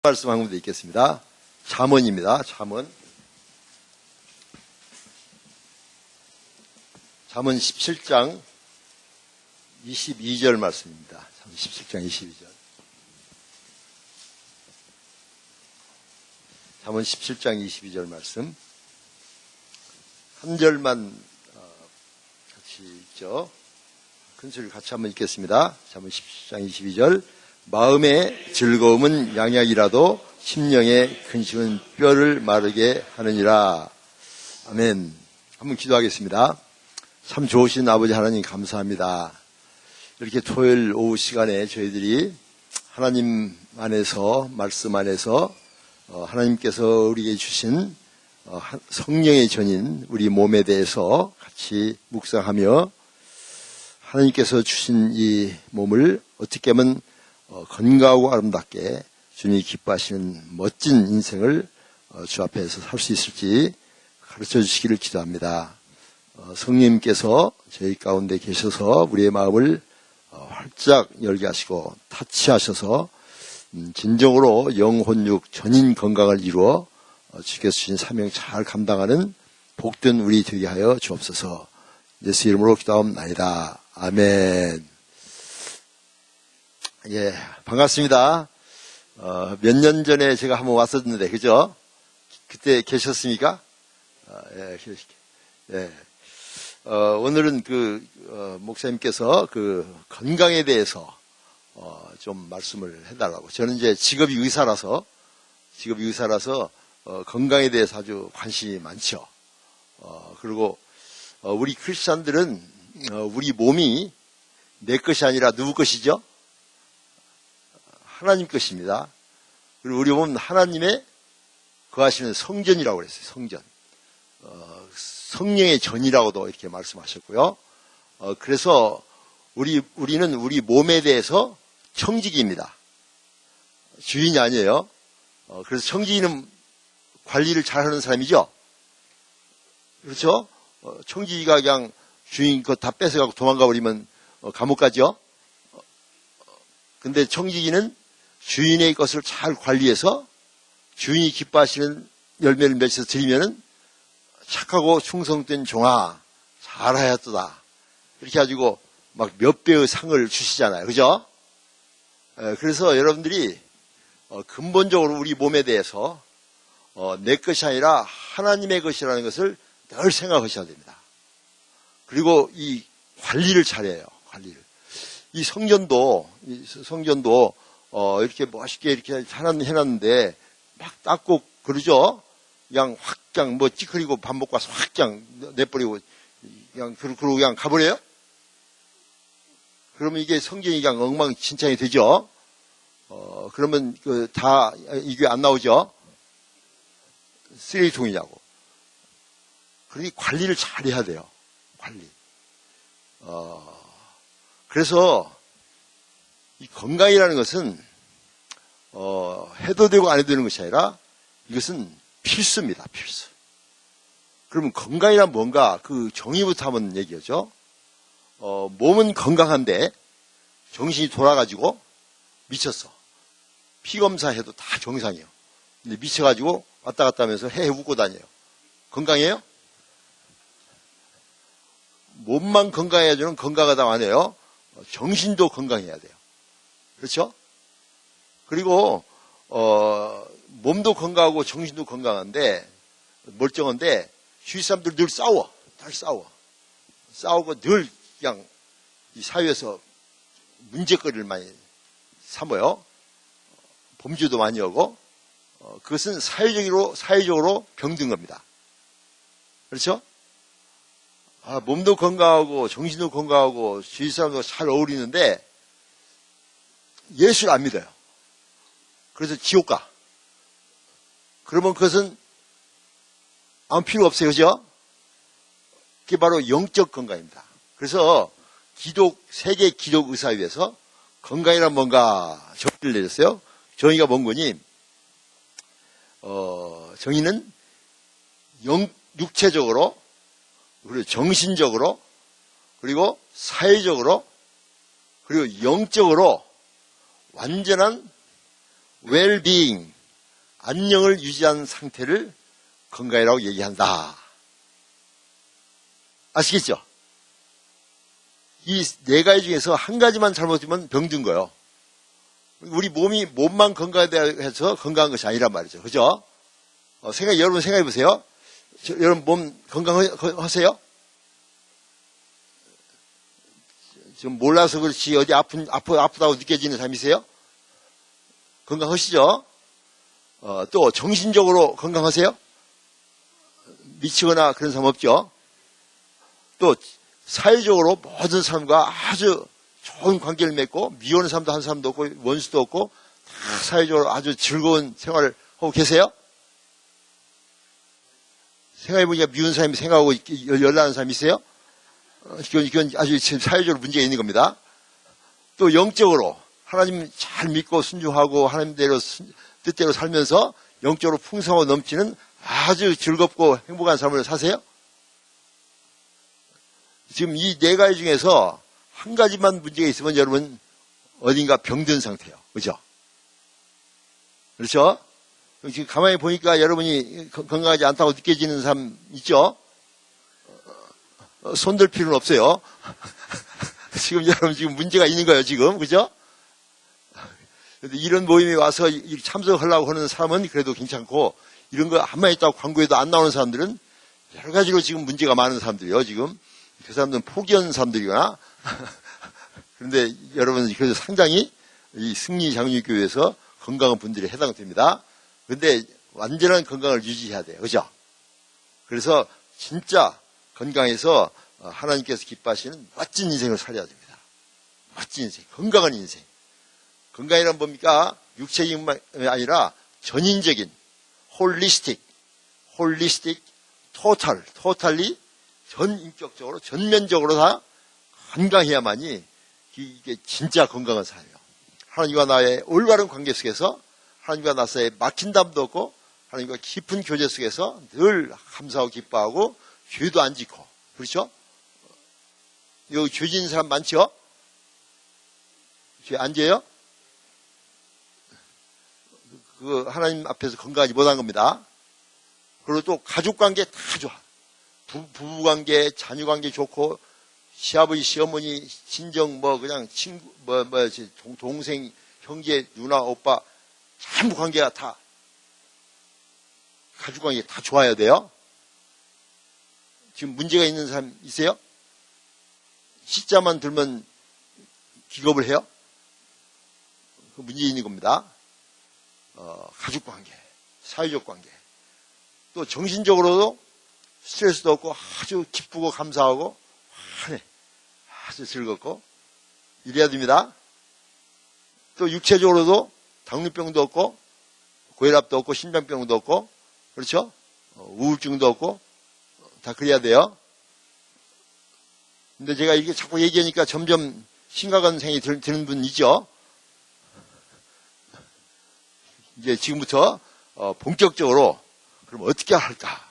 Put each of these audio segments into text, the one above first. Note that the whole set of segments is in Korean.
말씀 한 군데 있겠습니다. 잠언입니다. 잠언 17장 22절 말씀입니다. 잠언 17장 22절. 잠언 17장 22절 말씀. 한 절만 같이 읽죠. 큰 소리 같이 한번 읽겠습니다. 잠언 17장 22절. 마음의 즐거움은 양약이라도 심령의 근심은 뼈를 마르게 하느니라. 아멘. 한번 기도하겠습니다. 참 좋으신 아버지 하나님 감사합니다. 이렇게 토요일 오후 시간에 저희들이 하나님 안에서, 말씀 안에서 하나님께서 우리에게 주신 성령의 전인 우리 몸에 대해서 같이 묵상하며 하나님께서 주신 이 몸을 어떻게 하면 건강하고 아름답게 주님이 기뻐하시는 멋진 인생을 주 앞에서 살 수 있을지 가르쳐 주시기를 기도합니다. 성령님께서 저희 가운데 계셔서 우리의 마음을 활짝 열게 하시고 타치하셔서 진정으로 영혼육 전인 건강을 이루어 주께서 주신 사명 잘 감당하는 복된 우리 되게 하여 주옵소서. 예수 이름으로 기도하옵나이다. 아멘. 예, 반갑습니다. 몇 년 전에 제가 한번 왔었는데, 그죠? 그때 계셨습니까? 예. 오늘은 목사님께서 건강에 대해서, 좀 말씀을 해달라고. 저는 이제 직업이 의사라서, 건강에 대해서 아주 관심이 많죠. 그리고, 우리 크리스찬들은, 우리 몸이 내 것이 아니라 누구 것이죠? 하나님 것입니다. 그리고 우리 몸은 하나님의 거하시는 성전이라고 그랬어요. 성전. 성령의 전이라고도 이렇게 말씀하셨고요. 그래서 우리는 우리 몸에 대해서 청지기입니다. 주인이 아니에요. 그래서 청지기는 관리를 잘하는 사람이죠. 그렇죠? 청지기가 그냥 주인 거 다 뺏어가고 도망가 버리면 감옥 가죠. 근데 청지기는 주인의 것을 잘 관리해서 주인이 기뻐하시는 열매를 맺어서 드리면은 착하고 충성된 종아 잘하였도다. 이렇게 가지고 막 몇 배의 상을 주시잖아요. 그죠? 그래서 여러분들이 근본적으로 우리 몸에 대해서 내 것이 아니라 하나님의 것이라는 것을 늘 생각하셔야 됩니다. 그리고 이 관리를 잘해요. 관리를. 이 성전도 이렇게 멋있게 이렇게 해놨는데 막 닦고 그러죠. 그냥 확장 찌그리고 밥 먹고 와서 확장 내버리고 그러고 그냥 가버려요. 그러면 이게 성전이 그냥 엉망진창이 되죠. 그러면 다 이게 안 나오죠. 쓰레기통이냐고. 그러니 관리를 잘 해야 돼요. 관리. 그래서 이 건강이라는 것은 해도 되고 안 해도 되는 것이 아니라 이것은 필수입니다. 필수. 그러면 건강이란 뭔가 그 정의부터 한번 얘기하죠. 몸은 건강한데 정신이 돌아가지고 미쳤어. 피검사해도 다 정상이에요. 근데 미쳐가지고 왔다 갔다 하면서 헤헤 웃고 다녀요. 건강해요? 몸만 건강해야지는 건강하다고 안 해요. 정신도 건강해야 돼요. 그렇죠? 그리고 몸도 건강하고 정신도 건강한데 멀쩡한데 주위 사람들 늘 싸워. 싸우고 늘 그냥 이 사회에서 문제거리를 많이 삼아요. 범죄도 많이 하고 그것은 사회적으로 병든 겁니다. 그렇죠? 몸도 건강하고 정신도 건강하고 주위 사람도 잘 어울리는데 예수를 안 믿어요. 그래서 지옥 가. 그러면 그것은 아무 필요 없어요. 그죠? 그게 바로 영적 건강입니다. 그래서 세계 기독 의사회에서 건강이란 뭔가 정의를 내렸어요. 정의가 뭔 거니? 정의는 육체적으로 그리고 정신적으로 그리고 사회적으로 그리고 영적으로 완전한 well-being, 안녕을 유지한 상태를 건강이라고 얘기한다. 아시겠죠? 이 네 가지 중에서 한 가지만 잘못되면 병든 거예요. 우리 몸만 건강해서 건강한 것이 아니란 말이죠. 그죠? 여러분 생각해 보세요. 여러분 몸 건강하세요? 지금 몰라서 그렇지 어디 아프다고 느껴지는 사람이세요? 건강하시죠? 또 정신적으로 건강하세요? 미치거나 그런 사람 없죠? 또 사회적으로 모든 사람과 아주 좋은 관계를 맺고 미워하는 사람도 한 사람도 없고 원수도 없고 다 사회적으로 아주 즐거운 생활을 하고 계세요? 생각해보니까 미운 사람이 생각하고 열나는 사람이 있어요? 이건 아주 사회적으로 문제가 있는 겁니다. 또 영적으로 하나님 잘 믿고 순종하고 하나님 뜻대로 살면서 영적으로 풍성하고 넘치는 아주 즐겁고 행복한 삶을 사세요? 지금 이 네 가지 중에서 한 가지만 문제가 있으면 여러분 어딘가 병든 상태예요. 그렇죠? 그렇죠? 지금 가만히 보니까 여러분이 건강하지 않다고 느껴지는 사람 있죠? 손들 필요는 없어요. 지금 여러분 지금 문제가 있는 거예요, 지금. 그죠? 이런 모임에 와서 참석하려고 하는 사람은 그래도 괜찮고, 이런 거 한마디 있다고 광고에도 안 나오는 사람들은 여러 가지로 지금 문제가 많은 사람들이에요, 지금. 그 사람들은 포기한 사람들이거나. 그런데 여러분, 그래서 상당히 이 승리장로교회에서 건강한 분들이 해당됩니다. 그런데 완전한 건강을 유지해야 돼요. 그죠? 그래서 진짜 건강해서 하나님께서 기뻐하시는 멋진 인생을 살아야 됩니다. 멋진 인생, 건강한 인생. 건강이란 뭡니까? 육체적인 아니라 전인적인, 홀리스틱, 토탈리, 전인격적으로, 전면적으로 다 건강해야만이 이게 진짜 건강한 삶이에요. 하나님과 나의 올바른 관계 속에서 하나님과 나 사이에 막힌 담도 없고 하나님과 깊은 교제 속에서 늘 감사하고 기뻐하고 죄도 안 짓고. 그렇죠? 여기 죄 짓는 사람 많죠? 죄 안 지어요? 그 하나님 앞에서 건강하지 못한 겁니다. 그리고 또 가족관계 다 좋아. 부부관계, 자녀관계 좋고 시아버지, 시어머니, 친정 그냥 친구 동생, 형제, 누나, 오빠 전부 관계가 다 가족관계 다 좋아야 돼요. 지금 문제가 있는 사람 있어요? 시자만 들면 기겁을 해요? 그 문제 있는 겁니다. 가족관계, 사회적 관계, 또 정신적으로도 스트레스도 없고 아주 기쁘고 감사하고 환해, 아주 즐겁고 이래야 됩니다. 또 육체적으로도 당뇨병도 없고 고혈압도 없고 심장병도 없고 그렇죠? 우울증도 없고 다 그래야 돼요. 근데 제가 이게 자꾸 얘기하니까 점점 심각한 생각이 드는 분 있죠? 이제 지금부터 본격적으로 그럼 어떻게 할까?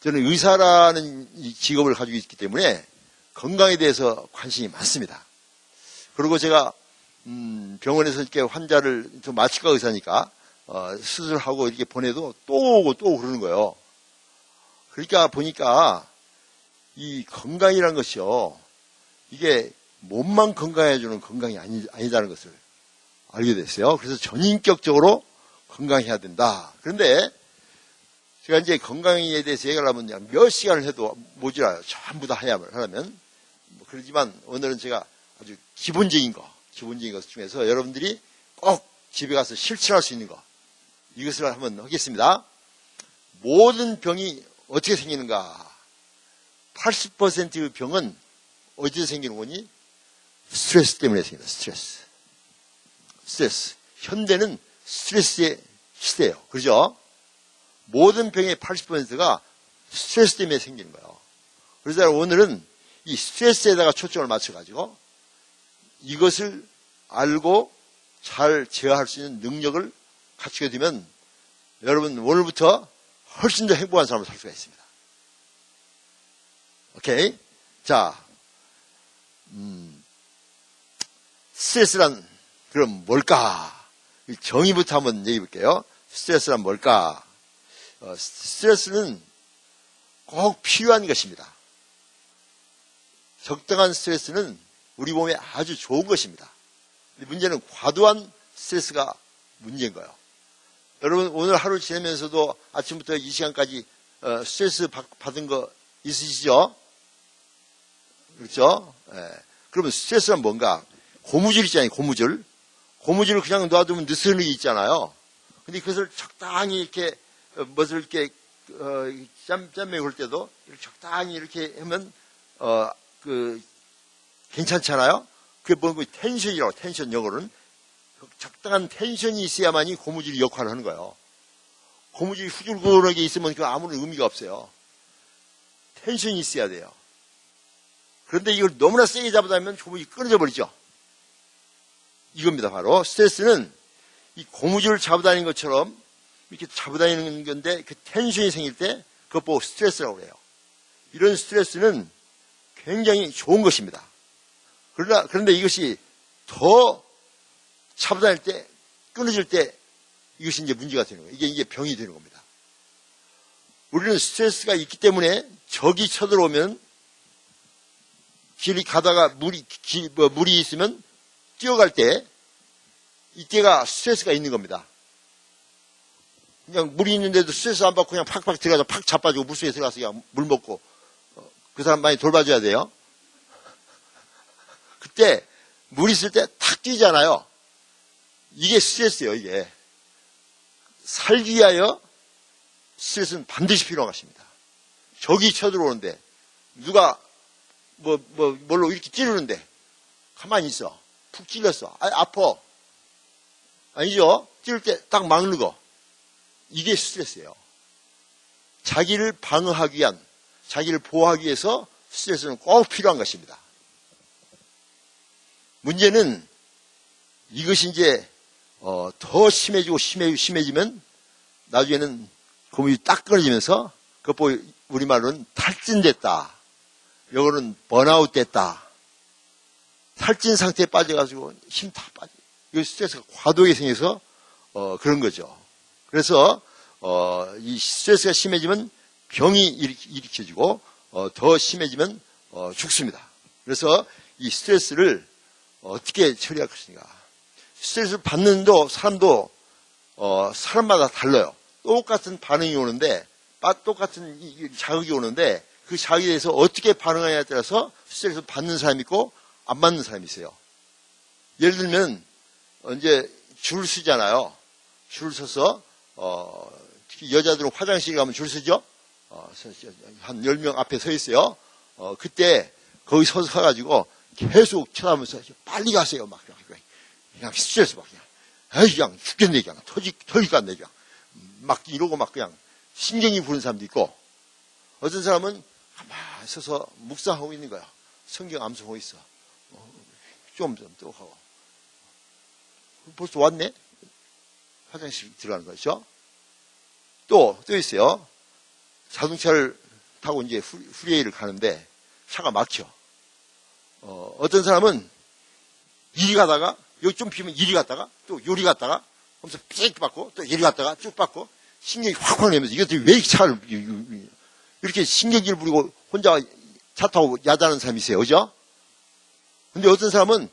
저는 의사라는 이 직업을 가지고 있기 때문에 건강에 대해서 관심이 많습니다. 그리고 제가 병원에서 이렇게 환자를 좀 마취과 의사니까 수술하고 이렇게 보내도 또 오고 또 그러는 거예요. 그러니까 보니까 이 건강이라는 것이요, 이게 몸만 건강해주는 건강이 아니다는 것을 알게 됐어요. 그래서 전인격적으로 건강해야 된다. 그런데 제가 이제 건강에 대해서 얘기를 하면 몇 시간을 해도 모자라요. 전부 다 하려면. 그러지만 오늘은 제가 아주 기본적인 것 중에서 여러분들이 꼭 집에 가서 실천할 수 있는 것, 이것을 한번 하겠습니다. 모든 병이 어떻게 생기는가? 80%의 병은 어디서 생기는 거니? 스트레스 때문에 생깁니다. 스트레스. 현대는 스트레스의 시대예요. 그죠? 모든 병의 80%가 스트레스 때문에 생기는 거예요. 그래서 오늘은 이 스트레스에다가 초점을 맞춰가지고 이것을 알고 잘 제어할 수 있는 능력을 갖추게 되면 여러분 오늘부터 훨씬 더 행복한 삶을 살 수가 있습니다. 오케이? 자, 스트레스란 그럼 뭘까? 정의부터 한번 얘기해 볼게요. 스트레스란 뭘까? 스트레스는 꼭 필요한 것입니다. 적당한 스트레스는 우리 몸에 아주 좋은 것입니다. 문제는 과도한 스트레스가 문제인 거예요. 여러분 오늘 하루 지내면서도 아침부터 이 시간까지 스트레스 받은 거 있으시죠? 그렇죠? 예. 그러면 스트레스란 뭔가? 고무줄 있잖아요. 고무줄. 고무줄을 그냥 놔두면 느슨하게 있잖아요. 근데 그것을 적당히 이렇게 멋을 이렇게 짬매 걸 때도 이렇게 적당히 이렇게 하면 괜찮잖아요. 그게 뭐고 텐션이라고. 텐션 영어로는 적당한 텐션이 있어야만이 고무줄이 역할을 하는 거예요. 고무줄이 후줄근하게 있으면 그 아무런 의미가 없어요. 텐션이 있어야 돼요. 그런데 이걸 너무나 세게 잡아다니면 고무줄이 끊어져 버리죠. 이겁니다. 바로 스트레스는 이 고무줄을 잡아다니는 것처럼 이렇게 잡아다니는 건데 그 텐션이 생길 때 그것 보고 스트레스라고 그래요. 이런 스트레스는 굉장히 좋은 것입니다. 그런데 이것이 더 잡아다닐 때, 끊어질 때 이것이 이제 문제가 되는 거예요. 이게 병이 되는 겁니다. 우리는 스트레스가 있기 때문에 적이 쳐들어오면 길이 가다가 물이 있으면 뛰어갈 때 이때가 스트레스가 있는 겁니다. 그냥 물이 있는데도 스트레스 안 받고 그냥 팍팍 들어가서 팍 자빠지고 물속에 들어가서 그냥 물 먹고 그 사람 많이 돌봐줘야 돼요. 그때 물 있을 때 탁 뛰잖아요. 이게 스트레스예요. 이게 살기 위하여 스트레스는 반드시 필요한 것입니다. 적이 쳐들어오는데 누가 뭘로 이렇게 찌르는데 가만히 있어. 푹 찔렸어. 아파. 아니죠? 찌를 때 딱 막는 거. 이게 스트레스예요. 자기를 방어하기 위한, 자기를 보호하기 위해서 스트레스는 꼭 필요한 것입니다. 문제는 이것이 이제 더 심해지고 심해지면 나중에는 고무줄이 딱 끊어지면서 그것 우리말로는 탈진됐다. 영어로는 번아웃 됐다. 탈진 상태에 빠져가지고 힘 다 빠져. 이 스트레스가 과도하게 생겨서 그런 거죠. 그래서 이 스트레스가 심해지면 병이 일으켜지고 더 심해지면 죽습니다. 그래서 이 스트레스를 어떻게 처리할 것인가. 스트레스를 받는 사람도 사람마다 달라요. 똑같은 반응이 오는데 똑같은 자극이 오는데 그 자극에 대해서 어떻게 반응하냐에 따라서 스트레스를 받는 사람이 있고 안 받는 사람이 있어요. 예를 들면 이제 줄 서잖아요. 줄 서서 특히 여자들은 화장실 가면 줄 서죠. 한 10명 앞에 서 있어요. 그때 거기 서가지고 계속 쳐다보면서 빨리 가세요. 막 그냥 스트레스 막 그냥 죽겠네 그냥 터질까 안 돼 그냥 막 이러고 막 그냥 신경이 부는 사람도 있고 어떤 사람은 가만히 서서 묵상하고 있는 거야. 성경 암송하고 있어. 좀 또 하고 벌써 왔네. 화장실 들어가는 거죠. 또 있어요. 자동차를 타고 이제 프리웨이를 가는데 차가 막혀. 어떤 사람은 이리 가다가 여기 좀 비면 이리 갔다가 또 요리 갔다가 하면서 쭉 받고 또 이리 갔다가 쭉 받고 신경이 확확 내면서 이것들이 왜 이렇게 차를 이렇게 신경질 부리고 혼자 차 타고 야자하는 사람이 있어요. 그죠? 근데 어떤 사람은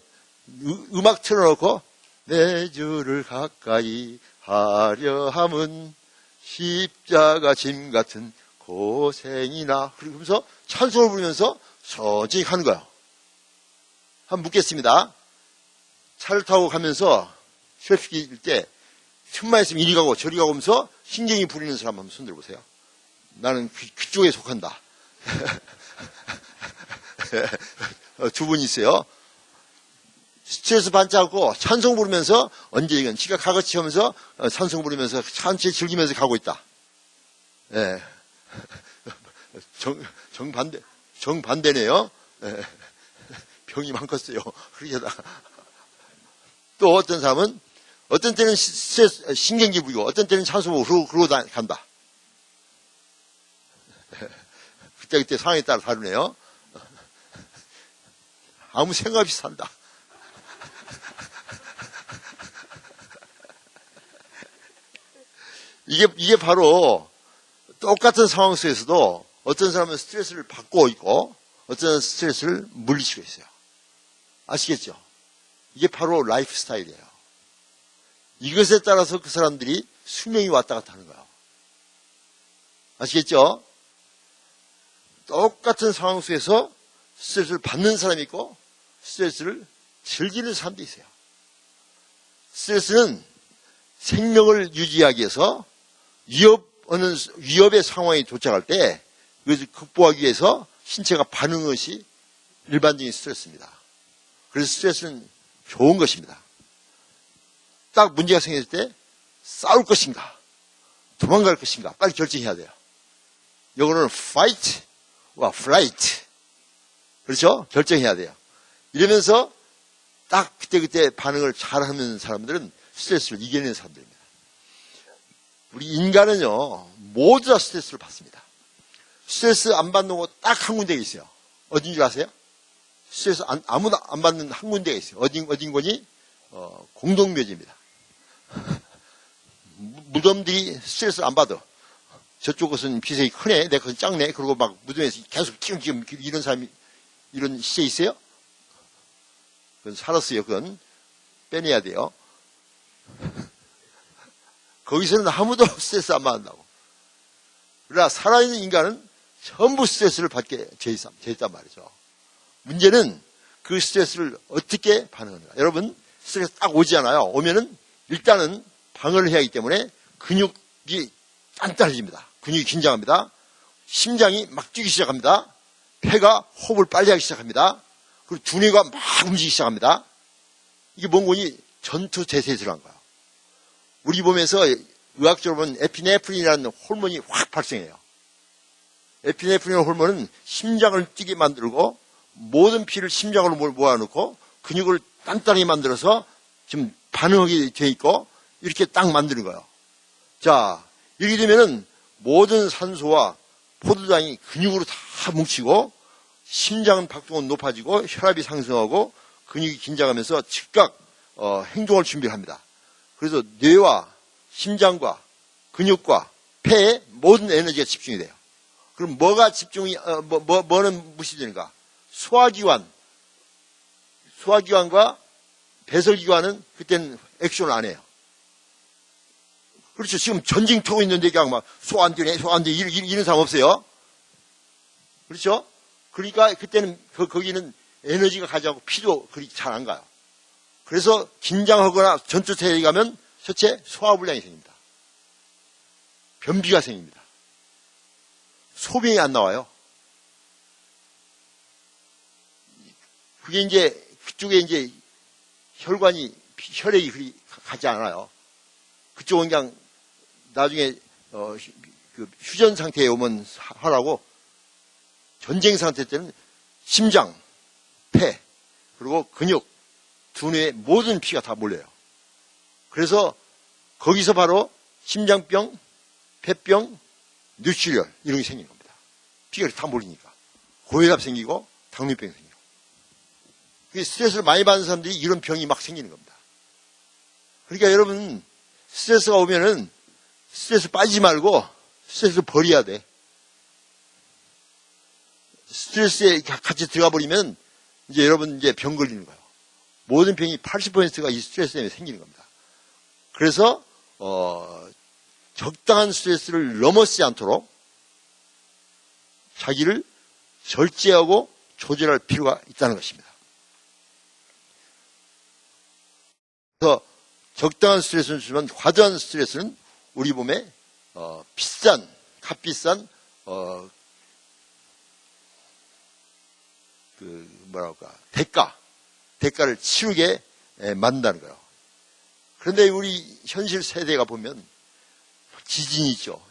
음악 틀어놓고 내 주를 가까이 하려 함은 십자가 짐 같은 고생이나 그러면서 찬송을 부르면서 천천히 가는 거예요. 한번 묻겠습니다. 차를 타고 가면서 트래픽일 때 틈만 있으면 이리 가고 저리 가고 하면서 신경이 부리는 사람 한번 손 들어보세요. 나는 그쪽에 속한다. 두 분 있어요. 스트레스 받지 않고 찬송 부르면서 언제든 지가 가거치 하면서 찬송 부르면서 천천히 즐기면서 가고 있다. 예. 정반대네요. 예. 병이 많겠어요. 그러게다가 또 어떤 사람은 어떤 때는 스트레스, 신경질 부리고 어떤 때는 찬송을 그러고 간다. 그때 상황에 따라 다르네요. 아무 생각 없이 산다. 이게 바로 똑같은 상황 속에서도 어떤 사람은 스트레스를 받고 있고 어떤 사람은 스트레스를 물리치고 있어요. 아시겠죠? 이게 바로 라이프 스타일이에요. 이것에 따라서 그 사람들이 수명이 왔다 갔다 하는 거예요. 아시겠죠? 똑같은 상황 속에서 스트레스를 받는 사람이 있고 스트레스를 즐기는 사람도 있어요. 스트레스는 생명을 유지하기 위해서 위협의 상황에 도착할 때 그것을 극복하기 위해서 신체가 반응하는 것이 일반적인 스트레스입니다. 그래서 스트레스는 좋은 것입니다. 딱 문제가 생겼을 때 싸울 것인가 도망갈 것인가 빨리 결정해야 돼요. 이거는 fight와 flight. 그렇죠? 결정해야 돼요. 이러면서 딱 그때 반응을 잘하는 사람들은 스트레스를 이겨내는 사람들입니다. 우리 인간은요, 모두 다 스트레스를 받습니다. 스트레스 안 받는 곳 딱 한 군데가 있어요. 어딘 줄 아세요? 스트레스 아무나 안 받는 한 군데가 있어요. 어딘 거니? 공동묘지입니다. 무덤들이 스트레스를 안 받아. 저쪽 것은 비색이 크네, 내 것은 작네. 그러고 막 무덤에서 계속 지금 이런 사람이, 이런 시체 있어요? 그건 살았어요. 그건 빼내야 돼요. 거기서는 아무도 스트레스 안 받는다고. 그러나 살아있는 인간은 전부 스트레스를 받게 돼 있단 말이죠. 문제는 그 스트레스를 어떻게 반응하는가. 여러분, 스트레스 딱 오잖아요. 오면은 일단은 방어를 해야 하기 때문에 근육이 단단해집니다. 근육이 긴장합니다. 심장이 막 뛰기 시작합니다. 폐가 호흡을 빨리 하기 시작합니다. 그리고 두뇌가 막 움직이기 시작합니다. 이게 뭔 거니? 전투 태세에 들어간 거예요. 우리 보면서 의학적으로 보면 에피네프린이라는 호르몬이 확 발생해요. 에피네프린 호르몬은 심장을 뛰게 만들고 모든 피를 심장으로 모아놓고 근육을 단단히 만들어서 지금 반응하게 돼 있고 이렇게 딱 만드는 거예요. 자, 이렇게 되면은 모든 산소와 포도당이 근육으로 다 뭉치고 심장은 박동은 높아지고 혈압이 상승하고 근육이 긴장하면서 즉각 행동할 준비를 합니다. 그래서 뇌와 심장과 근육과 폐에 모든 에너지가 집중이 돼요. 그럼 뭐가 집중이 뭐는 무시되는가? 소화기관과 배설기관은 그때는 액션을 안 해요. 그렇죠. 지금 전쟁터고 있는데 그냥 막 소 안 되네 이런 사람 없어요. 그렇죠? 그러니까 그때는 거기는 에너지가 가지 않고 피도 그리 잘 안 가요. 그래서 긴장하거나 전투태세에 가면 첫째 소화불량이 생깁니다. 변비가 생깁니다. 소변이 안 나와요. 그게 이제 그쪽에 이제 혈액이 그리 가지 않아요. 그쪽은 그냥 나중에 그 휴전 상태에 오면 하라고 전쟁 상태 때는 심장, 폐, 그리고 근육, 두뇌에 모든 피가 다 몰려요. 그래서 거기서 바로 심장병, 폐병, 뇌출혈 이런 게 생기는 겁니다. 피가 다 몰리니까. 고혈압 생기고 당뇨병 생기고. 스트레스를 많이 받는 사람들이 이런 병이 막 생기는 겁니다. 그러니까 여러분 스트레스가 오면은 스트레스 빠지지 말고 스트레스를 버려야 돼. 스트레스에 같이 들어가 버리면 이제 여러분 이제 병 걸리는 거예요. 모든 병이 80%가 이 스트레스 때문에 생기는 겁니다. 그래서 적당한 스트레스를 넘어서지 않도록 자기를 절제하고 조절할 필요가 있다는 것입니다. 그래서 적당한 스트레스는 주지만 과도한 스트레스는 우리 몸에 값비싼 대가를 치르게 만든다는 거예요. 그런데 우리 현실 세대가 보면 지진이 있죠.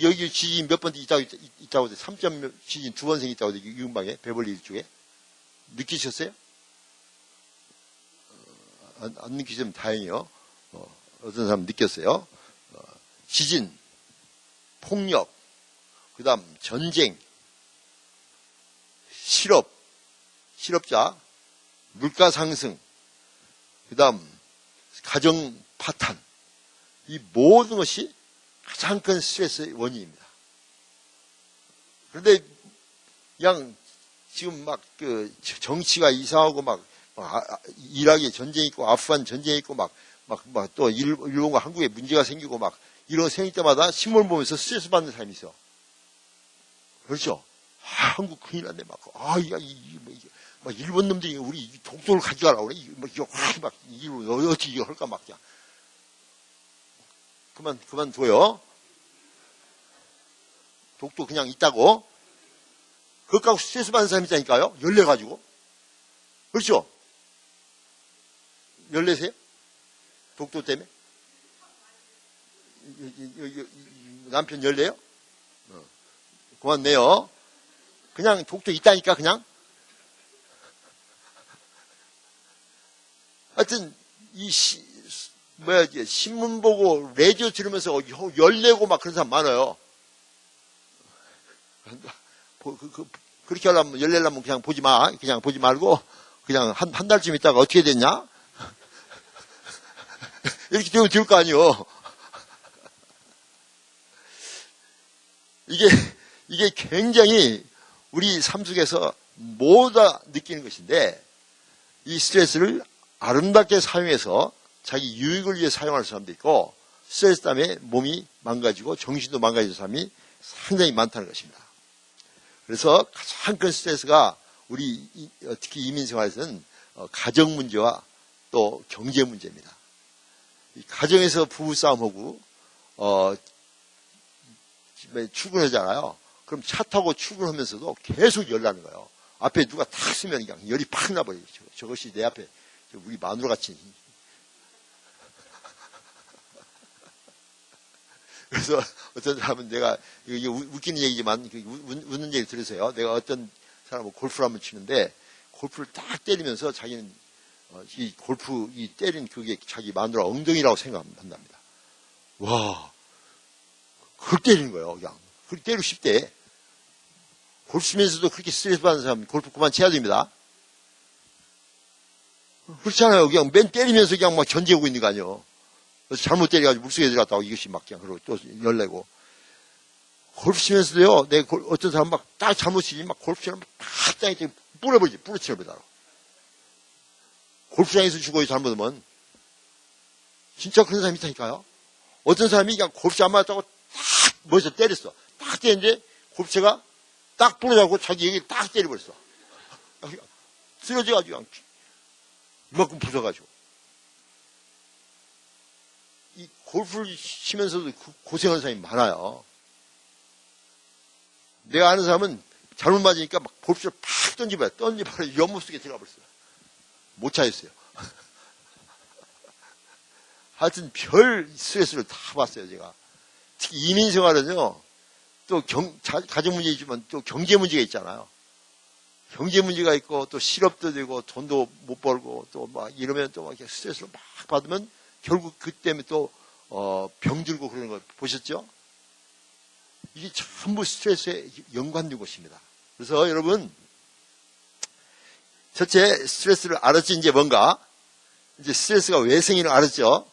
여기 지진 몇 번 있다고 돼. 3점 지진 2번 생겼다고 돼. 이 근방에 베벌리 쪽에. 느끼셨어요? 안 느끼시면 다행이요. 어떤 사람 느꼈어요. 지진, 폭력, 그 다음 전쟁, 실업자, 물가 상승, 그 다음 가정 파탄. 이 모든 것이 가장 큰 스트레스의 원인입니다. 그런데 그냥 지금 막 그 정치가 이상하고 막 이라크에 전쟁이 있고 아프간 전쟁이 있고 막 또 일본과 한국에 문제가 생기고 막 이런 거 생길 때마다 신문 보면서 스트레스 받는 사람이 있어. 그렇죠? 한국 큰일 났네. 막 일본 놈들이 우리 독도를 가져가라고 그래. 이거 어떻게 이거 할까 막 그냥. 그만둬요. 독도 그냥 있다고. 그것 갖고 스트레스 받는 사람이 있다니까요. 열내가지고. 그렇죠? 열내세요? 독도 때문에? 남편 열내요? 그만 내요. 그냥 독도 있다니까, 그냥. 하여튼, 신문 보고, 라디오 들으면서 열내고 막 그런 사람 많아요. 그렇게 하려면, 열내려면 그냥 보지 마. 그냥 보지 말고, 그냥 한 달쯤 있다가 어떻게 됐냐? 이렇게 되면 될 거 아니요. 이게 굉장히 우리 삶 속에서 모두 느끼는 것인데, 이 스트레스를 아름답게 사용해서 자기 유익을 위해 사용하는 사람도 있고, 스트레스 때문에 몸이 망가지고 정신도 망가지는 사람이 상당히 많다는 것입니다. 그래서 가장 큰 스트레스가 우리 특히 이민 생활에서는 가정 문제와 또 경제 문제입니다. 가정에서 부부싸움하고 출근하잖아요. 그럼 차 타고 출근하면서도 계속 열나는 거예요. 앞에 누가 탁 쓰면 그냥 열이 팍 나버려요. 저것이 내 앞에 우리 마누라같이. 그래서 어떤 사람은 내가 이게 웃기는 얘기지만 웃는 얘기 들으세요. 내가 어떤 사람은 골프를 한번 치는데 골프를 딱 때리면서 자기는 이 골프 이 때린 그게 자기 마누라 엉덩이라고 생각한답니다. 와, 그걸 때리는 거예요. 그냥 그렇게 때리고 싶대. 골프 치면서도 그렇게 스트레스 받는 사람 골프 그만 쳐야 됩니다. 그렇잖아요. 그냥 맨 때리면서 그냥 막 견제하고 있는 거 아니에요. 그래서 잘못 때려가지고 물속에 들어갔다고 이것이 막 그냥 그러고 또 열내고. 골프 치면서도요, 어떤 사람 막 딱 잘못 치지, 막 골프처럼 막 땅에 뿌려버리지, 뿌려치려버리더라고. 골프장에서 죽어요, 잘못하면. 진짜 그런 사람이 있다니까요. 어떤 사람이 그냥 골프채 안 맞았다고 딱 머리에서 때렸어. 딱 때렸는데 골프채가 딱 부러져가지고 자기 여기 딱 때려버렸어. 쓰러져가지고 그냥 이만큼 부서가지고. 이 골프를 치면서도 고생하는 사람이 많아요. 내가 아는 사람은 잘못 맞으니까 막 골프채를 팍 던져버려. 연못 속에 들어가 버렸어요. 못 찾았어요. 하여튼 별 스트레스를 다 봤어요, 제가. 특히 이민 생활은요, 또 가정 문제이지만 또 경제 문제가 있잖아요. 경제 문제가 있고 또 실업도 되고 돈도 못 벌고 또 막 이러면 또 막 스트레스를 막 받으면 결국 그 때문에 또 병들고 그러는 거 보셨죠? 이게 전부 스트레스에 연관된 것입니다. 그래서 여러분, 첫째, 스트레스를 알았지, 이제 뭔가? 이제 스트레스가 왜 생기는 알았죠?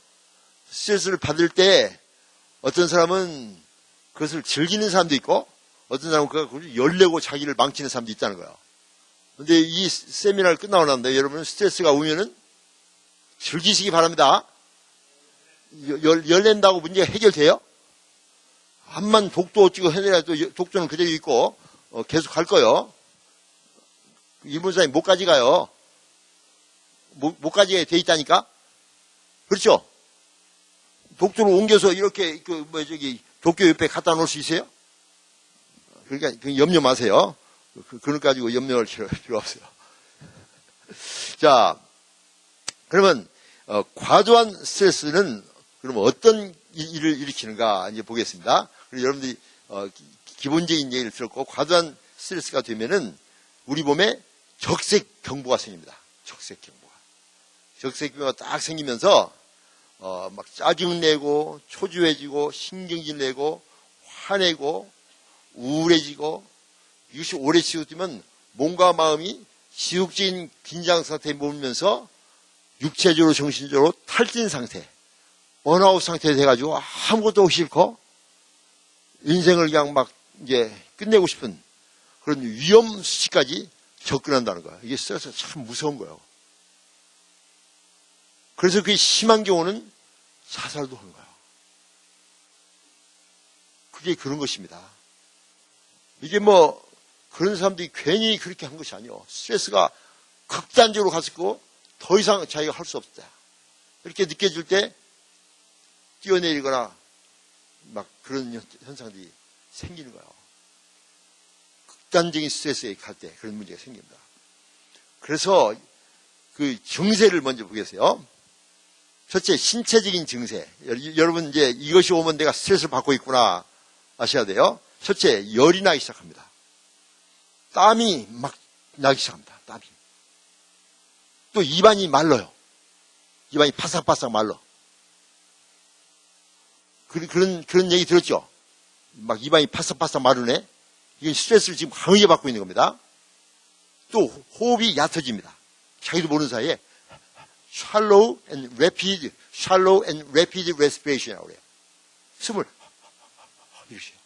스트레스를 받을 때 어떤 사람은 그것을 즐기는 사람도 있고 어떤 사람은 그걸 열내고 자기를 망치는 사람도 있다는 거예요. 그런데 이 세미나를 끝나고 나는데 여러분 스트레스가 오면은 즐기시기 바랍니다. 열낸다고 문제가 해결돼요? 한만 독도 어찌고 해내라도 독도는 그대로 있고 계속 갈 거예요. 일본 사람이 못까지 가요. 못까지 돼 있다니까? 그렇죠? 독도를 옮겨서 이렇게 도쿄 옆에 갖다 놓을 수 있어요? 그러니까 염려 마세요. 그걸 가지고 염려할 필요 없어요. 자, 그러면 과도한 스트레스는 그러면 어떤 일을 일으키는가 이제 보겠습니다. 그리고 여러분들이 기본적인 얘기를 들었고 과도한 스트레스가 되면은 우리 몸에 적색 경보가 생깁니다. 적색 경보가. 적색 경보가 딱 생기면서 막 짜증내고 초조해지고 신경질 내고 화내고 우울해지고 이것이 오래 지속되면 몸과 마음이 지속적인 긴장 상태에 머물면서 육체적으로 정신적으로 탈진 상태, 번아웃 상태에 돼가지고 아무것도 하기 싫고 인생을 그냥 막 이제 끝내고 싶은 그런 위험 수치까지 접근한다는 거야. 이게 스트레스가 참 무서운 거예요. 그래서 그게 심한 경우는 자살도 하는 거예요. 그게 그런 것입니다. 이게 뭐 그런 사람들이 괜히 그렇게 한 것이 아니에요. 스트레스가 극단적으로 갔었고 더 이상 자기가 할 수 없다. 이렇게 느껴질 때 뛰어내리거나 막 그런 현상들이 생기는 거예요. 극단적인 스트레스에 갈 때 그런 문제가 생깁니다. 그래서 그 증세를 먼저 보겠어요. 첫째, 신체적인 증세. 여러분 이제 이것이 오면 내가 스트레스를 받고 있구나 아셔야 돼요. 첫째, 열이 나기 시작합니다. 땀이 막 나기 시작합니다. 땀이. 또 입안이 말라요. 입안이 바삭바삭 말라. 그런 얘기 들었죠? 막 입안이 바삭바삭 마르네? 이건 스트레스를 지금 강하게 받고 있는 겁니다. 또 호흡이 얕아집니다. 자기도 모르는 사이에 shallow and rapid respiration이라고 그래요. 숨을 이렇게 해요.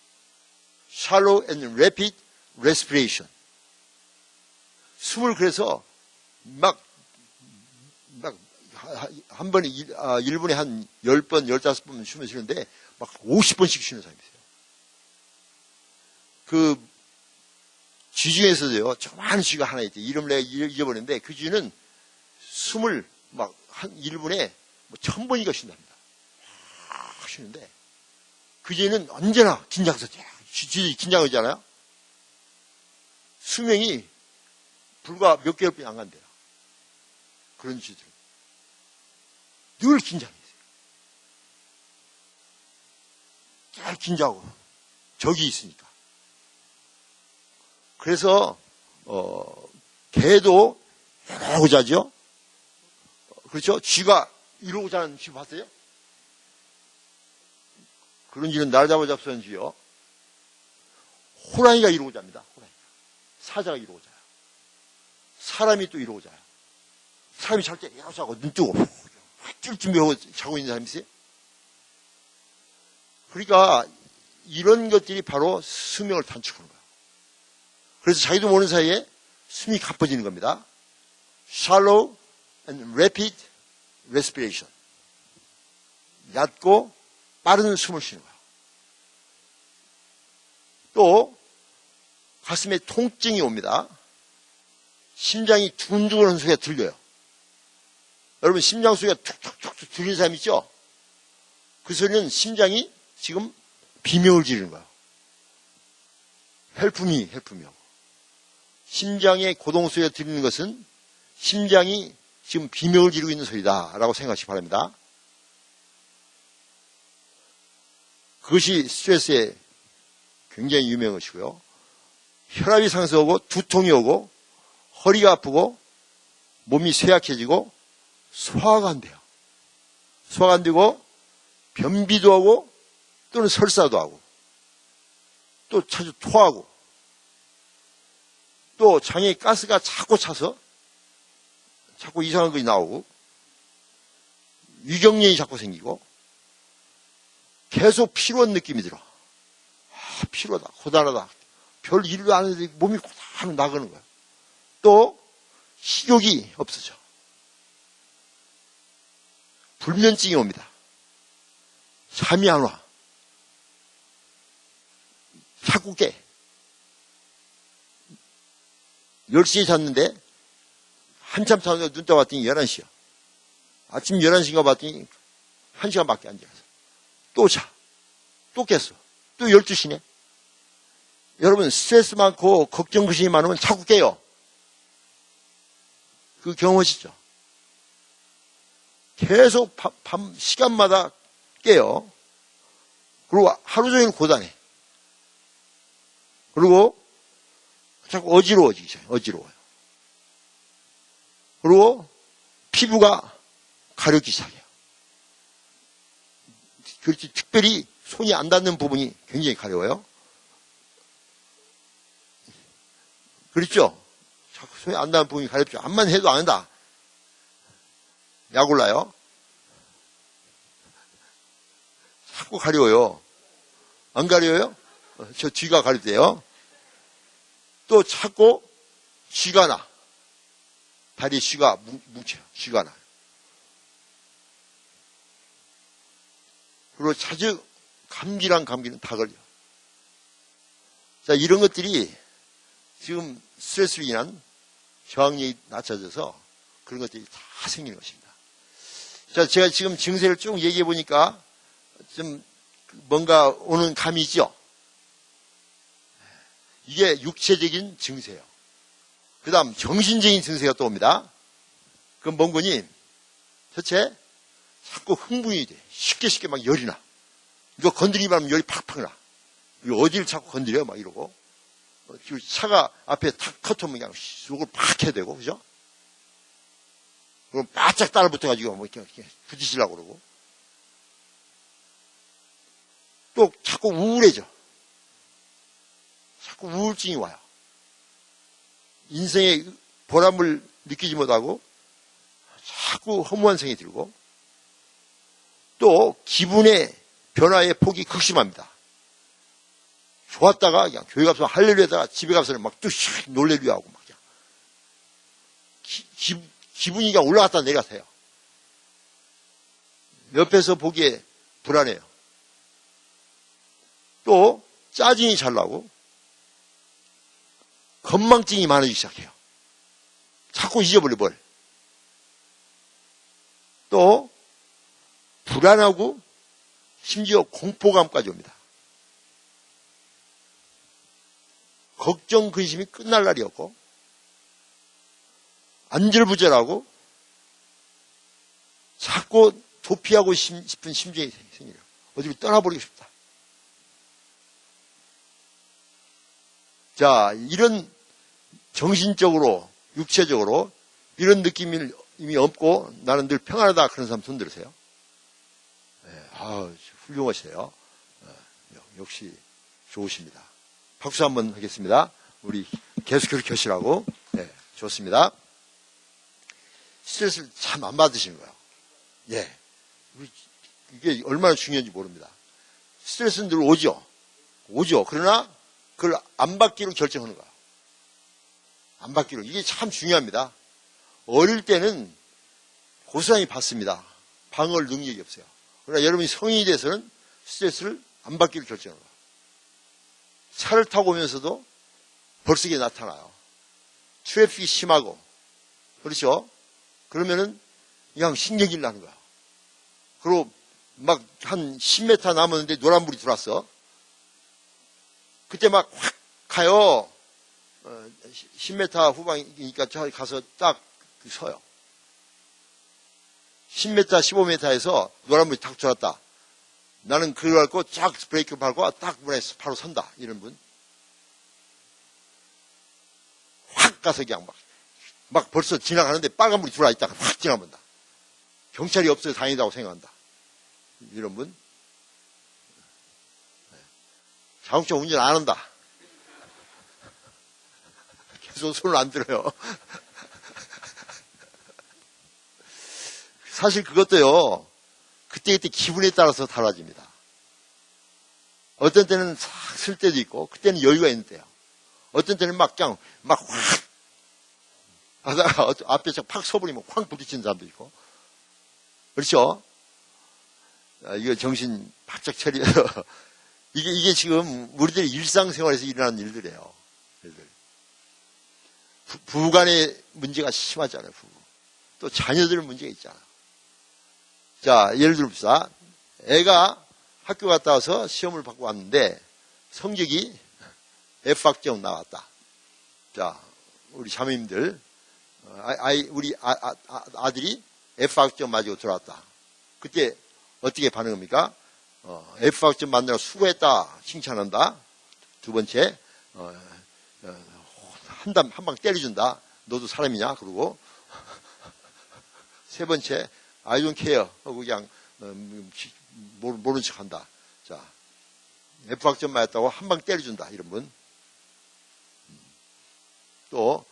shallow and rapid respiration. 숨을 그래서 한 번에 1분에 한 10번, 15번 숨을 쉬는데 막 50번씩 쉬는 사람이 있어요. 그 쥐중에서도요, 조그마한 쥐가 하나 있대요. 이름을 내가 잊어버렸는데 그 쥐는 숨을 막 한 1분에 1000번이가 쉰답니다. 막 쉬는데 그 쥐는 언제나 긴장해서 쥐 긴장하잖아요. 수명이 불과 몇 개월뿐이 안 간대요. 그런 쥐들은. 늘 긴장해 있어요. 잘 긴장하고 적이 있으니까. 그래서 개도 이러고 자죠. 그렇죠? 쥐가 이러고 자는 쥐 봤어요? 그런 쥐는 날 잡아잡수는 쥐요. 호랑이가 이러고 잡니다. 호랑이가. 사자가 이러고 자요. 사람이 또 이러고 자요. 사람이 잘 때 이러고 자고 눈 뜨고 뜰 준비하고 자고 있는 사람이 있어요? 그러니까 이런 것들이 바로 수명을 단축하는 거예요. 그래서 자기도 모르는 사이에 숨이 가빠지는 겁니다. Shallow and rapid respiration. 얕고 빠른 숨을 쉬는 거예요. 또 가슴에 통증이 옵니다. 심장이 두근두근 하는 소리가 들려요. 여러분 심장 소리가 툭툭툭 들리는 사람 있죠? 그 소리는 심장이 지금 비명을 지르는 거예요. 헬프미하고. 심장의 고동 소리가 들리는 것은 심장이 지금 비명을 지르고 있는 소리다라고 생각하시기 바랍니다. 그것이 스트레스에 굉장히 유명한 것이고요. 혈압이 상승하고 두통이 오고 허리가 아프고 몸이 쇠약해지고 소화가 안 돼요. 소화가 안 되고 변비도 하고 또는 설사도 하고 또 자주 토하고 또 장에 가스가 자꾸 차서 자꾸 이상한 것이 나오고 위경련이 자꾸 생기고 계속 피로한 느낌이 들어. 피로하다, 고단하다. 별 일도 안 해도 몸이 고단하게 나가는 거야. 또 식욕이 없어져. 불면증이 옵니다. 잠이 안 와. 자꾸 깨. 10시에 잤는데 한참 자는데 눈 떠봤더니 11시야. 아침 11시인가 봤더니 1시간밖에 안 자서 또 자. 또 깼어. 또 12시네. 여러분 스트레스 많고 걱정 근심이 많으면 자꾸 깨요. 그 경험하시죠? 계속 밤 시간마다 깨요. 그리고 하루 종일 고단해. 그리고 자꾸 어지러워지기 시작해요. 어지러워요. 그리고 피부가 가렵기 시작해요. 그렇지, 특별히 손이 안 닿는 부분이 굉장히 가려워요. 그렇죠? 자꾸 손이 안 닿는 부분이 가렵죠. 암만 해도 안 한다. 약 올라요. 자꾸 가려워요. 안 가려워요? 저 쥐가 가려돼요. 또 자꾸 쥐가 나. 다리에 쥐가 뭉쳐요. 쥐가 나. 그리고 자주 감기는 다 걸려. 자, 이런 것들이 지금 스트레스로 인한 저항력이 낮춰져서 그런 것들이 다 생기는 것입니다. 자, 제가 지금 증세를 쭉 얘기해 보니까 좀 뭔가 오는 감이 있죠? 이게 육체적인 증세예요. 그 다음 정신적인 증세가 또 옵니다. 그건 뭔 거니? 첫째, 자꾸 흥분이 돼. 쉽게 막 열이 나. 이거 건드리면 열이 팍팍 나. 이거 어디를 자꾸 건드려? 막 이러고. 차가 앞에 탁 커트면 그냥 속을 팍 해야 되고, 그죠? 그럼 바짝 따라붙어가지고 뭐 이렇게 부딪히려고 그러고. 또 자꾸 우울해져. 자꾸 우울증이 와요. 인생의 보람을 느끼지 못하고 자꾸 허무한 생각이 들고 또 기분의 변화의 폭이 극심합니다. 좋았다가 그냥 교회 가서 할렐루야다가 집에 가서는 막 또 놀래려 하고 막 그냥 기분이 그냥 올라갔다 내려갔어요. 옆에서 보기에 불안해요. 또 짜증이 잘 나고 건망증이 많아지기 시작해요. 자꾸 잊어버려 뭘. 또 불안하고 심지어 공포감까지 옵니다. 걱정 근심이 끝날 날이 없고 안절부절하고 자꾸 도피하고 싶은 심정이 생겨요. 어디로 떠나버리고 싶다. 자, 이런 정신적으로 육체적으로 이런 느낌이 이미 없고 나는 늘 평안하다 그런 사람 손 들으세요. 네, 훌륭하세요. 역시 좋으십니다. 박수 한번 하겠습니다. 우리 계속 그렇게 하시라고. 네, 좋습니다. 스트레스를 참 안 받으시는 거예요. 예. 이게 얼마나 중요한지 모릅니다. 스트레스는 늘 오죠. 그러나 그걸 안 받기로 결정하는 거예요. 안 받기로. 이게 참 중요합니다. 어릴 때는 고스란히 받습니다. 방어할 능력이 없어요. 그러나 여러분이 성인이 돼서는 스트레스를 안 받기로 결정하는 거예요. 차를 타고 오면서도 벌써 이게 나타나요. 트래픽이 심하고. 그렇죠? 그러면은 그냥 신경질 나는 거야. 그리고 막 한 10m 남았는데 노란불이 들어왔어. 그때 막 확 가요. 10m 후방이니까 저 가서 딱 서요. 10m, 15m에서 노란불이 탁 들어왔다. 나는 그걸 갖고 쫙 브레이크 밟고 딱 문에 바로 선다. 이런 분. 확 가서 그냥 막 벌써 지나가는데 빨간불이 들어와 있다가 확 지나간다. 경찰이 없어서 다행이라고 생각한다. 이런 분. 자동차 운전 안 한다. 계속 손을 안 들어요. 사실 그것도요, 그때그때 기분에 따라서 달라집니다. 어떤 때는 싹 쓸 때도 있고, 그때는 여유가 있는 때요. 어떤 때는 막 확 하다가 앞에 팍 서버리면 확 부딪히는 사람도 있고. 그렇죠? 이거 정신 바짝 차려서. 이게 지금 우리들의 일상생활에서 일어나는 일들이에요. 부부간의 문제가 심하잖아요, 부부. 또 자녀들 문제가 있잖아요. 자, 예를 들어봅시다. 애가 학교 갔다 와서 시험을 받고 왔는데 성적이 F학점 나왔다. 자, 우리 자매님들, 우리 아들이 F학점 맞고 들어왔다. 그때 어떻게 반응합니까? F학점 만나러 수고했다. 칭찬한다. 두 번째, 한 방 때려준다. 너도 사람이냐? 그러고. 세 번째, I don't care. 하고 그냥, 모른 척 한다. 자, F학점 맞았다고 한 방 때려준다. 이런 분. 또,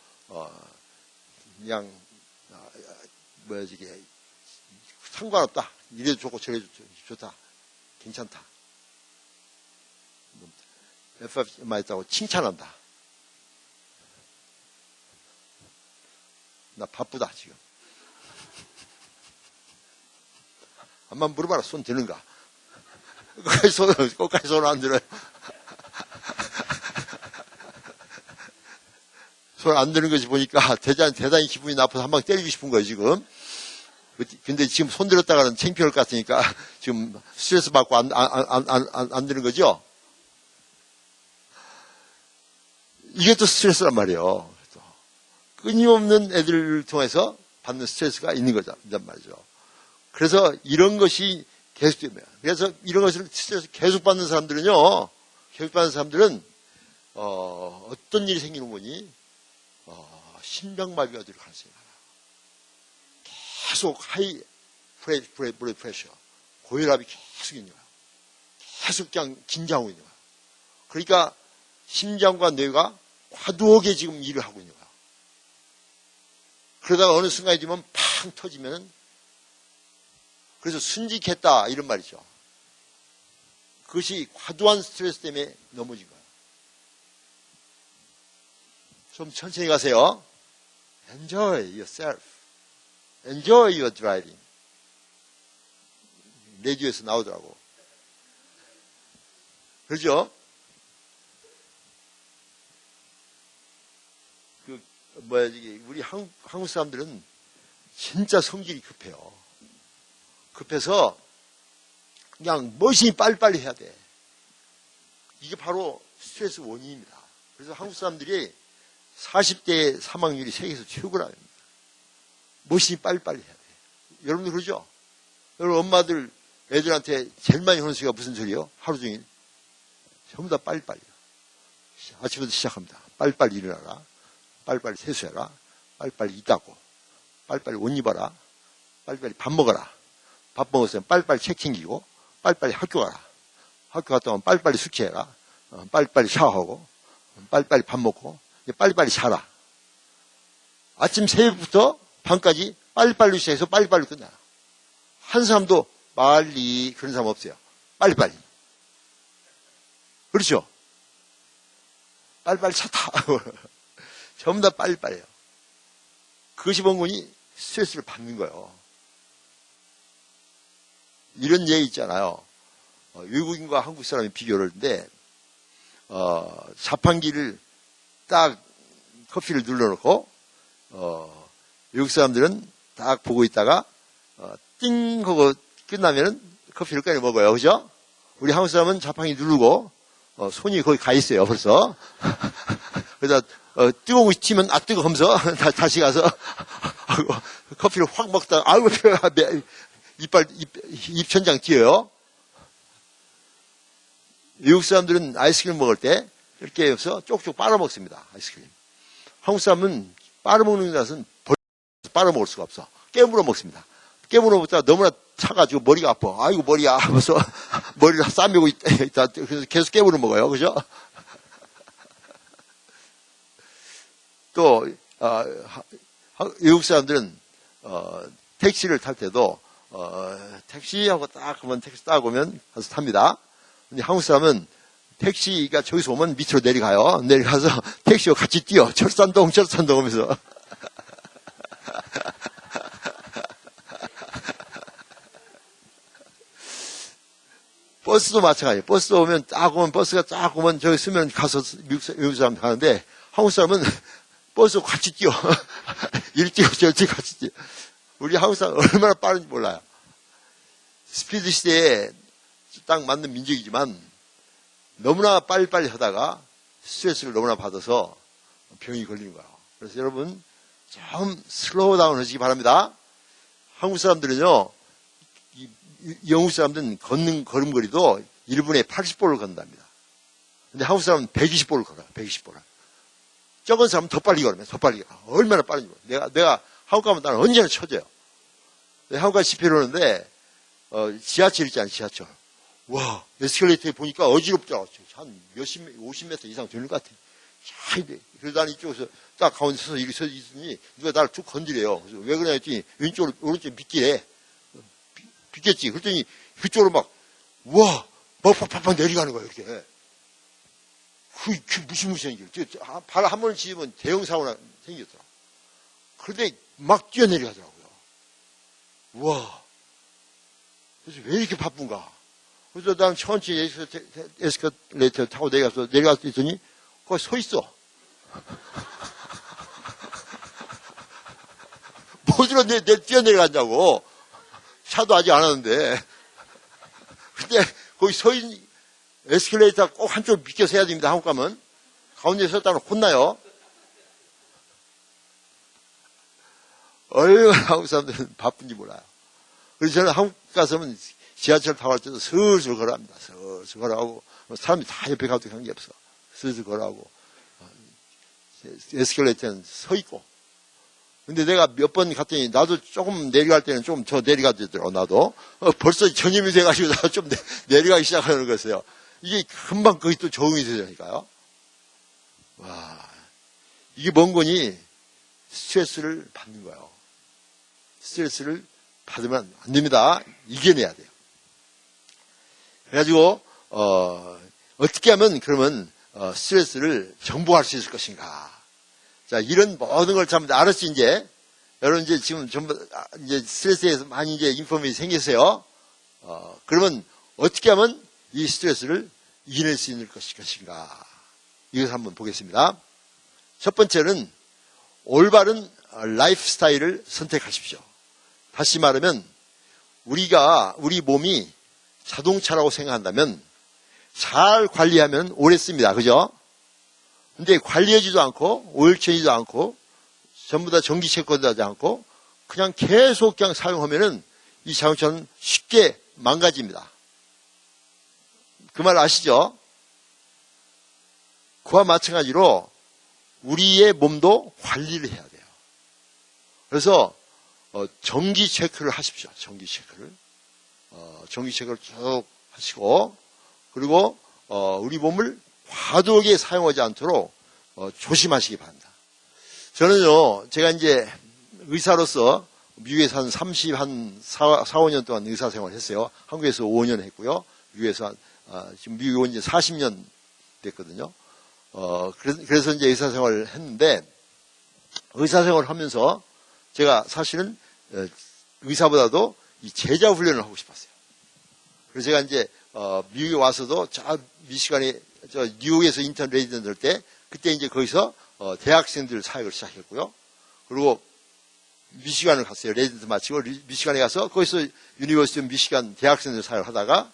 그냥, 이게, 상관없다. 이래도 좋고 저래도 좋다. 괜찮다. FF만 했다고 칭찬한다. 나 바쁘다, 지금. 한번 물어봐라, 손 드는가? 끝까지 손 안 들어요. 손 안 드는 것이 보니까 대단히 기분이 나빠서 한 방 때리고 싶은 거예요, 지금. 근데 지금 손 들었다가는 창피할 것 같으니까 지금 스트레스 받고 안 드는 거죠? 이게 또 스트레스란 말이에요. 끊임없는 애들을 통해서 받는 스트레스가 있는 거란 말이죠. 그래서 이런 것이 계속되면, 그래서 이런 것을 스트레스 계속 받는 사람들은요, 어떤 일이 생기는 거니? 심장마비가 될 가능성이 많아요. 계속 하이 블러드 프레셔, 고혈압이 계속 있는 거예요. 계속 그냥 긴장하고 있는 거예요. 그러니까 심장과 뇌가 과도하게 지금 일을 하고 있는 거예요. 그러다가 어느 순간이 되면 팡 터지면은, 그래서 순직했다 이런 말이죠. 그것이 과도한 스트레스 때문에 넘어진 거예요. 좀 천천히 가세요. Enjoy yourself. Enjoy your driving. 라디오에서 나오더라고. 그렇죠? 우리 한국 사람들은 진짜 성질이 급해요. 급해서 그냥 멋있니 빨리빨리 해야 돼. 이게 바로 스트레스 원인입니다. 그래서 한국 사람들이 40대 사망률이 세계에서 최고라고 합니다. 멋있니 빨리빨리 해야 돼. 여러분들 그러죠? 여러분 엄마들 애들한테 제일 많이 하는 소리가 무슨 소리예요? 하루 종일 전부 다 빨리빨리. 아침부터 시작합니다. 빨리빨리 일어나라. 빨리빨리 세수해라. 빨리빨리 이따고. 빨리빨리 옷 입어라. 빨리빨리 밥 먹어라. 밥 먹었으면 빨리빨리 책 챙기고 빨리빨리 학교 가라. 학교 갔다 오면 빨리빨리 숙제해라. 빨리빨리 샤워하고 빨리빨리 밥 먹고 빨리빨리 자라. 아침 새벽부터 밤까지 빨리빨리 시작해서 빨리빨리 끝나. 한 사람도 빨리 그런 사람 없어요. 빨리빨리. 그렇죠? 빨리빨리 차 타. 전부 다 빨리빨리예요. 그것이 뭔거니 스트레스를 받는 거예요. 이런 얘기 있잖아요. 외국인과 한국 사람이 비교를 하는데 자판기를 딱 커피를 눌러놓고 외국 사람들은 딱 보고 있다가 띵 하고 끝나면은 커피를 꺼내 먹어요. 그죠? 우리 한국 사람은 자판기 누르고 손이 거기 가 있어요. 벌써. 그래서 뜨거운 거 튀면 뜨거 하면서 다시 가서 커피를 확 먹다가 아이고 입천장 튀어요. 외국 사람들은 아이스크림 먹을 때 이렇게 해서 쪽쪽 빨아먹습니다. 아이스크림. 한국 사람은 빨아먹는 것은 빨아먹을 수가 없어. 깨물어 먹습니다. 깨물어 먹다가 너무나 차가지고 머리가 아파. 아이고 머리야 하면서 머리를 싸매고 있다. 그래서 계속 깨물어 먹어요. 그죠? 또 외국 사람들은 택시를 탈 때도 택시하고 딱 하면 택시 딱 오면 가서 탑니다. 근데 한국 사람은 택시가 저기서 오면 밑으로 내려가요. 내려가서 택시와 같이 뛰어. 철산동 하면서. 버스도 마찬가지예요. 버스 오면 버스가 딱 오면 저기 쓰면 가서 외국 사람 가는데 한국 사람은 버스 같이 뛰어. 이리 뛰고 저리 뛰고 같이 뛰어. 우리 한국 사람 얼마나 빠른지 몰라요. 스피드 시대에 딱 맞는 민족이지만 너무나 빨리빨리 하다가 스트레스를 너무나 받아서 병이 걸리는 거예요. 그래서 여러분 좀 슬로우 다운 하시기 바랍니다. 한국 사람들은요, 영국 사람들은 걸음걸이도 1분에 80보를 건답니다. 근데 한국 사람은 120보를 걸어요. 120보를. 적은 사람은 더 빨리 걸으면 더 빨리 걸어. 얼마나 빠른지 몰라. 내가 한국 가면 나는 언제나 쳐져요. 한국 가서 집회를 오는데 지하철 있잖아요. 지하철. 와, 에스컬레이터에 보니까 어지럽더라고요. 한 50m 이상 되는 것 같아요. 그래서 나는 이쪽에서 딱 가운데 서서 이렇게 서 있으니 누가 나를 쭉 건드려요. 그래서 왜 그러냐 했더니 왼쪽으로, 오른쪽에 비끼래. 비꼈지. 그랬더니 그쪽으로 막, 우와, 팍팍팍 내려가는 거예요. 이렇게. 그 무시무시한 길. 발 한 번을 지으면 대형 사고나 생겼더라. 그런데 막 뛰어내려가더라고요. 우와. 그래서 왜 이렇게 바쁜가? 그래서 난 천천히 에스컬레이터 타고 내려갔더니 거기 서 있어. 뭐지로 뛰어내려간다고. 차도 아직 안 하는데. 근데 거기 서 있는 에스컬레이터 꼭 한쪽 비껴서 해야 됩니다. 한국 가면. 가운데 섰다면 혼나요. 얼마나 한국 사람들은 바쁜지 몰라요. 그래서 저는 한국 가서는 지하철 타고 갈 때도 슬슬 걸어갑니다. 슬슬 걸어가고. 사람이 다 옆에 가도 관계없어. 슬슬 걸어가고. 에스컬레이터는 서 있고. 근데 내가 몇 번 갔더니 나도 조금 내려갈 때는 좀 저 내려가더라고, 나도. 벌써 전염이 돼가지고 나도 좀 내려가기 시작하는 거였어요. 이게 금방 거기 또 적응이 되니까요. 와. 이게 뭔 거니? 스트레스를 받는 거예요. 스트레스를 받으면 안 됩니다. 이겨내야 돼요. 그래가지고, 어떻게 하면 그러면, 스트레스를 정복할 수 있을 것인가. 자, 이런 모든 걸 참 알았지, 이제. 여러분, 이제 지금 전부, 이제 스트레스에서 많이 이제 인포메이션이 생겼어요. 그러면 어떻게 하면 이 스트레스를 이겨낼 수 있는 것인가. 이것을 한번 보겠습니다. 첫 번째는 올바른 라이프 스타일을 선택하십시오. 다시 말하면, 우리 몸이 자동차라고 생각한다면 잘 관리하면 오래 씁니다. 그죠? 근데 관리하지도 않고 오일 체인지도 않고 전부 다 정기 체크도 하지 않고 그냥 계속 그냥 사용하면은 이 자동차는 쉽게 망가집니다. 그 말 아시죠? 그와 마찬가지로 우리의 몸도 관리를 해야 돼요. 그래서 정기 체크를 하십시오. 정기 체크를. 정기 체크를 쭉 하시고 그리고 우리 몸을 과도하게 사용하지 않도록 조심하시기 바랍니다. 저는요, 제가 이제 의사로서 미국에서 한 4, 5년 동안 의사 생활을 했어요. 한국에서 5년 했고요. 미국에서 지금 미국에 온 지 40년 됐거든요. 그래서 이제 의사 생활을 했는데 의사 생활을 하면서 제가 사실은 의사보다도 이 제자 훈련을 하고 싶었어요. 그래서 제가 이제 미국에 와서도 미시간에 뉴욕에서 인턴 레지던트 할 때 그때 이제 거기서 대학생들 사역을 시작했고요. 그리고 미시간을 갔어요. 레지던트 마치고 미시간에 가서 거기서 유니버시티 오브 미시간 대학생들 사역을 하다가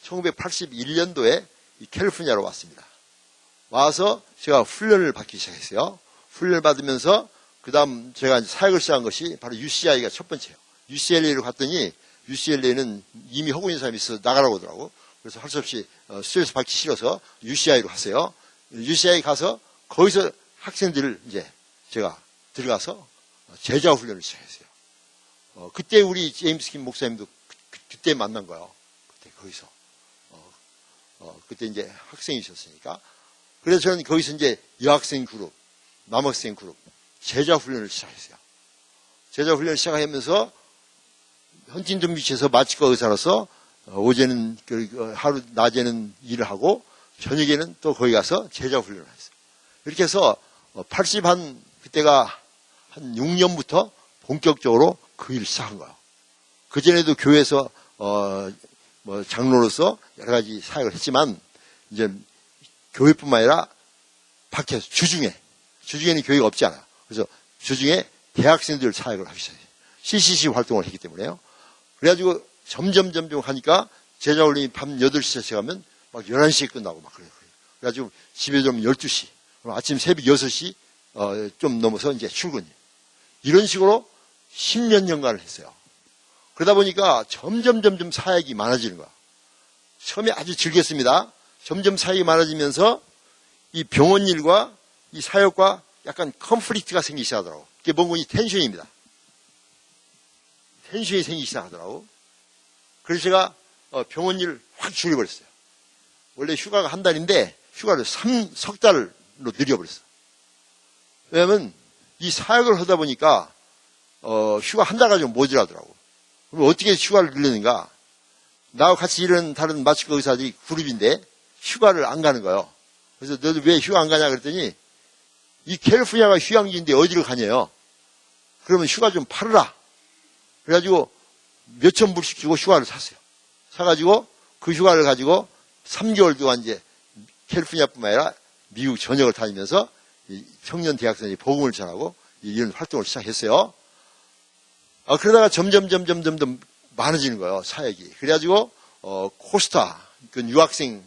1981년도에 캘리포니아로 왔습니다. 와서 제가 훈련을 받기 시작했어요. 훈련을 받으면서 그 다음 제가 사역을 시작한 것이 바로 UCI가 첫 번째예요. UCLA로 갔더니 UCLA는 이미 하고 있는 사람이 있어서 나가라고 하더라고. 그래서 할 수 없이 스트레스 받기 싫어서 UCI로 갔어요. UCI 가서 거기서 학생들을 이제 제가 들어가서 제자 훈련을 시작했어요. 그때 우리 제임스 킴 목사님도 그때 만난 거예요. 그때 거기서. 그때 이제 학생이셨으니까. 그래서 저는 거기서 이제 여학생 그룹, 남학생 그룹, 제자 훈련을 시작했어요. 제자 훈련을 시작하면서 헌팅턴 비치에서 마취과 의사로서 오전에는 하루 낮에는 일을 하고 저녁에는 또 거기 가서 제자 훈련을 했어요. 이렇게 해서 그때가 한 6년부터 본격적으로 그 일을 시작한 거예요. 그 전에도 교회에서 장로로서 여러 가지 사역을 했지만 이제 교회뿐만 아니라 밖에서 주중에는 교회가 없지 않아요. 그래서 주중에 대학생들 사역을 하기 시작해요. CCC 활동을 했기 때문에요. 그래가지고 점점 하니까 제자 훈련이 밤 8시에 시작하면 막 11시에 끝나고 막 그래요. 그래가지고 집에 들어오면 12시, 그럼 아침 새벽 6시 좀 넘어서 이제 출근. 이런 식으로 10몇 년간을 했어요. 그러다 보니까 점점 사역이 많아지는 거야. 처음에 아주 즐겼습니다. 점점 사역이 많아지면서 이 병원 일과 이 사역과 약간 컨플릭트가 생기기 시작하더라고. 그게 뭔가 이 텐션입니다. 텐션이 생기기 시작하더라고. 그래서 제가 병원 일을 확 줄여버렸어요. 원래 휴가가 한 달인데 휴가를 석 달로 늘려버렸어. 왜냐하면 이 사역을 하다 보니까 휴가 한 달 가지고 모자라더라고. 그럼 어떻게 휴가를 늘리는가? 나와 같이 일하는 다른 마취과 의사들이 그룹인데 휴가를 안 가는 거예요. 그래서 너도 왜 휴가 안 가냐 그랬더니 이 캘리포니아가 휴양지인데 어디를 가냐요. 그러면 휴가 좀 팔으라. 그래가지고 몇천 불씩 주고 휴가를 샀어요. 사가지고 그 휴가를 가지고 3개월 동안 이제 캘리포니아뿐만 아니라 미국 전역을 다니면서 청년 대학생이 복음을 전하고 이런 활동을 시작했어요. 그러다가 점점 많아지는 거예요, 사역이. 그래가지고, 코스타, 그 유학생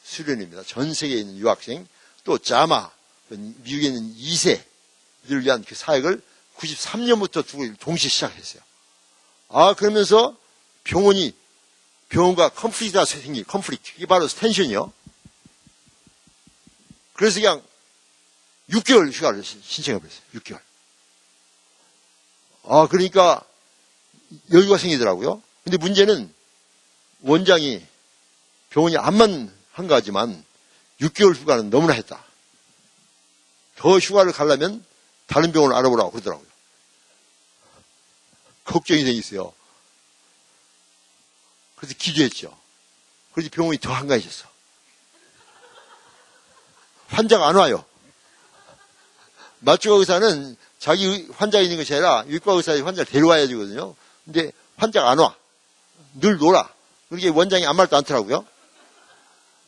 수련입니다. 전 세계에 있는 유학생, 또 자마, 미국에 있는 2세들을 위한 그 사역을 93년부터 동시에 시작했어요. 그러면서 병원과 컨플릭트가 생긴, 컨플릭트. 이게 바로 텐션이요. 그래서 그냥 6개월 휴가를 신청해버렸어요. 6개월. 그러니까 여유가 생기더라고요. 근데 문제는 원장이 병원이 암만 한가하지만 6개월 휴가는 너무나 했다. 더 휴가를 가려면 다른 병원을 알아보라고 그러더라고요. 걱정이 생겼어요. 그래서 기도했죠. 그래서 병원이 더 한가해졌어. 환자가 안 와요. 맞추가 의사는 자기 환자가 있는 것이 아니라 외과 의사의 환자를 데려와야 되거든요. 근데 환자가 안 와. 늘 놀아. 그게 원장이 아무 말도 않더라고요.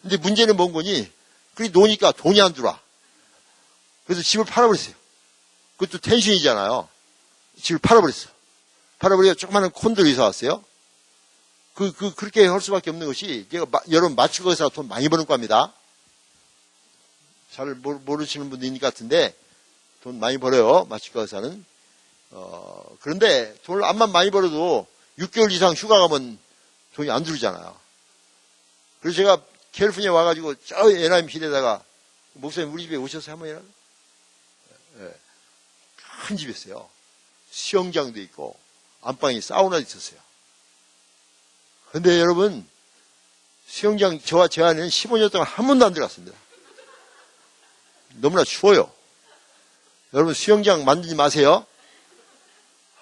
근데 문제는 뭔 거니? 그게 노니까 돈이 안 들어와. 그래서 집을 팔아버렸어요. 그것도 텐션이잖아요. 집을 팔아버렸어. 팔아버리고 조그마한 콘도를 이사 왔어요. 그렇게 할 수밖에 없는 것이, 제가 여러분 맞추가 의사가 돈 많이 버는 겁니다. 잘 모르시는 분도 있는 것 같은데, 돈 많이 벌어요, 맞추가 의사는. 그런데 돈을 암만 많이 벌어도 6개월 이상 휴가 가면 돈이 안 들어오잖아요. 그래서 제가 캘리포니아 와가지고 저 NIM힐에다가 목사님 우리 집에 오셔서 한번 해라. 큰 집이었어요. 수영장도 있고 안방에 사우나도 있었어요. 그런데 여러분 수영장 저와 제 아내는 15년 동안 한 번도 안 들어갔습니다. 너무나 추워요. 여러분 수영장 만들지 마세요.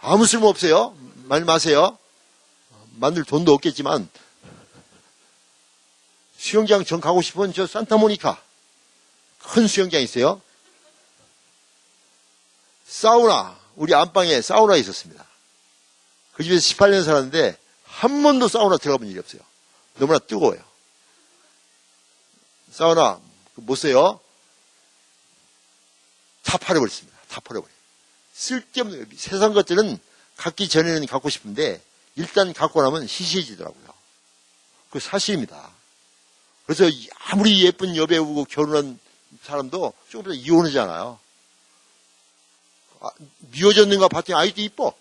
아무 쓸모 없어요. 말지 마세요. 만들 돈도 없겠지만 수영장 전 가고 싶은 저 산타모니카 큰 수영장 있어요. 사우나 우리 안방에 사우나 있었습니다. 그 집에서 18년 살았는데 한 번도 사우나 들어가본 일이 없어요. 너무나 뜨거워요. 사우나 못 써요. 다 팔아버렸습니다. 다 팔아버려요. 쓸데없는 세상 것들은 갖기 전에는 갖고 싶은데 일단 갖고 나면 시시해지더라고요. 그 사실입니다. 그래서 아무리 예쁜 여배우고 결혼한 사람도 조금 더 이혼하잖아요. 미워졌는가 봤더니 아이도 이뻐.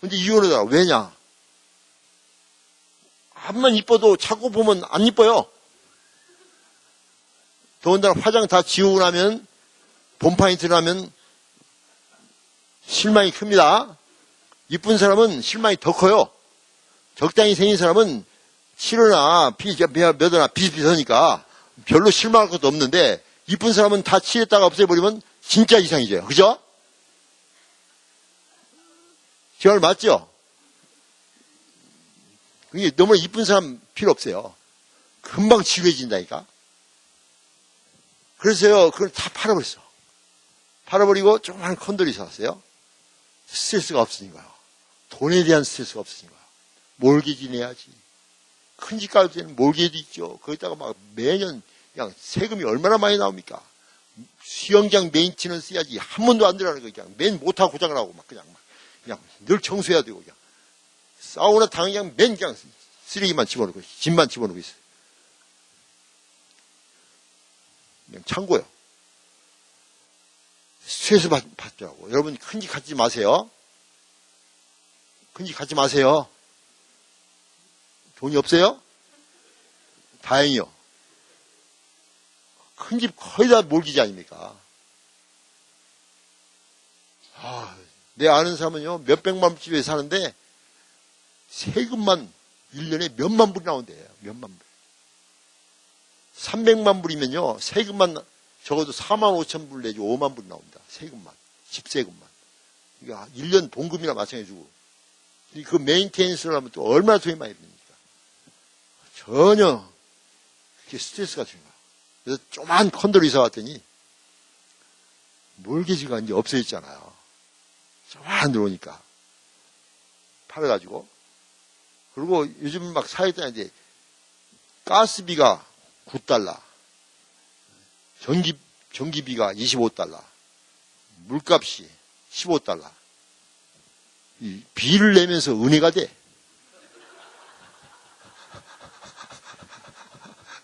근데 이혼하더라고. 왜냐? 한번 이뻐도 자꾸 보면 안 이뻐요. 더군다나 화장 다 지우고 나면 봄판이 들어가면 실망이 큽니다. 이쁜 사람은 실망이 더 커요. 적당히 생긴 사람은 치료나 몇이나 비슷비슷하니까 별로 실망할 것도 없는데 이쁜 사람은 다 칠했다가 없애버리면 진짜 이상이죠. 그죠? 제 말 맞죠? 그게 너무 이쁜 사람 필요 없어요. 금방 지루해진다니까. 그래서요, 그걸 다 팔아버렸어. 팔아버리고 조그만 컨도리 사왔어요. 스트레스가 없으니까요. 돈에 대한 스트레스가 없으니까요. 몰기지 내야지. 큰 집 갈 때는 몰기도 있죠. 거기다가 막 매년 그냥 세금이 얼마나 많이 나옵니까? 수영장 메인티넌스 해야지. 한 번도 안 들어가는 거 그냥 맨 못하고 고장을 하고 막 그냥 늘 청소해야 되고 그냥. 사우나 당장 맨 그냥 쓰레기만 집어넣고 짐만 집어넣고 있어요. 그냥 창고요. 스트레스 받더라고. 여러분 큰 집 갖지 마세요. 큰 집 갖지 마세요. 돈이 없어요? 다행이요. 큰 집 거의 다 몰기지 아닙니까? 내 아는 사람은요, 몇백만 불 집에 사는데, 세금만 1년에 몇만 불이 나온대요. 몇만 불. 300만 불이면요, 세금만 적어도 4만 5천 불 내지 5만 불이 나옵니다. 세금만. 집세금만. 그러니까 1년 봉급이나 마찬가지고. 그 메인테인스를 하면 또 얼마나 돈이 많이 듭니까? 전혀 그렇게 스트레스가 줍니다. 그래서 조그만 콘도로 이사 왔더니 몰개지가 이제 없어졌잖아요. 조그만 들어오니까. 팔아가지고. 그리고 요즘 막 사회자인데 가스비가 $9, 전기비가 $25, 물값이 $15. 이 비를 내면서 은혜가 돼.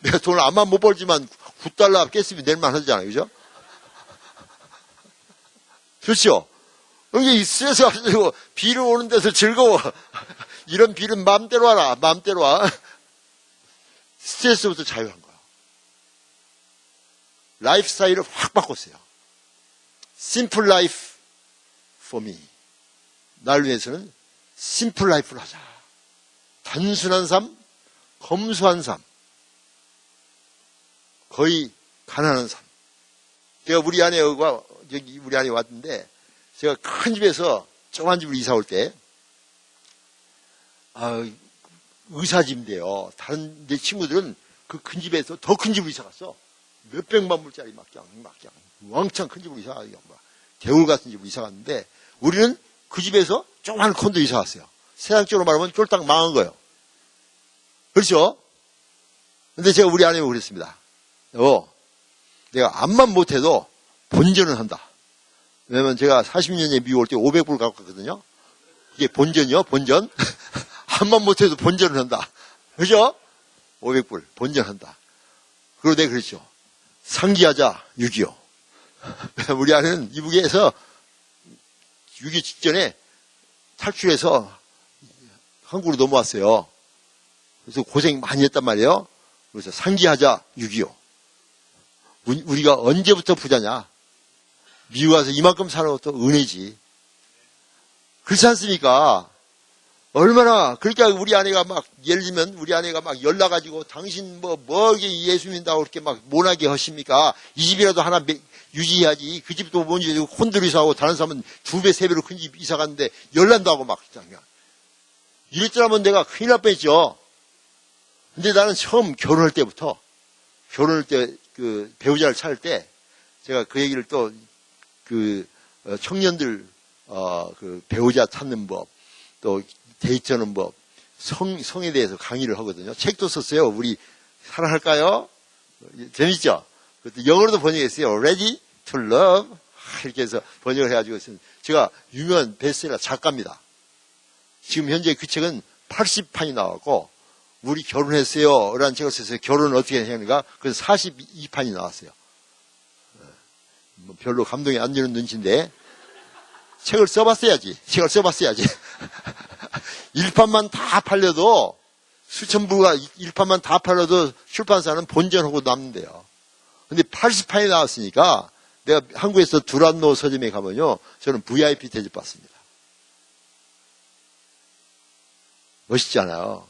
내가 돈을 아마 못 벌지만 $9 가스비 낼만 하잖아요. 그죠? 그렇죠? 이게 스트레스 가지고 비를 오는 데서 즐거워. 이런 비는 마음대로 와라. 마음대로 와. 스트레스부터 자유한 거야. 라이프 스타일을 확 바꿨어요. Simple life for me. 날 위해서는 심플 라이프를 하자. 단순한 삶, 검소한 삶. 거의 가난한 삶. 제가 우리 아내가 여기 우리 아내 왔는데 제가 큰 집에서 조그만 집으로 이사 올 때 의사집인데요. 다른 내 친구들은 그 큰 집에서 더 큰 집으로 이사 갔어. 몇백만 불짜리 막 왕창 큰 집으로 이사 가고 대울 같은 집으로 이사 갔는데 우리는 그 집에서 조그만 콘도 이사 갔어요. 세상적으로 말하면 쫄딱 망한 거예요. 그렇죠? 근데 제가 우리 아내하고 그랬습니다. 내가 암만 못해도 본전은 한다. 왜냐면 제가 40년에 미국 올 때 500불 갖고 갔거든요. 이게 본전이요, 본전. 암만 못해도 본전을 한다. 그죠? 500불, 본전한다. 그리고 내가 그랬죠. 상기하자, 6.25. 우리 아내는 이북에서 6.25 직전에 탈출해서 한국으로 넘어왔어요. 그래서 고생 많이 했단 말이에요. 그래서 상기하자, 6.25. 우리가 언제부터 부자냐? 미국 와서 이만큼 사는 것도 은혜지. 그렇지 않습니까? 얼마나, 그러니까 우리 아내가 막, 예를 들면 우리 아내가 막 연락가지고 당신 이게 예수 믿는다고 그렇게 막 모나게 하십니까? 이 집이라도 하나 유지해야지. 그 집도 못 유지하고 콘도로 이사하고 다른 사람은 2배, 3배로 큰 집 이사 갔는데 열난다고 막. 이랬더라면 내가 큰일 날 뻔했죠. 근데 나는 처음 결혼할 때부터, 결혼할 때 그 배우자를 찾을 때 제가 그 얘기를 또 청년들 그 배우자 찾는 법, 또 데이트하는 법, 성에 대해서 강의를 하거든요. 책도 썼어요. 우리 사랑할까요? 재밌죠? 그것도 영어로도 번역했어요. Ready to love 이렇게 해서 번역을 해가지고 제가 유명한 베스트셀러 작가입니다. 지금 현재 그 책은 80판이 나왔고 우리 결혼했어요 라는 책을 써서 결혼을 어떻게 해야 하는가 그래서 42판이 나왔어요. 별로 감동이 안 드는 눈치인데 책을 써봤어야지. 책을 써봤어야지. 1판만 다 팔려도 수천 부가 1판만 다 팔려도 출판사는 본전하고 남는데요. 근데 80판이 나왔으니까 내가 한국에서 두란노 서점에 가면요. 저는 VIP 대접 받습니다. 멋있지 않아요?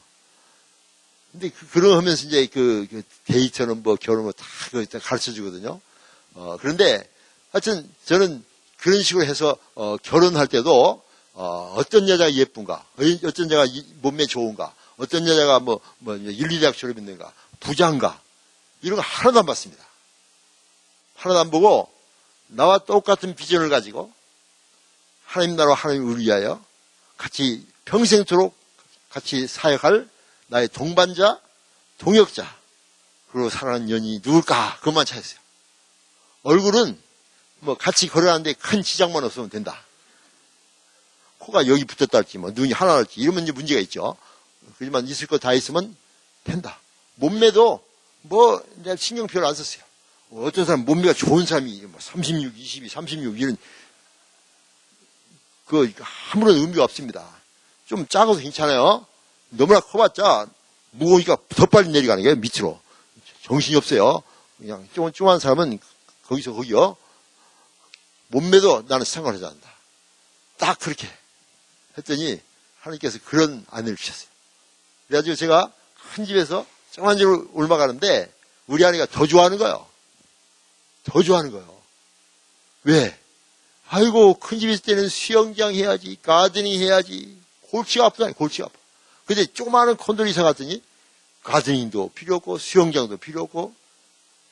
근데 그런 하면서 이제 그 데이트는 결혼은 다 가르쳐 주거든요. 그런데 하여튼 저는 그런 식으로 해서 결혼할 때도 어떤 여자가 예쁜가, 어떤 여자가 몸매 좋은가, 어떤 여자가 1, 2대학 졸업했는가, 부자인가 이런 거 하나도 안 봤습니다. 하나도 안 보고 나와 똑같은 비전을 가지고 하나님 나라와 하나님을 위하여 같이 평생토록 같이 사역할 나의 동반자, 동역자, 그리고 사랑하는 연인이 누굴까? 그것만 찾았어요. 얼굴은 같이 걸어가는데 큰 지장만 없으면 된다. 코가 여기 붙었다 할지, 눈이 하나 할지, 이러면 이제 문제가 있죠. 그렇지만 있을 거 다 있으면 된다. 몸매도 내가 신경 별로 안 썼어요. 어떤 사람 몸매가 좋은 사람이 36, 22, 36 이런 아무런 의미가 없습니다. 좀 작아도 괜찮아요. 너무나 커봤자 무거우니까 더 빨리 내려가는 거예요. 밑으로. 정신이 없어요. 그냥 쪼한 사람은 거기서 거기요. 몸매도 나는 상관하지 않는다. 딱 그렇게 했더니 하나님께서 그런 아내를 주셨어요. 그래가지고 제가 큰 집에서 조그만 집으로 올라가는데 우리 아내가 더 좋아하는 거예요. 더 좋아하는 거예요. 왜? 아이고 큰 집에 있을 때는 수영장 해야지, 가드닝 해야지. 골치가 아프다. 골치가 아파. 근데 조그마한 콘도로 이사 갔더니 가드닝도 필요 없고 수영장도 필요 없고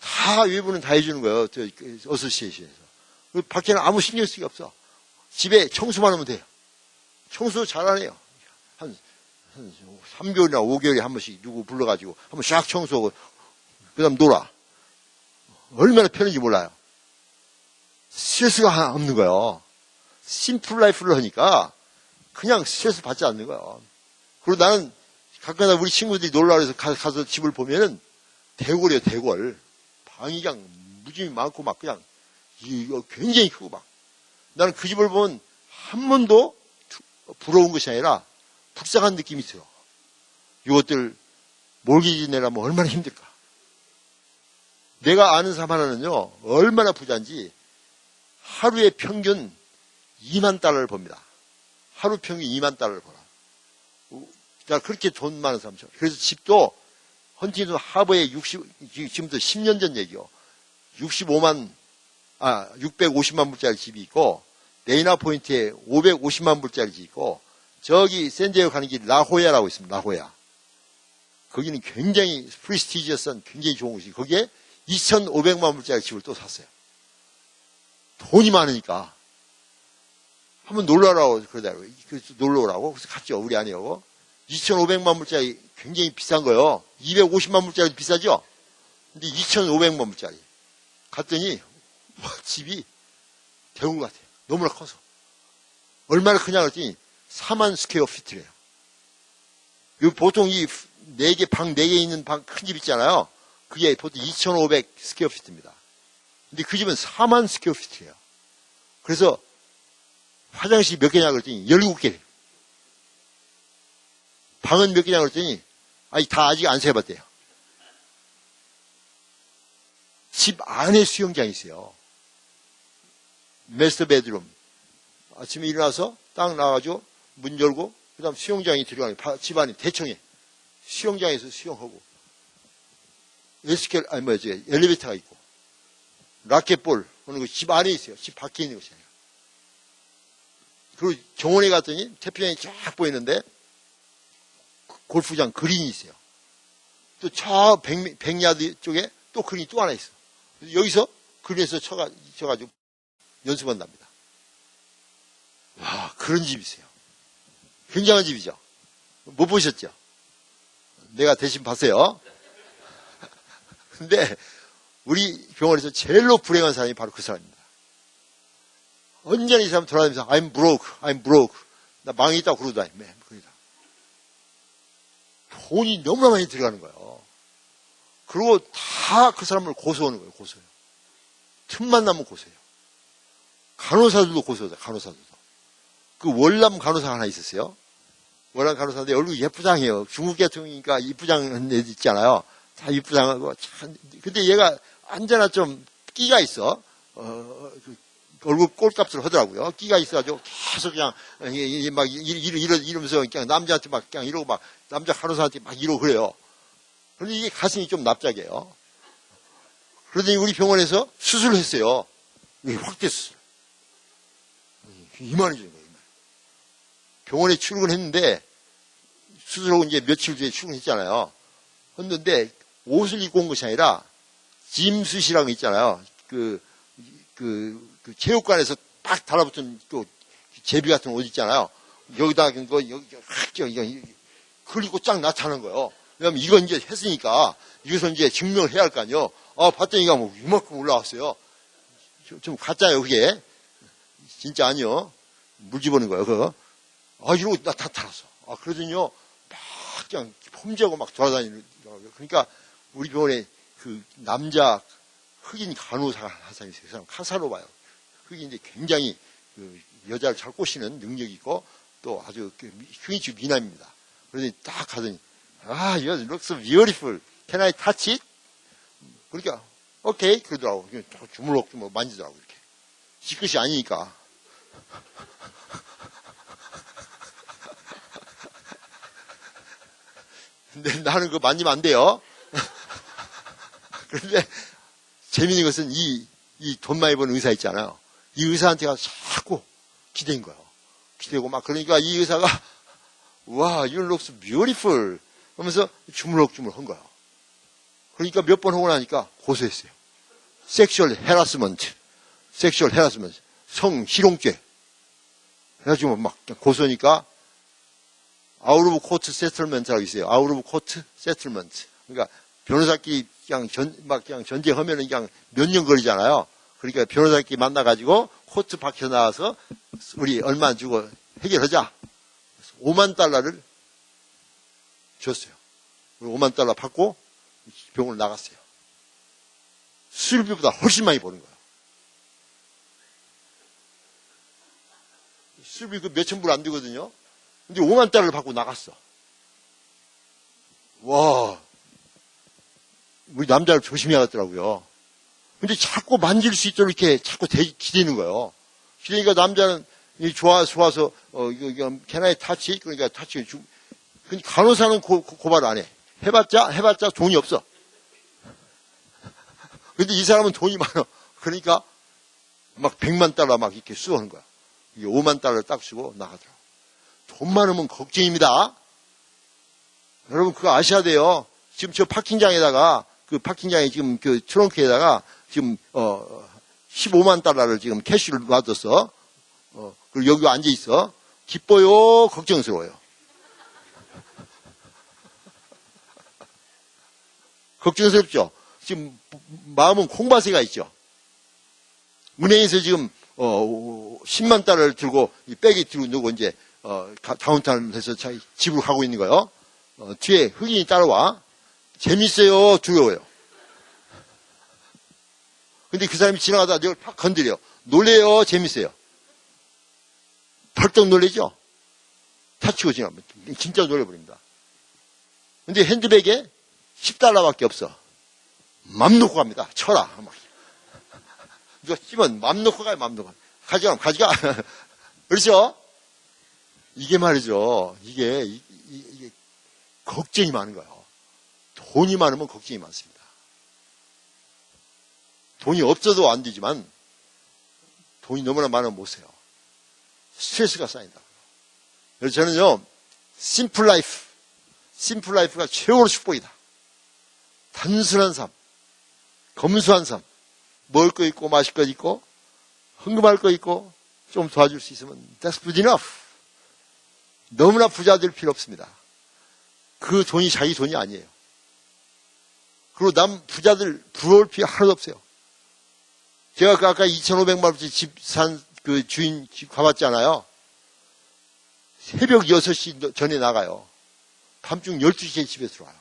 다 외부는 다 해주는 거예요. 어소시에이션에서. 밖에는 아무 신경 쓰기 없어. 집에 청소만 하면 돼요. 청소 잘하네요. 한 3개월이나 5개월에 한 번씩 누구 불러가지고 한 번 샥 청소하고 그 다음 놀아. 얼마나 편한지 몰라요. 스트레스가 없는 거예요. 심플 라이프를 하니까 그냥 스트레스 받지 않는 거예요. 그리고 나는 가끔가다 우리 친구들이 놀라 그래서 가서 집을 보면은 대궐이에요, 대궐. 방이 그냥 무지이 많고 막 그냥 이거 굉장히 크고 막. 나는 그 집을 보면 한 번도 부러운 것이 아니라 불쌍한 느낌이 들어. 이것들 몰기지 내려면 얼마나 힘들까. 내가 아는 사람 하나는요, 얼마나 부자인지 하루에 평균 2만 달러를 법니다. 하루 평균 2만 달러를 벌어. 나 그렇게 돈 많은 사람이죠. 그래서 집도 헌팅턴 하버에 지금부터 10년 전 얘기요. 650만 불짜리 집이 있고, 데이나 포인트에 550만 불짜리 집이 있고, 저기 샌디에고 가는 길 라호야라고 있습니다. 라호야. 거기는 굉장히 프리스티지어스한 굉장히 좋은 곳이 거기에 2,500만 불짜리 집을 또 샀어요. 돈이 많으니까. 한번 놀러 오라고 그러더라고요. 놀러 오라고. 그래서 갔죠. 우리 아내하고. 2,500만 불짜리 굉장히 비싼 거요. 250만 불짜리 비싸죠? 근데 2,500만 불짜리. 갔더니, 와, 집이 대웅 같아요. 너무나 커서. 얼마나 크냐 그랬더니 4만 스퀘어 피트래요. 보통 이 방 4개 있는 방 큰 집 있잖아요. 그게 보통 2,500 스퀘어 피트입니다. 근데 그 집은 4만 스퀘어 피트예요. 그래서 화장실 몇 개냐 그랬더니 17개. 방은 몇 개냐 그랬더니 아니 다 아직 안 세봤대요. 집 안에 수영장이 있어요. 메스터 베드룸. 아침에 일어나서 딱 나가지고 문 열고 그 다음 수영장이 들어가는 집 안에 대청에 수영장에서 수영하고 엘리베이터가 있고 라켓볼 하는 거 집 안에 있어요. 집 밖에 있는 것이 아니라. 그리고 정원에 갔더니 태평양이 쫙 보이는데 골프장 그린이 있어요. 또 저 100야드 쪽에 또 그린이 또 하나 있어. 여기서 그린에서 쳐가지고 연습한답니다. 와, 그런 집이 있어요. 굉장한 집이죠. 못 보셨죠? 내가 대신 봤어요. 근데 우리 병원에서 제일로 불행한 사람이 바로 그 사람입니다. 언제나 이 사람 돌아다니면서 I'm broke. 나 망이 있다고 그러고 다니며. 돈이 너무나 많이 들어가는 거예요. 그리고 다 그 사람을 고소하는 거예요. 고소해요. 틈만 나면 고소해요. 간호사들도 고소하다. 간호사들도. 그 월남 간호사 하나 있었어요. 월남 간호사인데 얼굴 예쁘장해요. 중국 계통이니까 이쁘장한 애들 있잖아요. 다 이쁘장하고 참. 근데 얘가 언제나 좀 끼가 있어. 얼굴 꼴값을 하더라고요. 끼가 있어가지고 계속 그냥 막 이러면서 그냥 남자한테 막 그냥 이러고 막 남자 간호사한테 막 이러고 그래요. 그런데 이게 가슴이 좀 납작해요. 그러더니 우리 병원에서 수술을 했어요. 이게 확대 수술. 이만해지는 거예요. 병원에 출근했는데 수술하고 이제 며칠 뒤에 출근했잖아요. 했는데 옷을 입고 온 것이 아니라 짐수시라고 있잖아요. 그 체육관에서 딱 달라붙은 그 제비 같은 옷 있잖아요. 여기다 그걸 입고 쫙 나타나는 거예요. 왜냐면 이건 이제 했으니까 이것은 이제 증명을 해야 할 거 아니에요. 봤더니 뭐 이만큼 올라왔어요. 좀 가짜예요, 그게. 진짜 아니요. 물 집어넣은 거예요, 그거. 이러고 나타났어. 그러더니요, 막 그냥 폼지하고 막 돌아다니는 거예요. 그러니까 우리 병원에 그 남자 흑인 간호사가 한 사람이 있어요. 그 사람 카사노바요. 흑인인데 굉장히 그 여자를 잘 꼬시는 능력이 있고 또 아주 흉이주 미남입니다. 그러더니 딱 가더니 you look so beautiful. Can I touch it? 그러니까 오케이 그러더라고. 주물럭 만지더라고 이렇게. 지 것이 아니니까. 근데 나는 그거 만지면 안 돼요. 그런데 재미있는 것은 이 돈 많이 버는 의사 있잖아요. 이 의사한테가 자꾸 기대인 거예요. 기대고 막 그러니까 이 의사가 와, you look so beautiful 하면서 주물럭주물 한 거예요. 그러니까 몇 번 하고 나니까 고소했어요. 섹슈얼 헤라스먼트, 성희롱죄. 그래가지고 막 고소니까 아웃 오브 코트 세틀먼트라고 있어요. 아웃 오브 코트 세틀먼트. 그러니까 변호사끼리 그냥 전쟁하면은 그냥 몇 년 걸리잖아요. 그러니까 변호사끼리 만나가지고 코트 밖에 나와서 우리 얼마 안 주고 해결하자. 5만 달러를 줬어요. 5만 달러 받고 병원을 나갔어요. 수술비보다 훨씬 많이 버는 거예요. 수술비 그 몇천 불 안 되거든요. 근데 5만 달러를 받고 나갔어. 와, 우리 남자를 조심해야겠더라고요. 근데 자꾸 만질 수 있도록 이렇게 자꾸 기대는 거예요. 기대니까 남자는 좋아서, 이거, can I touch? 그러니까 touch. 근데 간호사는 고발 안 해. 해봤자 돈이 없어. 근데 이 사람은 돈이 많아. 그러니까 막 100만 달러 막 이렇게 쓰는 거야. 이게 5만 달러를 딱 쓰고 나가더라고. 돈 많으면 걱정입니다. 여러분 그거 아셔야 돼요. 지금 저 파킹장에다가 그 파킹장에 지금 그 트렁크에다가 지금 15만 달러를 지금 캐시를 놔뒀어. 그리고 여기 앉아 있어. 기뻐요, 걱정스러워요. 걱정스럽죠. 지금 마음은 콩밭에가 있죠. 은행에서 지금 10만 달러를 들고 이 백에 들고 누고 이제 다운타운에서 자기 집으로 가고 있는 거예요. 뒤에 흑인이 따라와. 재밌어요, 두려워요. 근데 그 사람이 지나가다가 널 팍 건드려. 놀래요, 재밌어요. 벌떡 놀래죠? 다치고 지나면 진짜 놀래버립니다. 근데 핸드백에 10달러밖에 없어. 맘 놓고 갑니다. 쳐라. 누가 찌면 맘 놓고 가요, 맘 놓고. 가져가. 그렇죠? 이게 말이죠. 이게 걱정이 많은 거예요. 돈이 많으면 걱정이 많습니다. 돈이 없어도 안 되지만 돈이 너무나 많으면 못 써요. 스트레스가 쌓인다. 그래서 저는요, 심플 라이프가 최고로 축복이다. 단순한 삶, 검소한 삶, 먹을 거 있고 마실 거 있고 흥금할 거 있고 좀 도와줄 수 있으면 that's good enough. 너무나 부자 될 필요 없습니다. 그 돈이 자기 돈이 아니에요. 그리고 남 부자들 부러울 필요 하나도 없어요. 제가 아까 2,500만 원짜리 집 산 그 주인 집 가봤잖아요. 새벽 6시 전에 나가요. 밤중 12시에 집에 들어와요.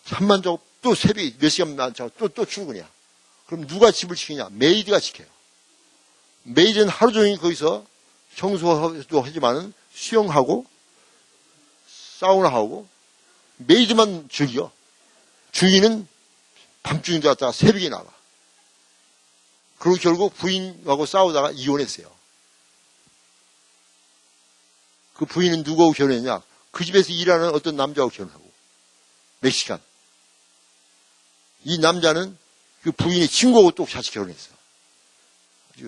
잠만 자고 또 새벽 몇 시간만 자고 또 출근이야. 그럼 누가 집을 지키냐? 메이드가 지켜요. 메이드는 하루 종일 거기서 청소도 하지만은 수영하고 사우나하고 메이드만 즐겨. 주인은 밤중에 왔다가 새벽에 나가. 그리고 결국 부인하고 싸우다가 이혼했어요. 그 부인은 누구하고 결혼했냐? 그 집에서 일하는 어떤 남자하고 결혼하고. 멕시칸. 이 남자는 그 부인의 친구하고 또 같이 결혼했어.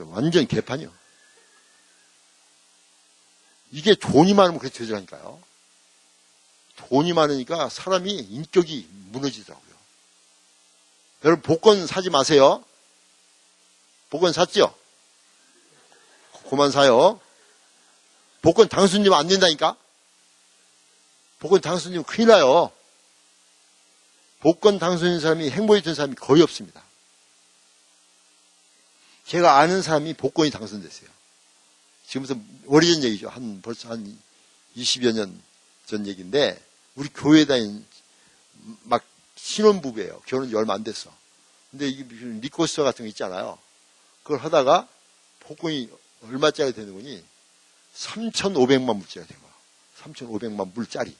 완전 개판이요. 이게 돈이 많으면 그렇게 되더라니까요. 돈이 많으니까 사람이 인격이 무너지더라고요. 여러분 복권 사지 마세요. 복권 샀죠? 그만 사요. 복권 당수님 안 된다니까? 복권 당수님 큰일 나요. 복권 당수인 사람이 행복했던 사람이 거의 없습니다. 제가 아는 사람이 복권이 당선됐어요. 지금부터 오래전 얘기죠. 벌써 한 20여 년 전 얘기인데, 우리 교회 다닌 막 신혼부부예요. 결혼 지 얼마 안 됐어. 근데 이게 무슨 리코스터 같은 거 있잖아요. 그걸 하다가 복권이 얼마짜리 되는 거니? 3,500만 불짜리 된 거야. 3,500만 불짜리.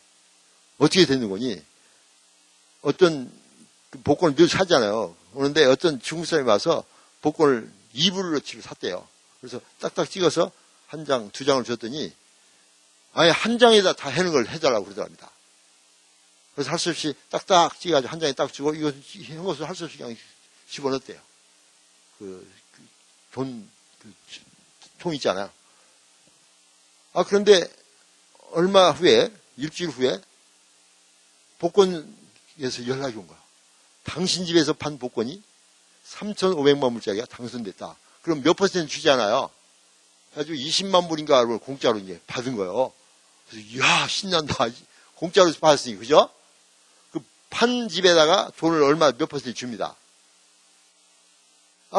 어떻게 되는 거니? 어떤 복권을 늘 사잖아요. 그런데 어떤 중국 사람이 와서 복권을 2불어치를 샀대요. 그래서 딱딱 찍어서 한 장, 두 장을 줬더니 아예 한 장에다 다 해는 걸 해달라고 그러더랍니다. 그래서 할 수 없이 딱딱 찍어가지고 한 장에 딱 주고 이거 한 것을 할 수 없이 그냥 집어넣었대요. 통 있잖아요. 그런데 얼마 후에, 일주일 후에 복권 측에서 연락이 온 거야. 당신 집에서 판 복권이 3,500만 불짜리가 당선됐다. 그럼 몇 퍼센트 주잖아요. 그래가지고 20만 불인가 공짜로 이제 받은 거예요. 그래서 이야 신난다. 공짜로 받았으니 그죠? 그 판 집에다가 돈을 얼마 몇 퍼센트 줍니다.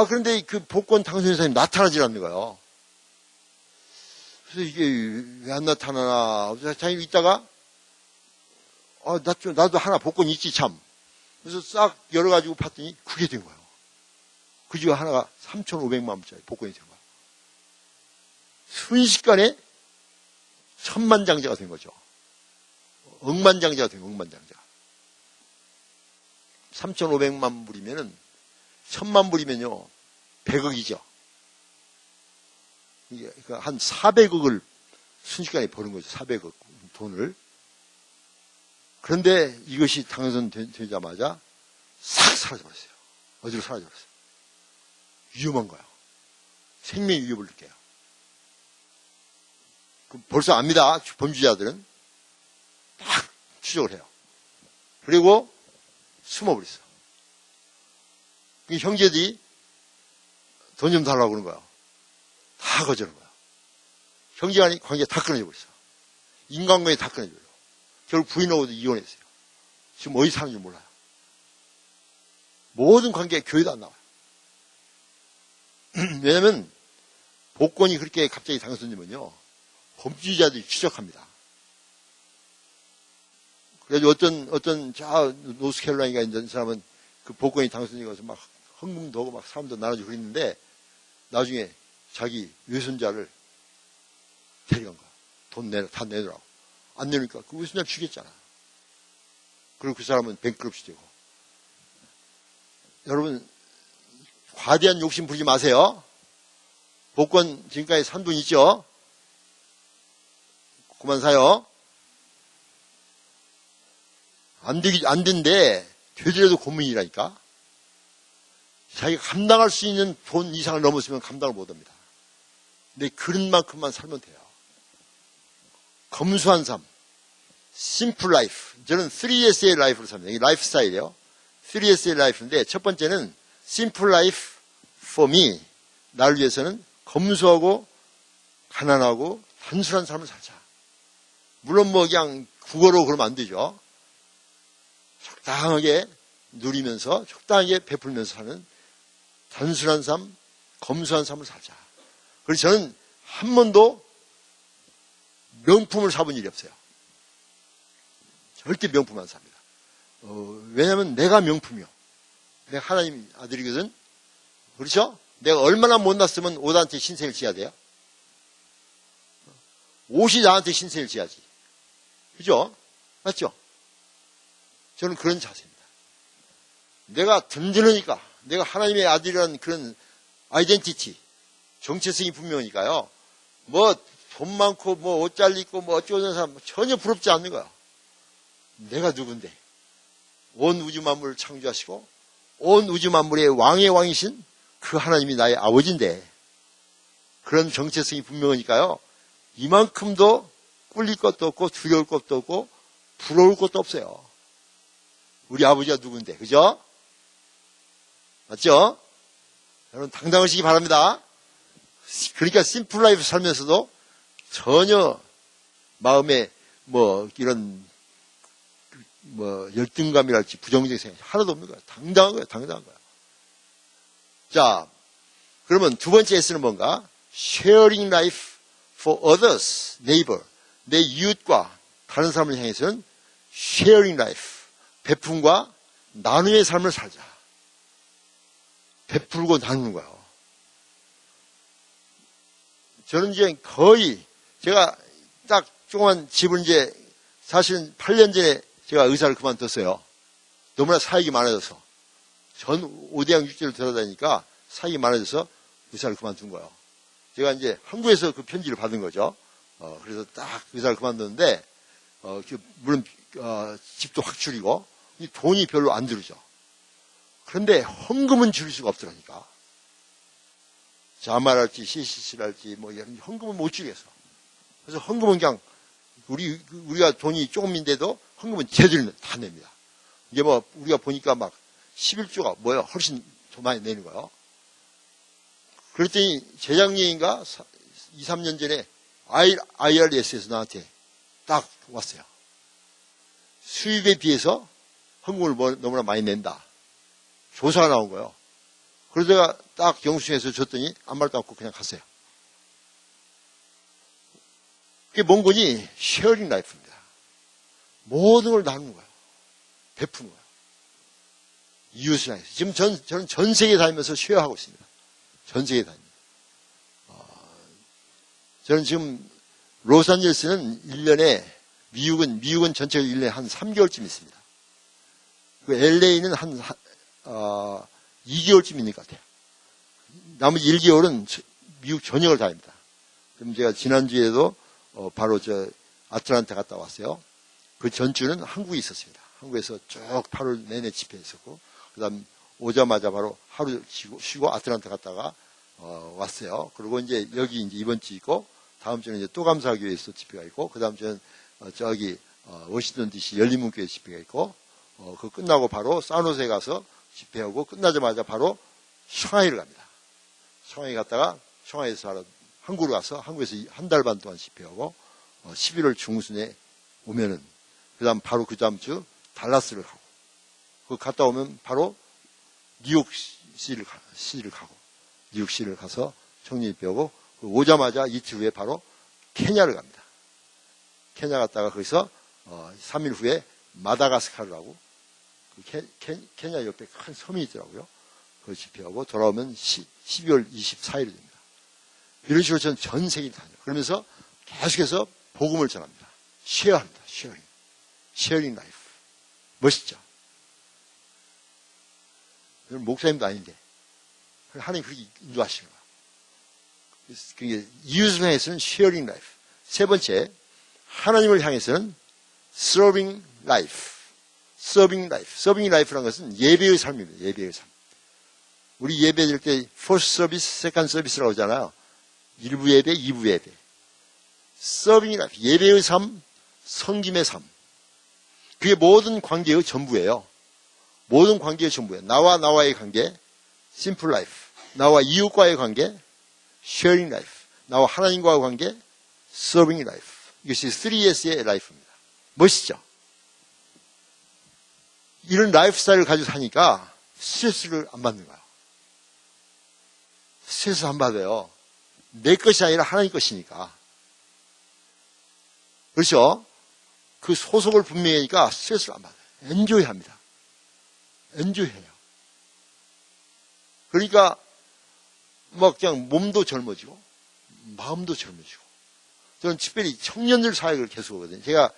그런데 그 복권 당선자님이 나타나질 않는 거예요. 그래서 이게 왜 안 나타나나. 자기 있다가 나도 하나 복권 있지 참. 그래서 싹 열어가지고 봤더니 그게 된 거예요. 그 중에 하나가 3,500만 원짜리 복권이 된 거예요. 순식간에 천만장자가 된 거죠. 억만장자가 된 거예요. 억만장자. 3,500만 불이면은 1,000만 불이면요 100억이죠. 이게 한 400억을 순식간에 버는 거죠. 400억 돈을. 그런데 이것이 당선되자마자 싹 사라져버렸어요. 어디로 사라져버렸어요. 위험한 거예요. 생명의 위협을 느껴요. 벌써 압니다. 범죄자들은 딱 추적을 해요. 그리고 숨어버렸어. 형제들이 돈 좀 달라고 그러는 거예요. 다 거절한 거야. 형제간이 관계가 다 끊어져 버렸어. 인간관계 다 끊어져 버려. 결국 부인하고도 이혼했어요. 지금 어디 사는지 몰라요. 모든 관계 교회도 안 나와요. 왜냐면 복권이 그렇게 갑자기 당선되면요 범죄자들이 추적합니다. 그래서 어떤 노스캐롤라이나가 있는 사람은 그 복권이 당선되어서 막 헌금도 하고 막 사람도 나눠주고 그랬는데 나중에 자기 외손자를 데려간 거야. 다 내놓으라고. 안 내놓으니까 그 외손자 죽였잖아. 그리고 그 사람은 뱅크럽시 되고. 여러분 과대한 욕심 부리지 마세요. 복권 지금까지 산 돈 있죠? 그만 사요. 안 된대. 되더라도 고민이라니까. 자기가 감당할 수 있는 돈 이상을 넘었으면 감당을 못 합니다. 근데 그런 만큼만 살면 돼요. 검소한 삶. 심플 라이프. 저는 3S의 라이프를 삽니다. 이게 라이프 스타일이에요. 3S의 라이프인데 첫 번째는 심플 라이프 for me. 나를 위해서는 검소하고 가난하고 단순한 삶을 살자. 물론 그냥 국어로 그러면 안 되죠. 적당하게 누리면서 적당하게 베풀면서 사는 단순한 삶, 검소한 삶을 살자. 그래서 저는 한 번도 명품을 사본 일이 없어요. 절대 명품 안 삽니다. 왜냐하면 내가 명품이요. 내가 하나님 아들이거든. 그렇죠? 내가 얼마나 못났으면 옷한테 신세를 지어야 돼요? 옷이 나한테 신세를 지어야지. 그죠? 맞죠? 저는 그런 자세입니다. 내가 든든하니까, 내가 하나님의 아들이라는 그런 아이덴티티, 정체성이 분명하니까요. 돈 많고, 옷 잘 입고, 어쩌는 사람 전혀 부럽지 않는 거야. 내가 누군데? 온 우주 만물을 창조하시고, 온 우주 만물의 왕의 왕이신 그 하나님이 나의 아버지인데, 그런 정체성이 분명하니까요. 이만큼도 꿀릴 것도 없고, 두려울 것도 없고, 부러울 것도 없어요. 우리 아버지가 누군데, 그죠? 맞죠? 여러분, 당당하시기 바랍니다. 그러니까 심플 라이프 살면서도 전혀 마음에 이런 열등감이랄지 부정적인 생각이 하나도 없는 거야. 당당한 거야, 당당한 거야. 자, 그러면 두 번째 S는 뭔가? Sharing life for others, neighbor. 내 이웃과 다른 사람을 향해서는 sharing life, 베품과 나눔의 삶을 살자. 베풀고 나누는 거예요. 저는 이제 거의 제가 딱 조그만 집을 이제 사실은 8년 전에 제가 의사를 그만뒀어요. 너무나 사역이 많아져서. 전 5대양 6지를 들어다니니까 사역이 많아져서 의사를 그만둔 거예요. 제가 이제 한국에서 그 편지를 받은 거죠. 그래서 딱 의사를 그만뒀는데, 물론, 집도 확 줄이고, 돈이 별로 안 들죠. 그런데 헌금은 줄일 수가 없더라니까. 자말할지, CCC랄지, 헌금은 못 줄이겠어. 그래서 헌금은 그냥, 우리가 돈이 조금인데도 헌금은 제대로 다 냅니다. 이게 뭐 우리가 보니까 막 11조가 뭐야 훨씬 더 많이 내는 거예요. 그랬더니 재작년인가 2, 3년 전에 IRS에서 나한테 딱 왔어요. 수입에 비해서 헌금을 너무나 많이 낸다. 조사가 나온 거예요. 그래서 제가 딱 영수증에서 줬더니 아무 말도 않고 그냥 갔어요. 그게 뭔 거니? 쉐어링 라이프입니다. 모든 걸 나누는 거예요. 베푸는 거예요. 이웃을 향해서. 지금 저는 전 세계 다니면서 쉐어하고 있습니다. 전 세계 다닙니다. 저는 지금 로스앤젤레스는 1년에 미국은 전체가 1년에 한 3개월쯤 있습니다. 그 LA는 한 2개월쯤 있는 것 같아요. 나머지 1개월은 미국 전역을 다닙니다. 그럼 제가 지난주에도 바로 아틀란타 갔다 왔어요. 그 전주는 한국에 있었습니다. 한국에서 쭉 8월 내내 집회했었고, 그 다음 오자마자 바로 하루 쉬고 아틀란타 갔다가 왔어요. 그리고 이제 여기 이제 이번 주 있고, 다음 주는 이제 또 감사교회에서 집회가 있고, 그 다음 주는 저기 워싱턴 DC 열린문교회 집회가 있고, 그거 끝나고 바로 산호세 가서 집회하고 끝나자마자 바로 샹하이를 갑니다. 샹하이 갔다가 샹하이에서 바로 한국으로 가서 한국에서 한 달 반 동안 집회하고 11월 중순에 오면은 그다음 바로 그 다음 주 달라스를 가고 그 갔다 오면 바로 뉴욕시를 가고 뉴욕시를 가서 청년 집회하고 오자마자 이틀 후에 바로 케냐를 갑니다. 케냐 갔다가 거기서 3일 후에 마다가스카르를 하고 케냐 옆에 큰 섬이 있더라고요. 그걸 집회하고 돌아오면 12월 24일이 됩니다. 이런 식으로 저는 전 세계를 다녀요. 그러면서 계속해서 복음을 전합니다. 쉐어합니다. 쉐어링 라이프. 멋있죠? 저는 목사님도 아닌데 하나님 그렇게 인도하시는 거예요. 그게 이웃을 향해서는 쉐어링 라이프. 세 번째, 하나님을 향해서는 서빙 라이프. 서빙 라이프라는 것은 예배의 삶입니다. 예배의 삶. 우리 예배 드릴 때 first service, second service라고 하잖아요. 1부 예배, 2부 예배. 서빙 라이프, 예배의 삶, 섬김의 삶. 그게 모든 관계의 전부예요. 모든 관계의 전부예요. 나와의 관계, simple life. 나와 이웃과의 관계, sharing life. 나와 하나님과의 관계, serving life. 이것이 3S의 라이프입니다. 멋있죠? 이런 라이프 스타일을 가지고 사니까 스트레스를 안 받는 거예요. 스트레스 안 받아요. 내 것이 아니라 하나님 것이니까. 그렇죠? 그 소속을 분명히 하니까 스트레스를 안 받아요. 엔조이 합니다. 엔조이 해요. 그러니까, 막 그냥 몸도 젊어지고, 마음도 젊어지고. 저는 특별히 청년들 사역을 계속 하거든요. 제가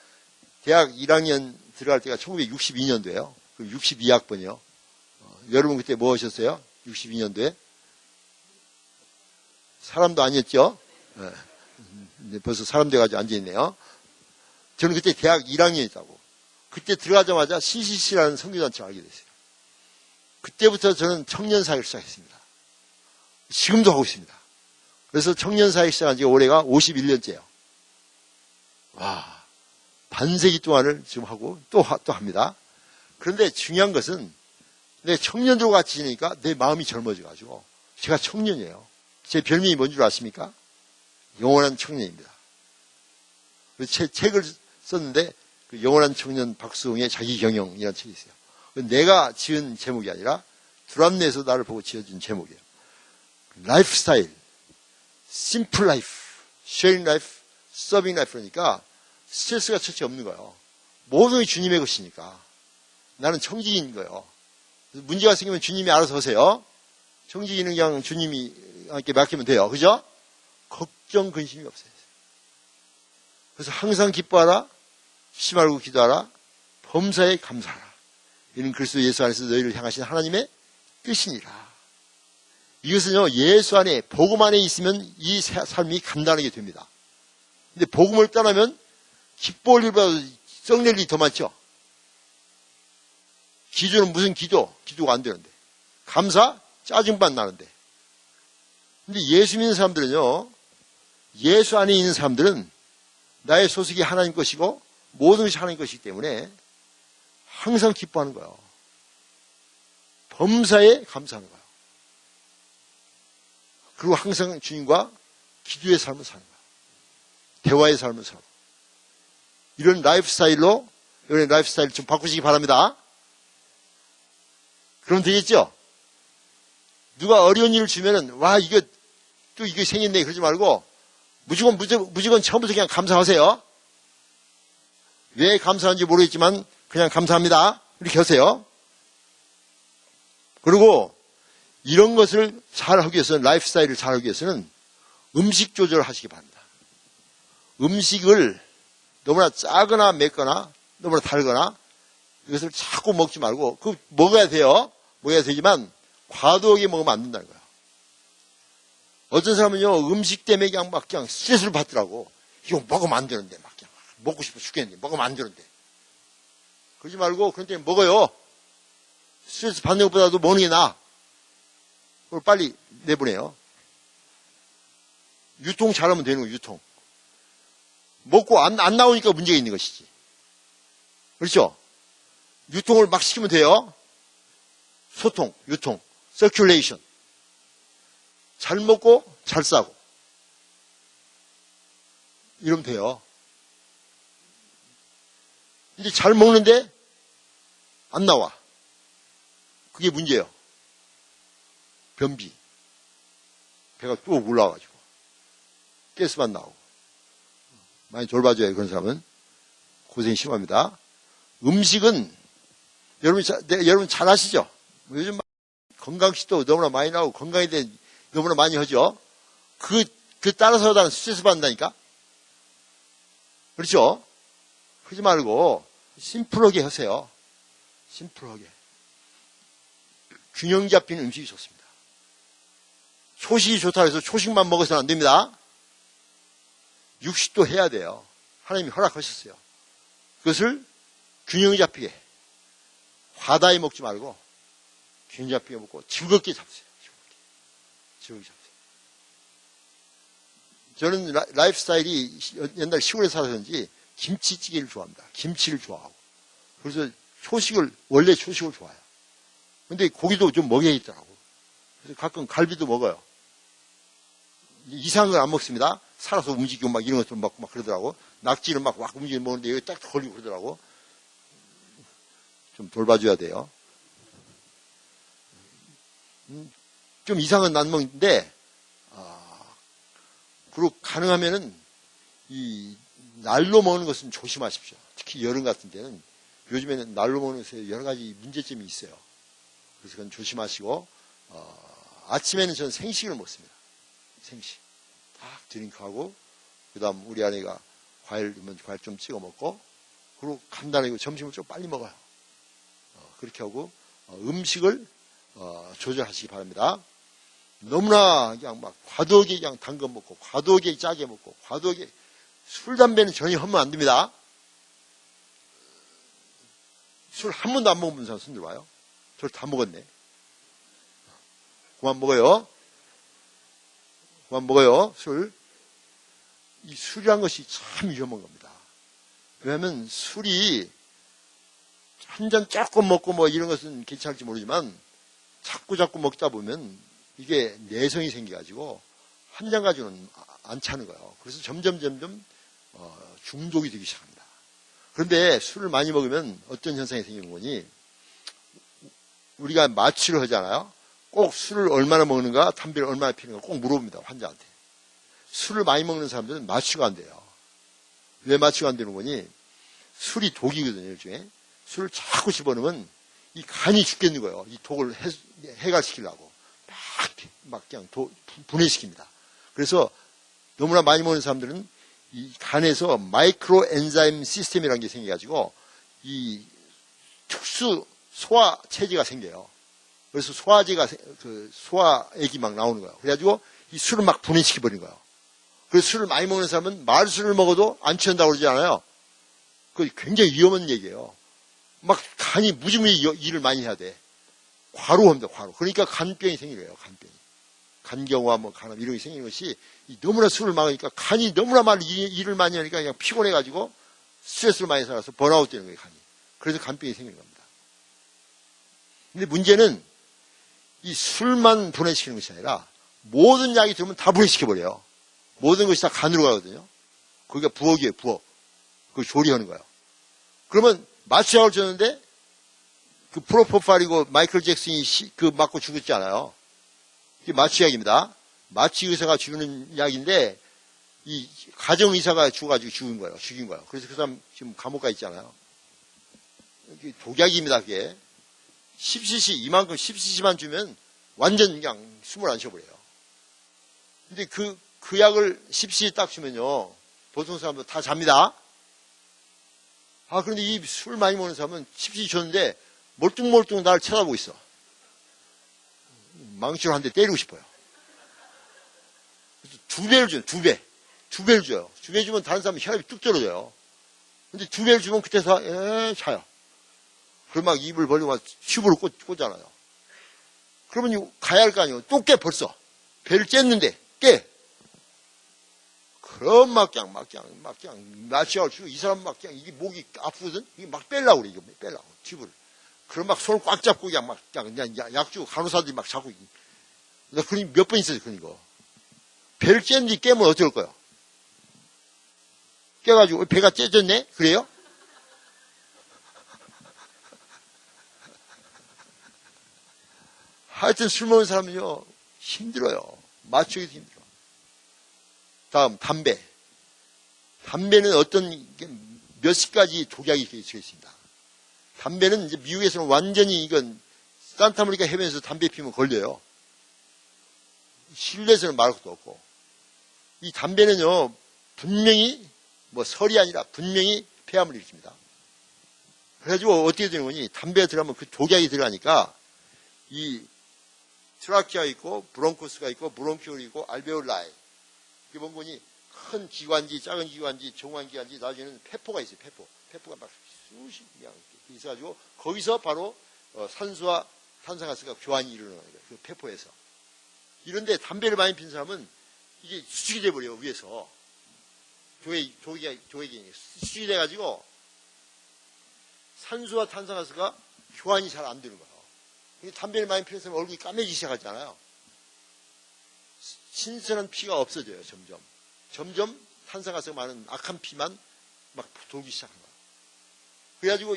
대학 1학년 들어갈 때가 1962년도예요. 그럼 62학번이요. 여러분 그때 뭐 하셨어요? 62년도에? 사람도 아니었죠? 네. 벌써 사람 돼가지고 앉아있네요. 저는 그때 대학 1학년이었다고. 그때 들어가자마자 CCC라는 선교단체를 알게 됐어요. 그때부터 저는 청년사역을 시작했습니다. 지금도 하고 있습니다. 그래서 청년사역 시작한 지가 올해가 51년째예요. 와, 반세기 동안을 지금 하고 또 합니다. 그런데 중요한 것은 내 청년들과 같이 지내니까 내 마음이 젊어져가지고 제가 청년이에요. 제 별명이 뭔 줄 아십니까? 영원한 청년입니다. 책을 썼는데 그 영원한 청년 박수홍의 자기경영이라는 책이 있어요. 내가 지은 제목이 아니라 두람내에서 나를 보고 지어준 제목이에요. 라이프 스타일, 심플 라이프, 쉐어링 라이프, 서빙 라이프니까 스트레스가 철저히 없는 거예요. 모든 게 주님의 것이니까. 나는 청지기인 거예요. 문제가 생기면 주님이 알아서 하세요. 청지기는 그냥 주님이 함께 맡기면 돼요. 그죠? 걱정, 근심이 없어요. 그래서 항상 기뻐하라, 쉬지 말고 기도하라, 범사에 감사하라. 이는 그리스도 예수 안에서 너희를 향하신 하나님의 뜻이니라. 이것은요, 예수 안에, 복음 안에 있으면 이 삶이 간단하게 됩니다. 근데 복음을 떠나면 기뻐할 일보다 썩낼 일이 더 많죠? 기도는 무슨 기도? 기도가 안 되는데. 감사? 짜증만 나는데. 근데 예수 믿는 사람들은요, 예수 안에 있는 사람들은 나의 소속이 하나님 것이고 모든 것이 하나님 것이기 때문에 항상 기뻐하는 거예요. 범사에 감사하는 거예요. 그리고 항상 주님과 기도의 삶을 사는 거예요. 대화의 삶을 사는 거예요. 이런 라이프 스타일로, 이런 라이프 스타일 좀 바꾸시기 바랍니다. 그럼 되겠죠? 누가 어려운 일을 주면은, 와, 이거, 또 이거 생겼네. 그러지 말고, 무조건 처음부터 그냥 감사하세요. 왜 감사한지 모르겠지만, 그냥 감사합니다. 이렇게 하세요. 그리고, 이런 것을 잘 하기 위해서는, 라이프 스타일을 잘 하기 위해서는, 음식 조절을 하시기 바랍니다. 음식을 너무나 짜거나 맵거나, 너무나 달거나, 이것을 자꾸 먹지 말고, 먹어야 돼요. 먹어야 되지만, 과도하게 먹으면 안 된다는 거예요. 어떤 사람은요, 음식 때문에 그냥 스트레스를 받더라고. 이거 먹으면 안 되는데, 막 그냥 먹고 싶어 죽겠는데, 먹으면 안 되는데. 그러지 말고, 그런 때문에 먹어요. 스트레스 받는 것보다도 먹는 게 나아. 그걸 빨리 내보내요. 유통 잘하면 되는 거예요, 유통. 먹고 안 나오니까 문제가 있는 것이지. 그렇죠? 유통을 막 시키면 돼요. 소통, 유통, 서큘레이션. 잘 먹고 잘 싸고. 이러면 돼요. 근데 잘 먹는데 안 나와. 그게 문제예요. 변비. 배가 또 올라와가지고. 가스만 나오고. 많이 돌봐줘요, 그런 사람은. 고생이 심합니다. 음식은, 여러분 잘 아시죠? 요즘 건강식도 너무나 많이 나오고, 건강에 대해 너무나 많이 하죠? 그 따라서 나는 스트레스 받는다니까? 그렇죠? 그러지 말고, 심플하게 하세요. 심플하게. 균형 잡힌 음식이 좋습니다. 초식이 좋다 해서 초식만 먹어서는 안 됩니다. 육식도 해야 돼요. 하나님이 허락하셨어요. 그것을 균형 잡히게, 과다히 먹지 말고, 균형 잡히게 먹고, 즐겁게 잡으세요. 즐겁게 잡으세요. 저는 라이프 스타일이 옛날 시골에 살았는지 김치찌개를 좋아합니다. 김치를 좋아하고. 그래서 원래 초식을 좋아해요. 근데 고기도 좀 먹여야겠더라고. 그래서 가끔 갈비도 먹어요. 이상한 건 안 먹습니다. 살아서 움직이고 막 이런 것좀 먹고 막 그러더라고. 낙지를 막 움직이고 먹는데 여기 딱 걸리고 그러더라고. 좀 돌봐줘야 돼요. 좀 이상은 안 먹는데, 그리고 가능하면은 이 날로 먹는 것은 조심하십시오. 특히 여름 같은 때는 요즘에는 날로 먹는 것에 여러 가지 문제점이 있어요. 그래서 그건 조심하시고, 아침에는 저는 생식을 먹습니다. 생식. 딱 드링크하고, 그 다음 우리 아내가 과일이면 과일 좀 찍어 먹고, 그리고 간단하게 점심을 좀 빨리 먹어요. 그렇게 하고, 음식을, 조절하시기 바랍니다. 너무나 그냥 막 과도하게 그냥 단 거 먹고, 과도하게 짜게 먹고, 과도하게, 술, 담배는 전혀 하면 안 됩니다. 술 한 번도 안 먹어본 사람 손들 봐요. 저를 다 먹었네. 그만 먹어요. 그만 먹어요, 술. 이 술이란 것이 참 위험한 겁니다. 왜냐하면 술이 한 잔 조금 먹고 뭐 이런 것은 괜찮을지 모르지만 자꾸 먹다 보면 이게 내성이 생겨가지고 한 잔 가지고는 안 차는 거예요. 그래서 점점 중독이 되기 시작합니다. 그런데 술을 많이 먹으면 어떤 현상이 생기는 거니? 우리가 마취를 하잖아요. 꼭 술을 얼마나 먹는가, 담배를 얼마나 피는가 꼭 물어봅니다, 환자한테. 술을 많이 먹는 사람들은 마취가 안 돼요. 왜 마취가 안 되는 거니? 술이 독이거든요, 일종의. 술을 자꾸 집어넣으면 이 간이 죽겠는 거예요. 이 독을 해갈시키려고. 막 그냥 분해시킵니다. 그래서 너무나 많이 먹는 사람들은 이 간에서 마이크로 엔자임 시스템이라는 게 생겨가지고 이 특수 소화 체제가 생겨요. 그래서 소화액이 막 나오는 거예요. 그래가지고 이 술을 막 분해시켜버린 거예요. 그래서 술을 많이 먹는 사람은 말술을 먹어도 안 취한다고 그러지 않아요? 그게 굉장히 위험한 얘기예요. 막 간이 무지무지 일을 많이 해야 돼. 과로합니다, 과로. 그러니까 간병이 생기래요, 간병이. 간경화, 간암 이런 게 생기는 것이 너무나 술을 먹으니까 간이 너무나 많이 일을 많이 하니까 그냥 피곤해가지고 스트레스를 많이 살아서 번아웃 되는 거예요, 간이. 그래서 간병이 생기는 겁니다. 근데 문제는 이 술만 분해시키는 것이 아니라 모든 약이 들으면 다 분해시켜버려요. 모든 것이 다 간으로 가거든요. 거기가 부엌이에요, 부엌. 그걸 조리하는 거예요. 그러면 마취약을 줬는데 그 프로포팔이고 마이클 잭슨이 맞고 죽었지 않아요. 이게 마취약입니다. 마취 의사가 주는 약인데 이 가정 의사가 죽어가지고 죽인 거예요. 그래서 그 사람 지금 감옥 가 있잖아요. 이게 독약입니다, 그게. 10cc, 이만큼 10cc만 주면 완전 그냥 숨을 안 쉬어버려요. 근데 그 약을 10cc 딱 주면요. 보통 사람들 다 잡니다. 그런데 이 술 많이 먹는 사람은 10cc 줬는데 멀뚱멀뚱 나를 쳐다보고 있어. 망치로 한 대 때리고 싶어요. 그래서 2배를 줘요, 2배. 2배를 줘요. 2배 주면 다른 사람은 혈압이 뚝 떨어져요. 근데 2배를 주면 그때서, 차요. 그럼 막 입을 벌리고 막 튜브로 꽂잖아요. 그러면 가야 할 거 아니에요. 또 깨, 벌써. 배를 쬐는데, 깨. 그럼 마취약을 주고, 이 사람 이게 목이 아프거든? 이게 막 빼려고 그래, 이거 빼려고. 튜브를. 그럼 막 손을 꽉 잡고 그냥 약 주고 간호사들이 막 잡고. 나 그런 몇 번 있었어요, 그런 거. 배를 쬐는데 깨면 어쩔 거예요? 깨가지고, 배가 째졌네? 그래요? 하여튼 술 먹는 사람은요, 힘들어요. 마취하기도 힘들어. 다음, 담배. 담배는 몇십 가지 독약이 있어 있습니다. 담배는 이제 미국에서는 완전히 이건 산타모니카 해변에서 담배 피우면 걸려요. 실내에서는 말할 것도 없고. 이 담배는요, 분명히, 설이 아니라 분명히 폐암을 일으킵니다. 그래가지고 어떻게 되는 거니? 담배에 들어가면 그 독약이 들어가니까 이 트라키아 있고, 브론코스가 있고, 브론키올이 있고, 알베올라이. 이게 뭔 거니? 큰 기관지, 작은 기관지, 정환기관지, 나중에는 폐포가 있어요, 폐포. 폐포가 막 수십 명 있어가지고, 거기서 바로 산소와 탄산가스가 교환이 일어나는 거예요. 그 폐포에서. 이런데 담배를 많이 피는 사람은 이게 수축이 돼버려요, 위에서. 조액이 수축이 돼가지고, 산소와 탄산가스가 교환이 잘 안 되는 거예요. 담배를 많이 피는 사람은 얼굴이 까매지기 시작하잖아요. 신선한 피가 없어져요, 점점. 점점 탄산가스가 많은 악한 피만 막 돌기 시작한 거예요. 그래가지고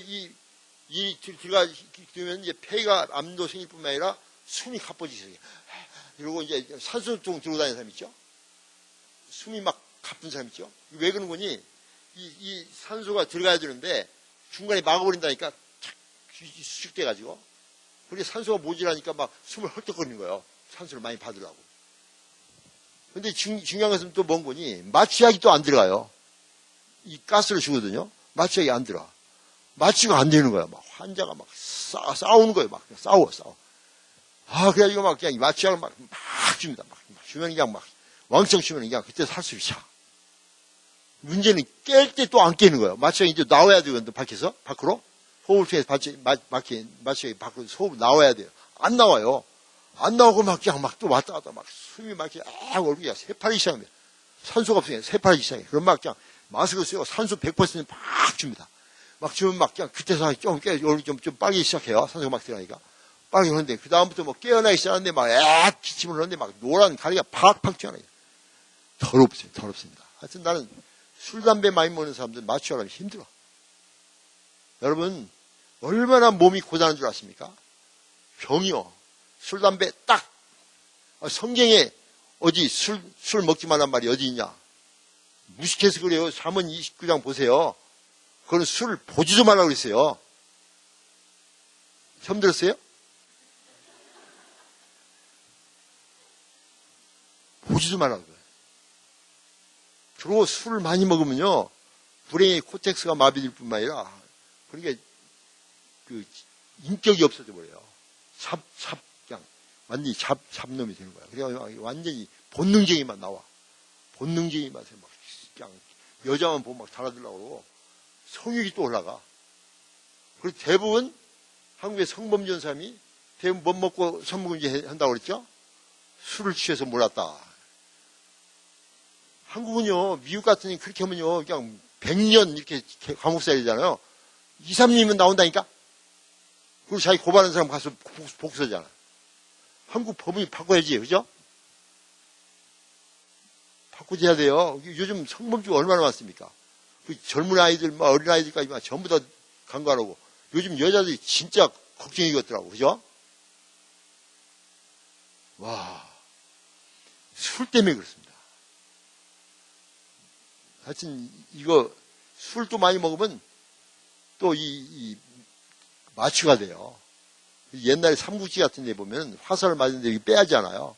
들어가면 이제 폐가 암도 생길 뿐만 아니라 숨이 가빠지기 시작해요. 그리고 이제 산소통 들고 다니는 사람 있죠? 숨이 막 가쁜 사람 있죠? 왜 그런 거니? 이 산소가 들어가야 되는데 중간에 막아버린다니까 착 수축돼가지고. 그게 산소가 모자라니까 막 숨을 헐떡거리는 거예요. 산소를 많이 받으려고. 근데 중요한 것은 또 뭔 거니? 마취약이 또 안 들어가요. 이 가스를 주거든요. 마취약이 안 들어가. 마취가 안 되는 거야. 막 환자가 막 싸우는 거예요. 막 싸워. 그래가지고 막 그냥 마취약을 막 줍니다. 막 주면 그냥 막 왕창 주면 그냥 그때 살 수 있어. 문제는 깰 때 또 안 깨는 거예요. 마취약이 이제 나와야 되거든요. 밖으로. 호흡을 통해서 마취약이 밖으로 호흡 나와야 돼요. 안 나와요. 안 나오고 막 그냥 또 왔다 갔다 막 숨이 막 얼굴이 새파리기 시작합니다. 산소가 없으니까 새파리기 시작해. 그럼 막 그냥 마스크 쓰고 산소 100%막 줍니다. 막 주면 막 그냥 그때서 좀 빨기 시작해요. 산소가 막 들어가니까. 빨기 오는데 그다음부터 뭐 깨어나기 시작하는데 막 기침을 하는데 막 노란 가리가 팍팍 튀어나와요. 더럽습니다. 하여튼 나는 술, 담배 많이 먹는 사람들 마취하려면 힘들어. 여러분, 얼마나 몸이 고단한 줄 아십니까? 병이요. 술, 담배 딱. 성경에 어디 술 먹지 말란 말이 어디 있냐? 무식해서 그래요. 잠언 29장 보세요. 그건 술을 보지도 말라고 그랬어요. 처음 들었어요? 보지도 말라고 그래요. 그리고 술을 많이 먹으면요. 불행의 코텍스가 마비될 뿐만 아니라 그러니까 인격이 없어져 버려요. 그냥 완전히 잡놈이 되는 거야. 그래서 완전히 본능적인만 나와. 본능적인 맛에 막 그냥 여자만 보면 막 달아들려고 그러고 성욕이 또 올라가. 그리고 대부분 한국의 성범죄 사람이 대부분 못 먹고 성범죄 한다고 그랬죠? 술을 취해서 몰았다. 한국은요, 미국 같으니 그렇게 하면요, 그냥 100년 이렇게 감옥살이잖아요. 2, 3년이면 나온다니까? 그리고 자기 고발하는 사람 가서 복수하잖아. 한국 법이 바꿔야지, 그죠? 바꾸셔야 돼요. 요즘 성범죄가 얼마나 많습니까? 그 젊은 아이들, 어린 아이들까지 전부 다 강간하고. 요즘 여자들이 진짜 걱정이겠더라고, 그죠? 와, 술 때문에 그렇습니다. 하여튼, 이거, 술도 많이 먹으면 또 마취가 돼요. 옛날에 삼국지 같은 데 보면 화살을 맞는데 빼야잖아요.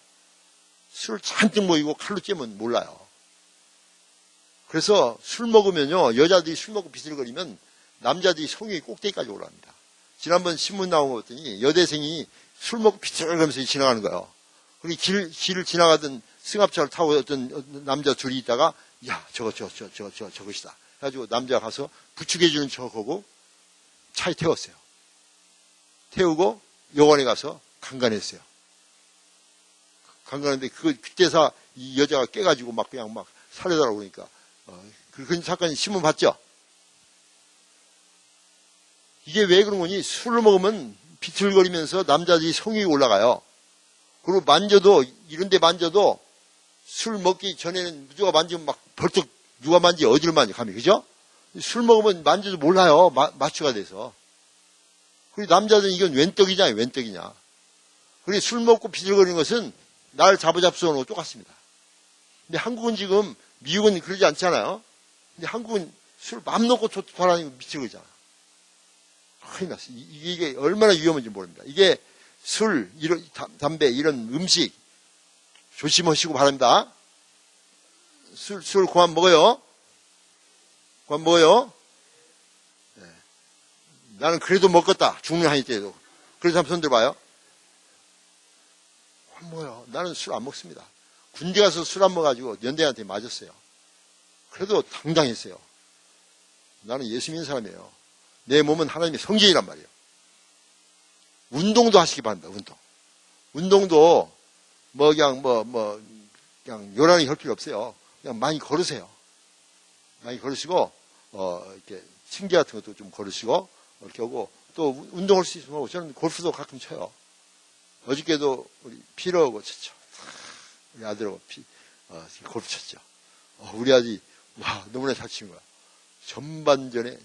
술을 잔뜩 모이고 칼로 째면 몰라요. 그래서 술 먹으면요, 여자들이 술 먹고 비슬거리면 남자들이 성욕이 꼭대기까지 올라갑니다. 지난번 신문 나온 거 봤더니 여대생이 술 먹고 비틀거리면서 지나가는 거예요. 그리고 길을 지나가던 승합차를 타고 어떤 남자 둘이 있다가, 야, 저것이다. 그래가지고 남자가 가서 부축해주는 척하고 차에 태웠어요. 태우고 여관에 가서 강간했어요. 강간했는데 그때서 이 여자가 깨가지고 그냥 살려달라고 그러니까, 그런 사건이 신문 봤죠? 이게 왜 그런 거니? 술을 먹으면 비틀거리면서 남자들이 성욕이 올라가요. 그리고 이런 데 만져도 술 먹기 전에는 누가 만지면 벌떡 누가 만지 어디를 만지 감히, 그죠? 술 먹으면 만져도 몰라요. 마취가 돼서. 그리고 남자들은 이건 웬떡이냐, 웬떡이냐. 그리고 술 먹고 비틀거리는 것은 날 잡아잡수하는 거 똑같습니다. 근데 한국은 지금, 미국은 그러지 않잖아요. 근데 한국은 술 맘 놓고 돌아다니고 비틀거리잖아. 큰일 났어. 이게 얼마나 위험한지 모릅니다. 이게 술, 담배, 이런 음식 조심하시고 바랍니다. 술 그만 먹어요. 그만 먹어요. 네. 나는 그래도 먹겠다. 죽는 한이 때도. 그래서 한번 손 들어봐요. 그만 먹어요. 나는 술 안 먹습니다. 군대 가서 술 안 먹어가지고 연대한테 맞았어요. 그래도 당당했어요. 나는 예수 믿는 사람이에요. 내 몸은 하나님의 성전이란 말이에요. 운동도 하시기 바랍니다. 운동도 그냥 요란히 할 필요 없어요. 그냥 많이 걸으세요. 많이 걸으시고 이렇게 층계 같은 것도 좀 걸으시고 이렇게 하고, 또 운동할 수 있으면 저는 골프도 가끔 쳐요. 어저께도 우리 피러하고 쳤죠. 우리 아들하고 골프 쳤죠. 우리 아들이 너무나 잘 치는 거야. 전반전에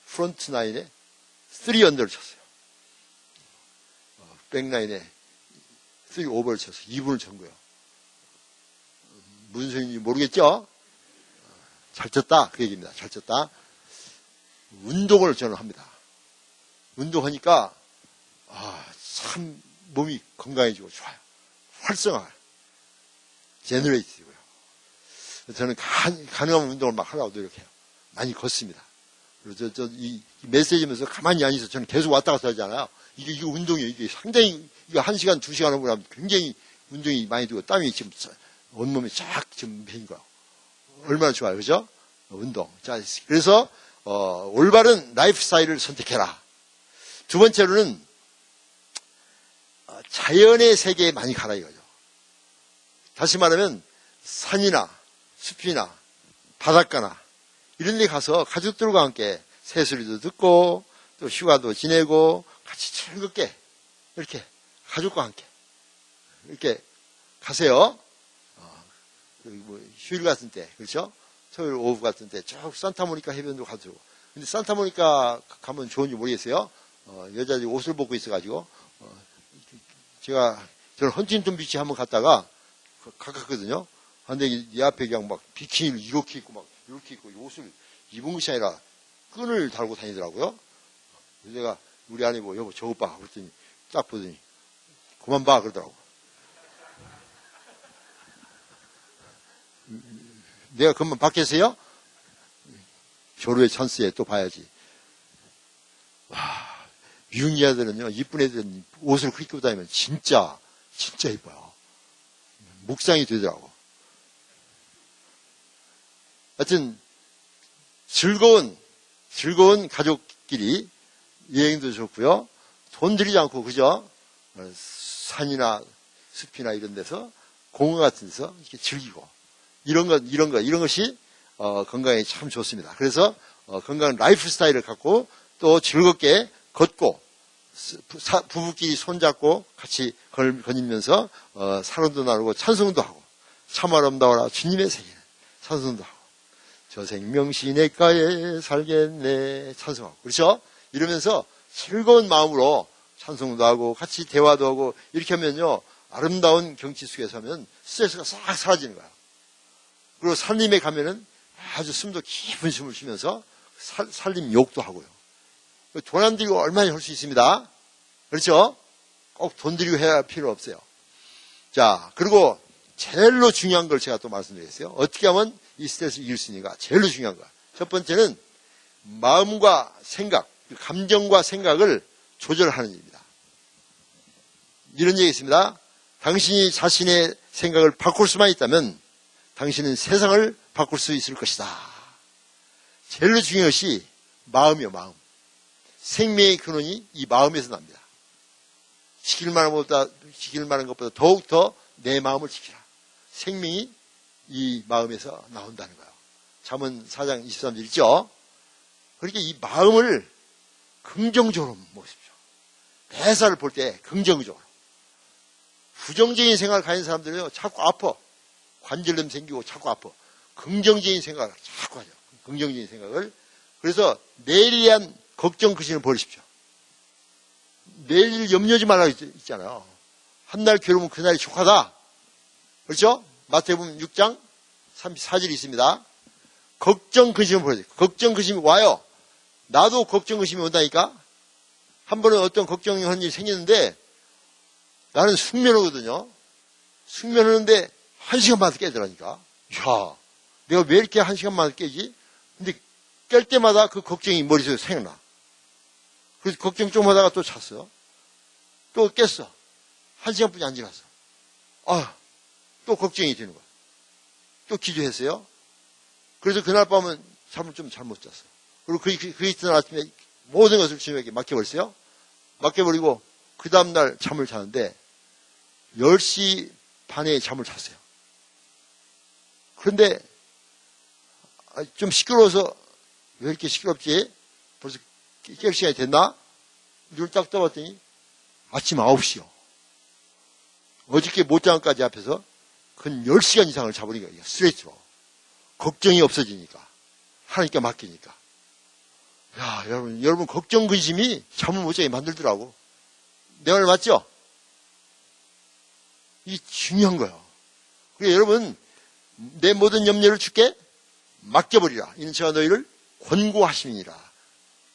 프론트 나인에 3언더를 쳤어요. 백라인에 3오버를 쳤어요. 2분을 친 거예요. 무슨 소리인지 모르겠죠? 잘 쳤다, 그 얘기입니다. 잘 쳤다. 운동을 저는 합니다. 운동하니까 참 몸이 건강해지고 좋아요. 활성화, 제너레이트고요. 저는 가능한 운동을 막 하려고 노력해요. 많이 걷습니다. 그리고 이 메시지면서 가만히 앉아서 저는 계속 왔다 갔다 하잖아요. 이게 운동이에요. 이게 상당히, 이거 1시간, 2시간 하고 나면 굉장히 운동이 많이 되고 땀이 지금 온몸에 쫙 지금 배인 거예요. 얼마나 좋아요. 그죠? 운동. 자, 그래서, 올바른 라이프 스타일을 선택해라. 두 번째로는, 자연의 세계에 많이 가라 이거죠. 다시 말하면, 산이나 숲이나 바닷가나 이런 데 가서 가족들과 함께 새소리도 듣고 또 휴가도 지내고 같이 즐겁게 이렇게 가족과 함께 이렇게 가세요. 휴일 같은 때, 그렇죠? 토요일 오후 같은 때 쭉 산타모니카 해변도 가도. 근데 산타모니카 가면 좋은지 모르겠어요. 여자들이 옷을 벗고 있어가지고 저는 헌팅턴 비치 한번 갔다가 가깝거든요. 근데 이 앞에 그냥 비키니를 이렇게 입고 이렇게 입고 옷을 입은 것이 아니라 끈을 달고 다니더라고요. 그래서 내가 우리 아내 보고 여보 저것 봐 그랬더니 딱 보더니 그만 봐 그러더라고. 내가 그만 봤겠어요? 졸업의 찬스에 또 봐야지. 와, 미국 여자들은요, 이쁜 애들은 옷을 그렇게 입고 다니면 진짜 이뻐요. 묵상이 되더라고. 하여튼, 즐거운 가족끼리 여행도 좋고요. 돈 들이지 않고, 그죠? 산이나 숲이나 이런 데서, 공원 같은 데서 이렇게 즐기고. 이런 것이, 건강에 참 좋습니다. 그래서, 건강한 라이프 스타일을 갖고 또 즐겁게 걷고, 부부끼리 손잡고 같이 거니면서 사랑도 나누고 찬송도 하고 참 아름다워라 주님의 생일 찬송도 하고 저 생명 시냇가에 살겠네 찬송하고 그렇죠? 이러면서 즐거운 마음으로 찬송도 하고 같이 대화도 하고 이렇게 하면요 아름다운 경치 속에서 하면 스트레스가 싹 사라지는 거야. 그리고 산림에 가면은 아주 숨도 깊은 숨을 쉬면서 산림 욕도 하고요. 돈 안 들이고 얼마나 할 수 있습니다. 그렇죠? 꼭 돈 들이고 해야 할 필요 없어요. 자, 그리고 제일로 중요한 걸 제가 또 말씀드리겠어요. 어떻게 하면 이 스트레스를 이길 수 있는가? 제일로 중요한 거. 첫 번째는 마음과 생각, 감정과 생각을 조절하는 일입니다. 이런 얘기 있습니다. 당신이 자신의 생각을 바꿀 수만 있다면 당신은 세상을 바꿀 수 있을 것이다. 제일로 중요한 것이 마음이요, 마음. 생명의 근원이 이 마음에서 납니다. 지킬 만한 것보다 더욱더 내 마음을 지키라. 생명이 이 마음에서 나온다는 거예요. 잠언 4장 23절 있죠? 그러니까 이 마음을 긍정적으로 모십시오. 매사를 볼 때 긍정적으로. 부정적인 생각을 가진 사람들은요, 자꾸 아파. 관절염 생기고 자꾸 아파. 긍정적인 생각을 자꾸 하죠. 긍정적인 생각을. 그래서 내일에 대한 걱정 그 신을 버리십시오. 내일 염려하지 말라고 있잖아요. 한날 괴로우면 그날이 족하다. 그렇죠? 마태복음 6장 34절이 있습니다. 걱정 근심을 버려야 돼요. 걱정 근심이 와요. 나도 걱정 근심이 온다니까. 한 번은 어떤 걱정하는 일이 생겼는데 나는 숙면하거든요. 숙면하는데 1시간마다 깨더라니까. 이야, 내가 왜 이렇게 1시간마다 깨지? 근데 깰 때마다 그 걱정이 머릿속에 생각나. 그래서 걱정 좀 하다가 또 잤어. 또 깼어. 1시간뿐이 안 지났어. 또 걱정이 드는 거야. 또 기도했어요. 그래서 그날 밤은 잠을 좀 잘못 잤어. 그리고 그 이튿날 아침에 모든 것을 주님에게 맡겨버렸어요. 맡겨버리고 그 다음날 잠을 자는데 10시 반에 잠을 잤어요. 그런데 좀 시끄러워서 왜 이렇게 시끄럽지? 벌써 깰 시간이 됐나? 눈을 딱 떠봤더니 아침 9시요. 어저께 못자는까지 앞에서 근 10시간 이상을 자버린 거예요. 스트레이트로. 걱정이 없어지니까. 하나님께 맡기니까. 야, 여러분 걱정 근심이 잠을 못 자게 만들더라고. 내 말 맞죠? 이게 중요한 거예요. 그래서 여러분 내 모든 염려를 주께 맡겨버리라. 이는 제가 너희를 권고하심이니라.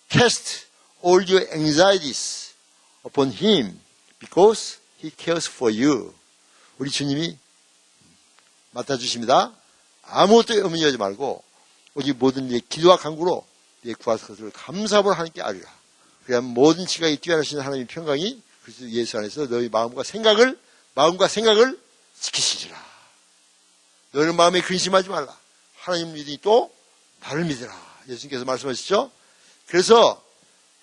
Cast all your anxieties upon him because he cares for you. 우리 주님이 맡아주십니다. 아무것도 염려하지 말고 오직 모든 일에 기도와 간구로 내 구하사 것을 감사함으로 하나님께 아뢰라. 그래야 모든 지각이 뛰어나신 하나님의 평강이 그리스도 예수 안에서 너희 마음과 생각을 지키시리라. 너희는 마음에 근심하지 말라. 하나님 믿으니 또 나를 믿으라. 예수님께서 말씀하시죠. 그래서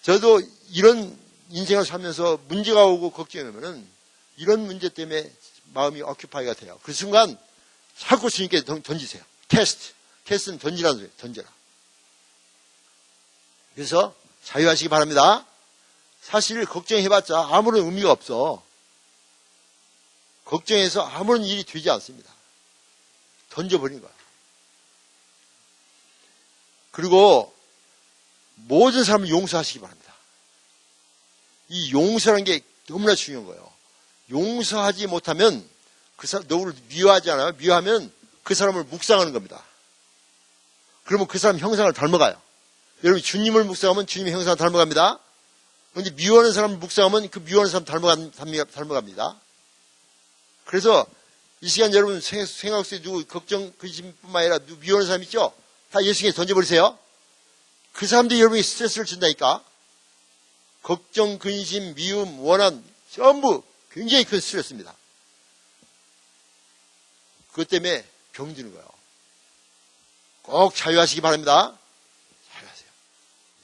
저도 이런 인생을 살면서 문제가 오고 걱정이 오면은 이런 문제 때문에 마음이 어큐파이가 돼요. 그 순간 자꾸 주님께 던지세요. 캐스트는 던지라는 소리예요. 던져라. 그래서 자유하시기 바랍니다. 사실 걱정해봤자 아무런 의미가 없어. 걱정해서 아무런 일이 되지 않습니다. 던져버린 거야. 그리고 모든 사람을 용서하시기 바랍니다. 이 용서라는 게 너무나 중요한 거예요. 용서하지 못하면 그 사람, 너를 미워하지 않아요? 미워하면 그 사람을 묵상하는 겁니다. 그러면 그 사람 형상을 닮아가요. 여러분 주님을 묵상하면 주님의 형상을 닮아갑니다. 그런데 미워하는 사람을 묵상하면 그 미워하는 사람 닮아갑니다. 그래서 이 시간 여러분 생각 속에 누구 걱정, 근심뿐만 아니라 누구 미워하는 사람 있죠? 다 예수님께 던져버리세요. 그 사람들이 여러분에게 스트레스를 준다니까. 걱정, 근심, 미움, 원한 전부 굉장히 큰 스트레스입니다. 그것 때문에 병드는 거예요. 꼭 자유하시기 바랍니다. 자유하세요.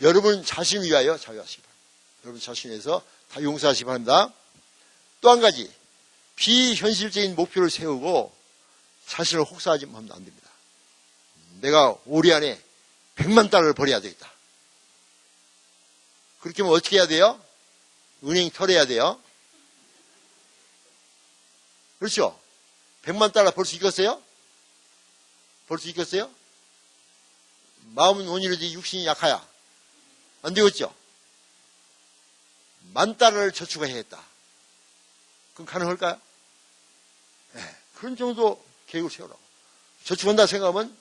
여러분 자신을 위하여 자유하시기 바랍니다. 여러분 자신을 위해서 다 용서하시기 바랍니다. 또 한 가지, 비현실적인 목표를 세우고 자신을 혹사하지 하면 안 됩니다. 내가 올해 안에 100만 달러를 벌어야 되겠다. 그렇게 하면 어떻게 해야 돼요? 은행 털어야 돼요. 그렇죠? 100만 달러 벌 수 있겠어요? 벌 수 있겠어요? 마음은 온유하지 육신이 약하야. 안 되겠죠? 10,000달러를 저축해야겠다. 그럼 가능할까요? 네, 그런 정도 계획을 세우라고. 저축한다 생각하면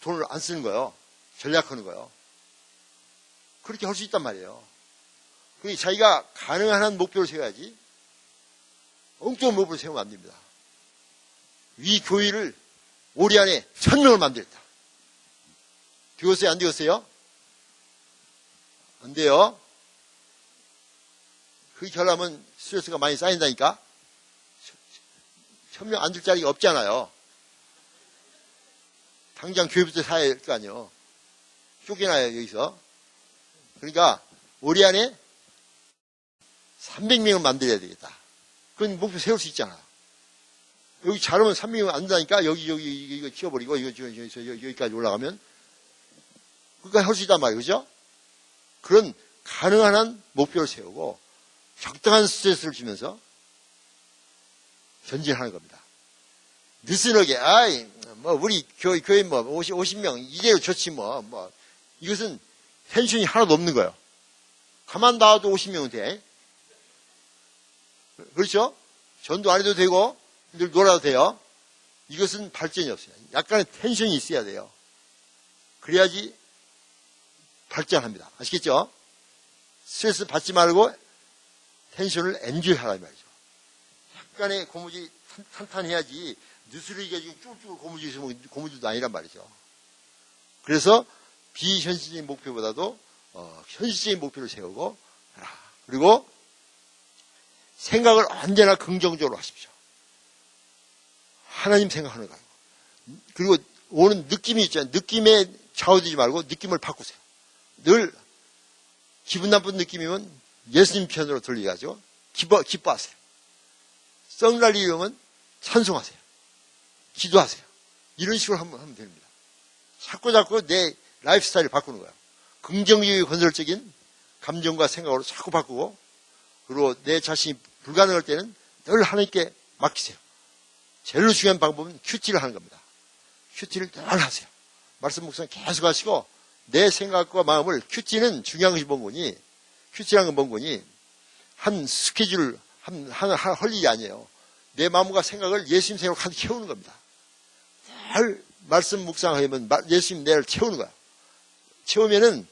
돈을 안 쓰는 거예요. 전략하는 거예요. 그렇게 할 수 있단 말이에요. 그러니 자기가 가능한 한 목표를 세워야지 엉뚱한 목표를 세우면 안 됩니다. 위 교회를 올해 안에 1,000명을 만들었다. 되었어요? 안 되었어요? 안 돼요. 그렇게 하려면 스트레스가 많이 쌓인다니까. 1,000명 앉을 자리가 없잖아요. 당장 교회부터 사야 할 거 아니에요. 쫓겨나요, 여기서. 그러니까 올해 안에 300명을 만들어야 되겠다. 그건 목표 세울 수 있잖아. 여기 잘하면 300명 안 된다니까. 여기 이거 치워버리고 여기까지 올라가면 그까지 할 수 있단 말이에요. 그죠? 그런 가능한 한 목표를 세우고 적당한 스트레스를 주면서 전진하는 겁니다. 느슨하게 우리 교회 50명 이대로 좋지 이것은 텐션이 하나도 없는 거예요. 가만 놔도 50명은 돼. 그렇죠? 전도 안 해도 되고 늘 놀아도 돼요. 이것은 발전이 없어요. 약간의 텐션이 있어야 돼요. 그래야지 발전합니다. 아시겠죠? 스트레스 받지 말고 텐션을 엔조이하라 이 말이죠. 약간의 고무줄 탄탄해야지 느스러기가 지금 쭉 고무줄 있으면 고무줄도 아니란 말이죠. 그래서 비현실적인 목표보다도 현실적인 목표를 세우고 하라. 그리고 생각을 언제나 긍정적으로 하십시오. 하나님 생각하는 거예요. 그리고 오는 느낌이 있잖아요. 느낌에 좌우되지 말고 느낌을 바꾸세요. 늘 기분 나쁜 느낌이면 예수님 편으로 돌리가지고 기뻐하세요. 썩날리려면 찬송하세요. 기도하세요. 이런 식으로 하면 됩니다. 자꾸 내 라이프 스타일을 바꾸는 거예요. 긍정적이고 건설적인 감정과 생각으로 자꾸 바꾸고, 그리고 내 자신이 불가능할 때는 늘 하나님께 맡기세요. 제일 중요한 방법은 큐티를 하는 겁니다. 큐티를 늘 하세요. 말씀 묵상 계속 하시고, 내 생각과 마음을, 큐티는 중요한 것이 뭔 거니? 큐티라는 건 뭔 거니? 한 스케줄, 할 일이 아니에요. 내 마음과 생각을 예수님 생각으로 가득 채우는 겁니다. 늘 말씀 묵상하면 예수님 내를 채우는 거야. 채우면은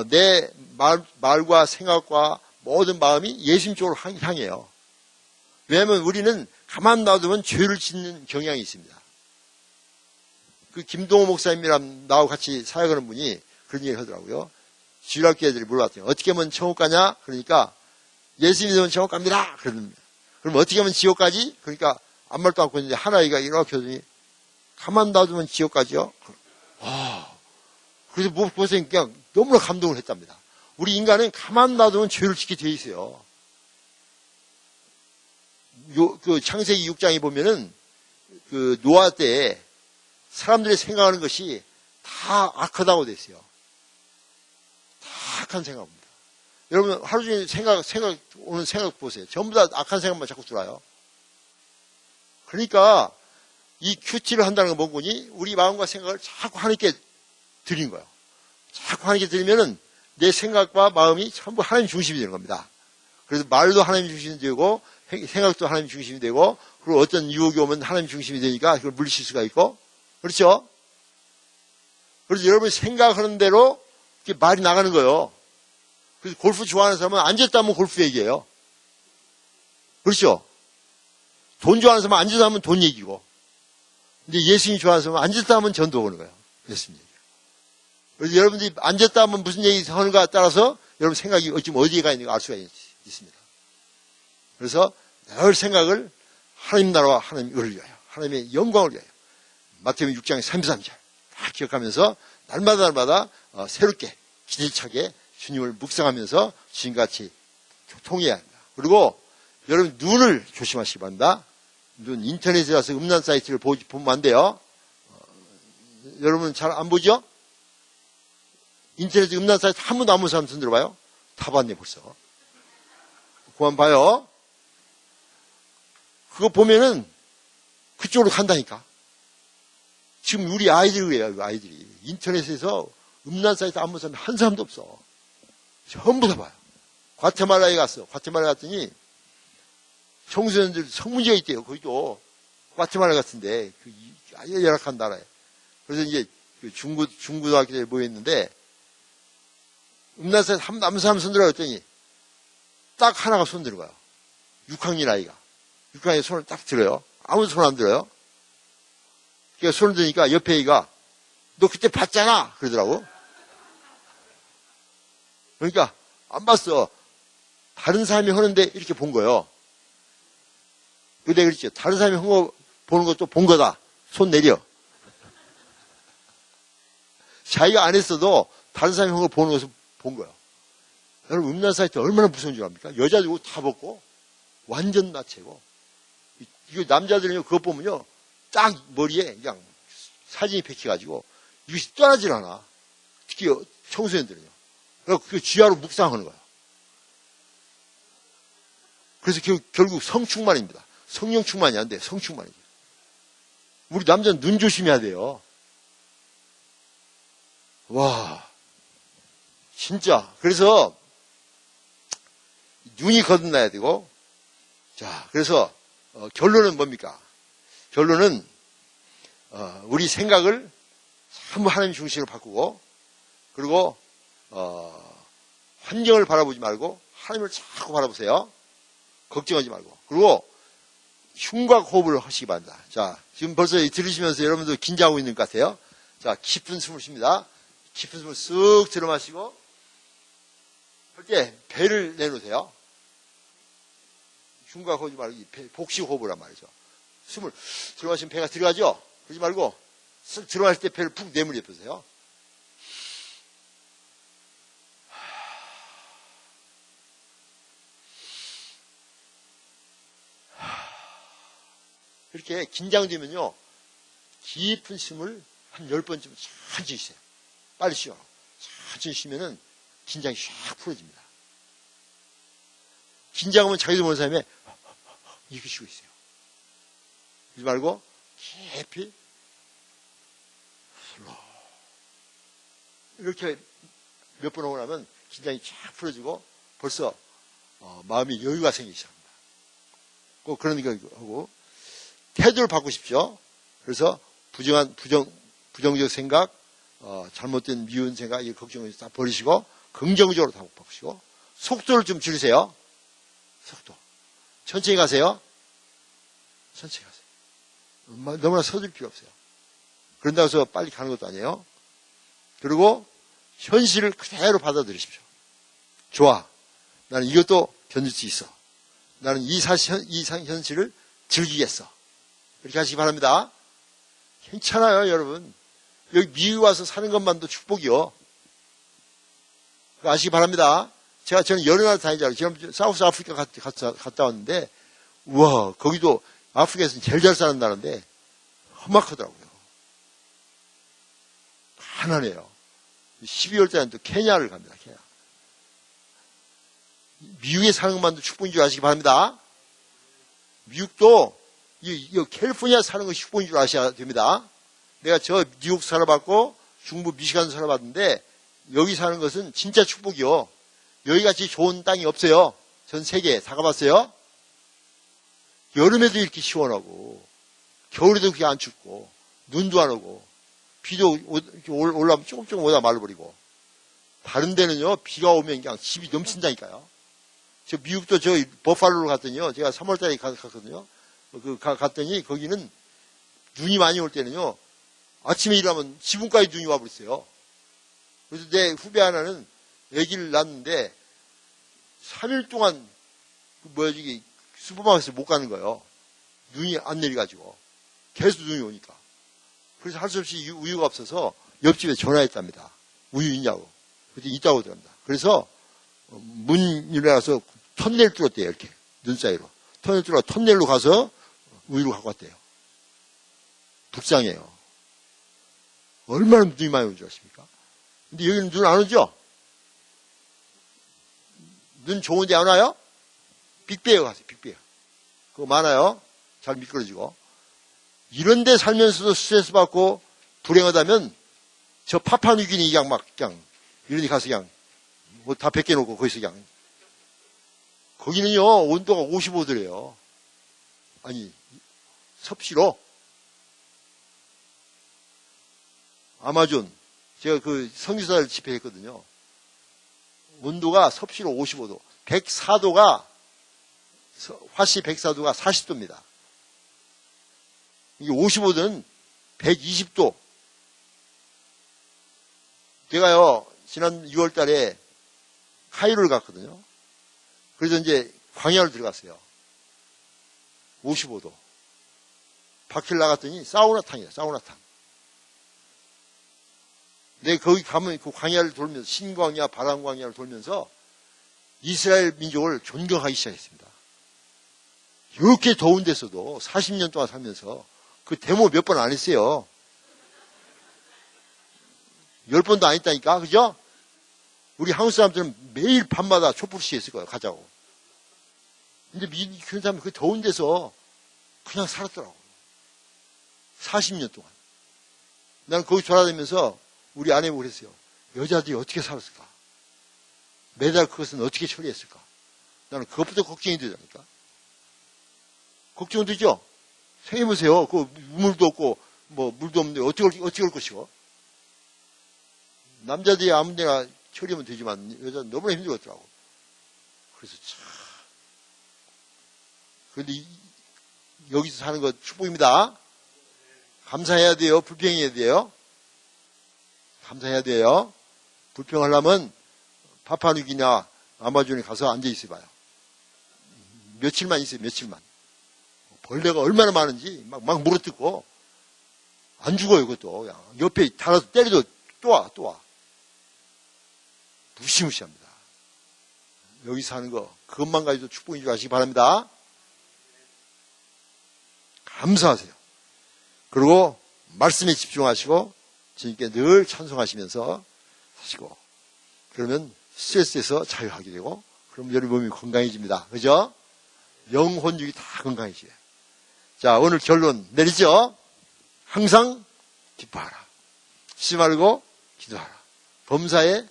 내 말과 생각과 모든 마음이 예수님 쪽으로 향해요. 왜냐하면 우리는 가만 놔두면 죄를 짓는 경향이 있습니다. 그 김동호 목사님이랑 나하고 같이 사역하는 분이 그런 얘기를 하더라고요. 주일학교 애들이 물어봤더니 어떻게 하면 천국 가냐? 그러니까 예수님 믿으면 천국 갑니다. 그러면 어떻게 하면 지옥 가지? 그러니까 아무 말도 않고 있는데 하나이가 이렇게 하더니 가만 놔두면 지옥 가죠. 그래서 목사님 그냥 너무나 감동을 했답니다. 우리 인간은 가만 놔두면 죄를 짓게 돼 있어요. 그 창세기 6장에 보면은 그 노아 때 사람들이 생각하는 것이 다 악하다고 돼 있어요. 다 악한 생각입니다. 여러분 하루 종일 오는 생각 보세요. 전부 다 악한 생각만 자꾸 들어요. 그러니까 이 큐티를 한다는 건 뭔 거니? 우리 마음과 생각을 자꾸 하나님께 드린 거예요. 자꾸 하나님께 드리면은 내 생각과 마음이 전부 하나님 중심이 되는 겁니다. 그래서 말도 하나님 중심이 되고 생각도 하나님 중심이 되고, 그리고 어떤 유혹이 오면 하나님 중심이 되니까 그걸 물리칠 수가 있고, 그렇죠? 그래서 여러분이 생각하는 대로 이렇게 말이 나가는 거예요. 그래서 골프 좋아하는 사람은 앉았다 하면 골프 얘기예요. 그렇죠? 돈 좋아하는 사람은 앉았다 하면 돈 얘기고, 근데 예수님 좋아하는 사람은 앉았다 하면 전도 오는 거예요. 예수님 얘기. 그래서 여러분들이 앉았다 하면 무슨 얘기 하는가에 따라서 여러분 생각이 지금 어디에 가 있는가 알 수가 있습니다. 그래서 늘 생각을 하나님 나라와 하나님 의를 위하여, 하나님의 영광을 위하여, 마태복음 6장 33절 다 기억하면서 날마다 새롭게 기대차게 주님을 묵상하면서 주님같이 통해야 합니다. 그리고 여러분 눈을 조심하시기 바랍니다. 눈, 인터넷에 가서 음란 사이트를 보면 안 돼요. 여러분 잘 안 보죠? 인터넷에 음란 사이트 한 번도 안 본 사람 손 들어봐요? 다 봤네 벌써. 그만 봐요. 그거 보면은 그쪽으로 간다니까. 지금 우리 아이들이 그래요, 아이들이. 인터넷에서 음란 사이트 안 본 사람이 한 사람도 없어. 전부 다 봐요. 과테말라에 갔어. 과테말라 갔더니 청소년들 성문제가 있대요. 거기도 과테말라 같은데 아주 열악한 나라에. 그래서 이제 중고등학교에 모였는데 음란 사이트 한 사람 손들어 했더니 딱 하나가 손 들은 거야. 6학년 아이가. 6학년 손을 딱 들어요. 아무도 손 안 들어요. 그러니까 손을 드니까 옆에 애가 너 그때 봤잖아 그러더라고. 그러니까 안 봤어. 다른 사람이 하는데 이렇게 본 거예요. 근데 그렇죠. 다른 사람이 한 거 보는 것도 본 거다. 손 내려. 자기가 안 했어도 다른 사람이 한 거 보는 것을 본 거예요. 여러분 음란 사이트 얼마나 무서운 줄 압니까? 여자들 옷 다 벗고 완전 나체고. 이거 남자들은요 그거 보면요 딱 머리에 그냥 사진이 박혀가지고 이것이 떠나질 않아. 특히 청소년들은요. 그래서 그 지하로 묵상하는 거야. 그래서 결국 성충만입니다. 성령 충만이 안 돼. 성충만이죠. 우리 남자는 눈 조심해야 돼요. 와, 진짜. 그래서 눈이 거듭나야 되고. 자, 그래서 결론은 뭡니까? 결론은 우리 생각을 전부 하나님 중심으로 바꾸고, 그리고 환경을 바라보지 말고 하나님을 자꾸 바라보세요. 걱정하지 말고. 그리고 흉곽 호흡을 하시기 바랍니다. 자, 지금 벌써 들으시면서 여러분도 긴장하고 있는 것 같아요. 자, 깊은 숨을 쉽니다. 깊은 숨을 쓱 들어 마시고 할 때 배를 내놓으세요. 흉곽 호흡 말고 복식 호흡이란 말이죠. 숨을 들어 마시면 배가 들어가죠? 그러지 말고 쓱 들어갈 때 배를 푹 내물려 보세요. 이렇게 긴장되면요, 깊은 숨을 한 10번쯤 천천히 쉬세요. 빨리 쉬어. 천천히 쉬면은 긴장이 샥 풀어집니다. 긴장하면 자기도 모르는 사람이 이렇게 쉬고 있어요. 그러지 말고 깊이 슬로우. 이렇게 몇 번 하고 나면 긴장이 쫙 풀어지고 벌써 마음이 여유가 생기기 시작합니다. 꼭 그런 거 하고 태도를 바꾸십시오. 그래서 부정적 생각, 잘못된 미운 생각, 이 걱정을 다 버리시고 긍정적으로 다 바꾸시고 속도를 좀 줄이세요. 속도. 천천히 가세요. 천천히 가세요. 너무나 서둘 필요 없어요. 그런다고 해서 빨리 가는 것도 아니에요. 그리고 현실을 그대로 받아들이십시오. 좋아. 나는 이것도 견딜 수 있어. 나는 이 현실을 즐기겠어. 이렇게 하시기 바랍니다. 괜찮아요, 여러분. 여기 미국 와서 사는 것만도 축복이요. 아시기 바랍니다. 저는 여러 나라 다니잖아요. 지금 사우스 아프리카 갔다 왔는데, 우와, 거기도 아프리카에서는 제일 잘 사는 나라인데, 험악하더라고요. 가난해요. 12월 달에는 또 케냐를 갑니다, 케냐. 미국에 사는 것만도 축복인 줄 아시기 바랍니다. 미국도 이 캘리포니아 사는 것이 축복인 줄 아셔야 됩니다. 내가 저 뉴욕 살아봤고 중부 미시간 살아봤는데 여기 사는 것은 진짜 축복이요. 여기같이 좋은 땅이 없어요. 전 세계에 다 가봤어요. 여름에도 이렇게 시원하고 겨울에도 그렇게 안 춥고 눈도 안 오고 비도 이렇게 올라오면 조금 오다 말라버리고 다른 데는요 비가 오면 그냥 집이 넘친다니까요. 저 미국도 저 버팔로로 갔더니요. 제가 3월달에 갔거든요. 갔더니 거기는 눈이 많이 올 때는요. 아침에 일하면 지붕까지 눈이 와버렸어요. 그래서 내 후배 하나는 아기를 낳았는데 3일 동안 저기 슈퍼마켓에 못 가는 거예요. 눈이 안 내려가지고. 계속 눈이 오니까. 그래서 할 수 없이 우유가 없어서 옆집에 전화했답니다. 우유 있냐고. 그때 있다고 그럽니다. 그래서 문 열어서 터널 뚫었대요. 이렇게 눈 사이로. 터널로 가서 우유를 갖고 왔대요. 불쌍해요. 얼마나 눈이 많이 오는 줄 아십니까? 근데 여기는 눈 안 오죠? 눈 좋은데 안 와요? 빅베어 가세요. 빅베어. 그거 많아요. 잘 미끄러지고. 이런 데 살면서도 스트레스 받고 불행하다면 저 파푸아뉴기니 그냥 이런 데 가서 그냥 뭐 다 벗겨놓고 거기서 그냥. 거기는요 온도가 55도래요. 아니 섭씨로. 아마존 제가 그 선교사를 집회했거든요. 온도가 섭씨로 55도. 104도가 화씨 104도가 40도입니다. 이게 55도는 120도. 제가요 지난 6월 달에 카이로를 갔거든요. 그래서 이제 광야를 들어갔어요. 55도. 밖을 나갔더니 사우나탕이에요. 사우나탕. 내가 거기 가면 그 광야를 돌면서 신광야, 바람광야를 돌면서 이스라엘 민족을 존경하기 시작했습니다. 이렇게 더운 데서도 40년 동안 살면서 그 데모 몇 번 안 했어요. 10번도 안 했다니까, 그죠? 우리 한국 사람들은 매일 밤마다 촛불시 했을 거예요, 가자고. 근데 그런 사람은 그 더운 데서 그냥 살았더라고요. 40년 동안. 나는 거기 돌아다니면서 우리 아내 보고 그랬어요. 여자들이 어떻게 살았을까? 매달 그것은 어떻게 처리했을까? 나는 그것부터 걱정이 되다니까. 걱정되죠? 생각해보세요. 그 물도 없고, 뭐, 물도 없는데 어떻게 올 것이고. 남자들이 아무 데나 처리하면 되지만, 여자는 너무나 힘들었더라고. 그래서 참. 그런데 여기서 사는 거 축복입니다. 감사해야 돼요. 불평해야 돼요. 감사해야 돼요. 불평하려면 파푸아뉴기니나 아마존에 가서 앉아 있어봐요. 며칠만 있어요. 며칠만. 벌레가 얼마나 많은지 막 물어뜯고 안 죽어요. 그것도 그냥 옆에 달아서 때려도 또 와. 무시무시합니다. 여기 사는 거 그것만 가지고 축복인 줄 아시기 바랍니다. 감사하세요. 그리고 말씀에 집중하시고 주님께 늘 찬송하시면서 사시고 그러면 스트레스에서 자유하게 되고 그럼 여러분 몸이 건강해집니다. 그죠? 영혼육이 다 건강해져요. 자, 오늘 결론 내리죠? 항상 기뻐하라. 쉬지 말고 기도하라. 범사에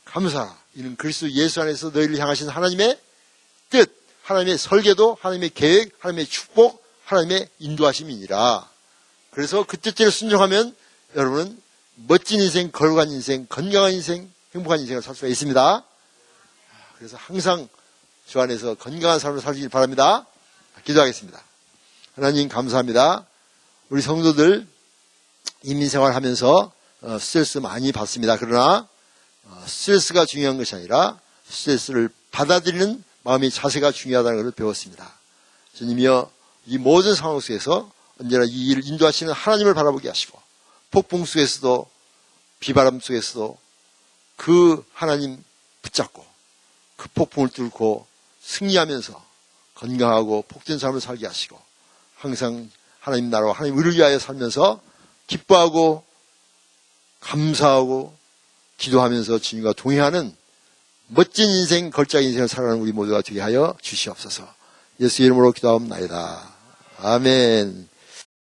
감사하라. 이는 그리스도 예수 안에서 너희를 향하신 하나님의 뜻, 하나님의 설계도, 하나님의 계획, 하나님의 축복, 하나님의 인도하심이니라. 그래서 그 뜻대로 순종하면 여러분은 멋진 인생, 거룩한 인생, 건강한 인생, 행복한 인생을 살 수가 있습니다. 그래서 항상 주 안에서 건강한 삶을 살길 바랍니다. 기도하겠습니다. 하나님 감사합니다. 우리 성도들 인민생활 하면서 스트레스 많이 받습니다. 그러나 스트레스가 중요한 것이 아니라 스트레스를 받아들이는 마음의 자세가 중요하다는 것을 배웠습니다. 주님이여 이 모든 상황 속에서 언제나 이 일을 인도하시는 하나님을 바라보게 하시고 폭풍 속에서도 비바람 속에서도 그 하나님 붙잡고 그 폭풍을 뚫고 승리하면서 건강하고 복된 삶을 살게 하시고 항상 하나님 나라와 하나님 의를 위하여 살면서 기뻐하고 감사하고 기도하면서 주님과 동행하는 멋진 인생, 걸작 인생을 살아가는 우리 모두가 되게 하여 주시옵소서. 예수 이름으로 기도하옵나이다. 아멘.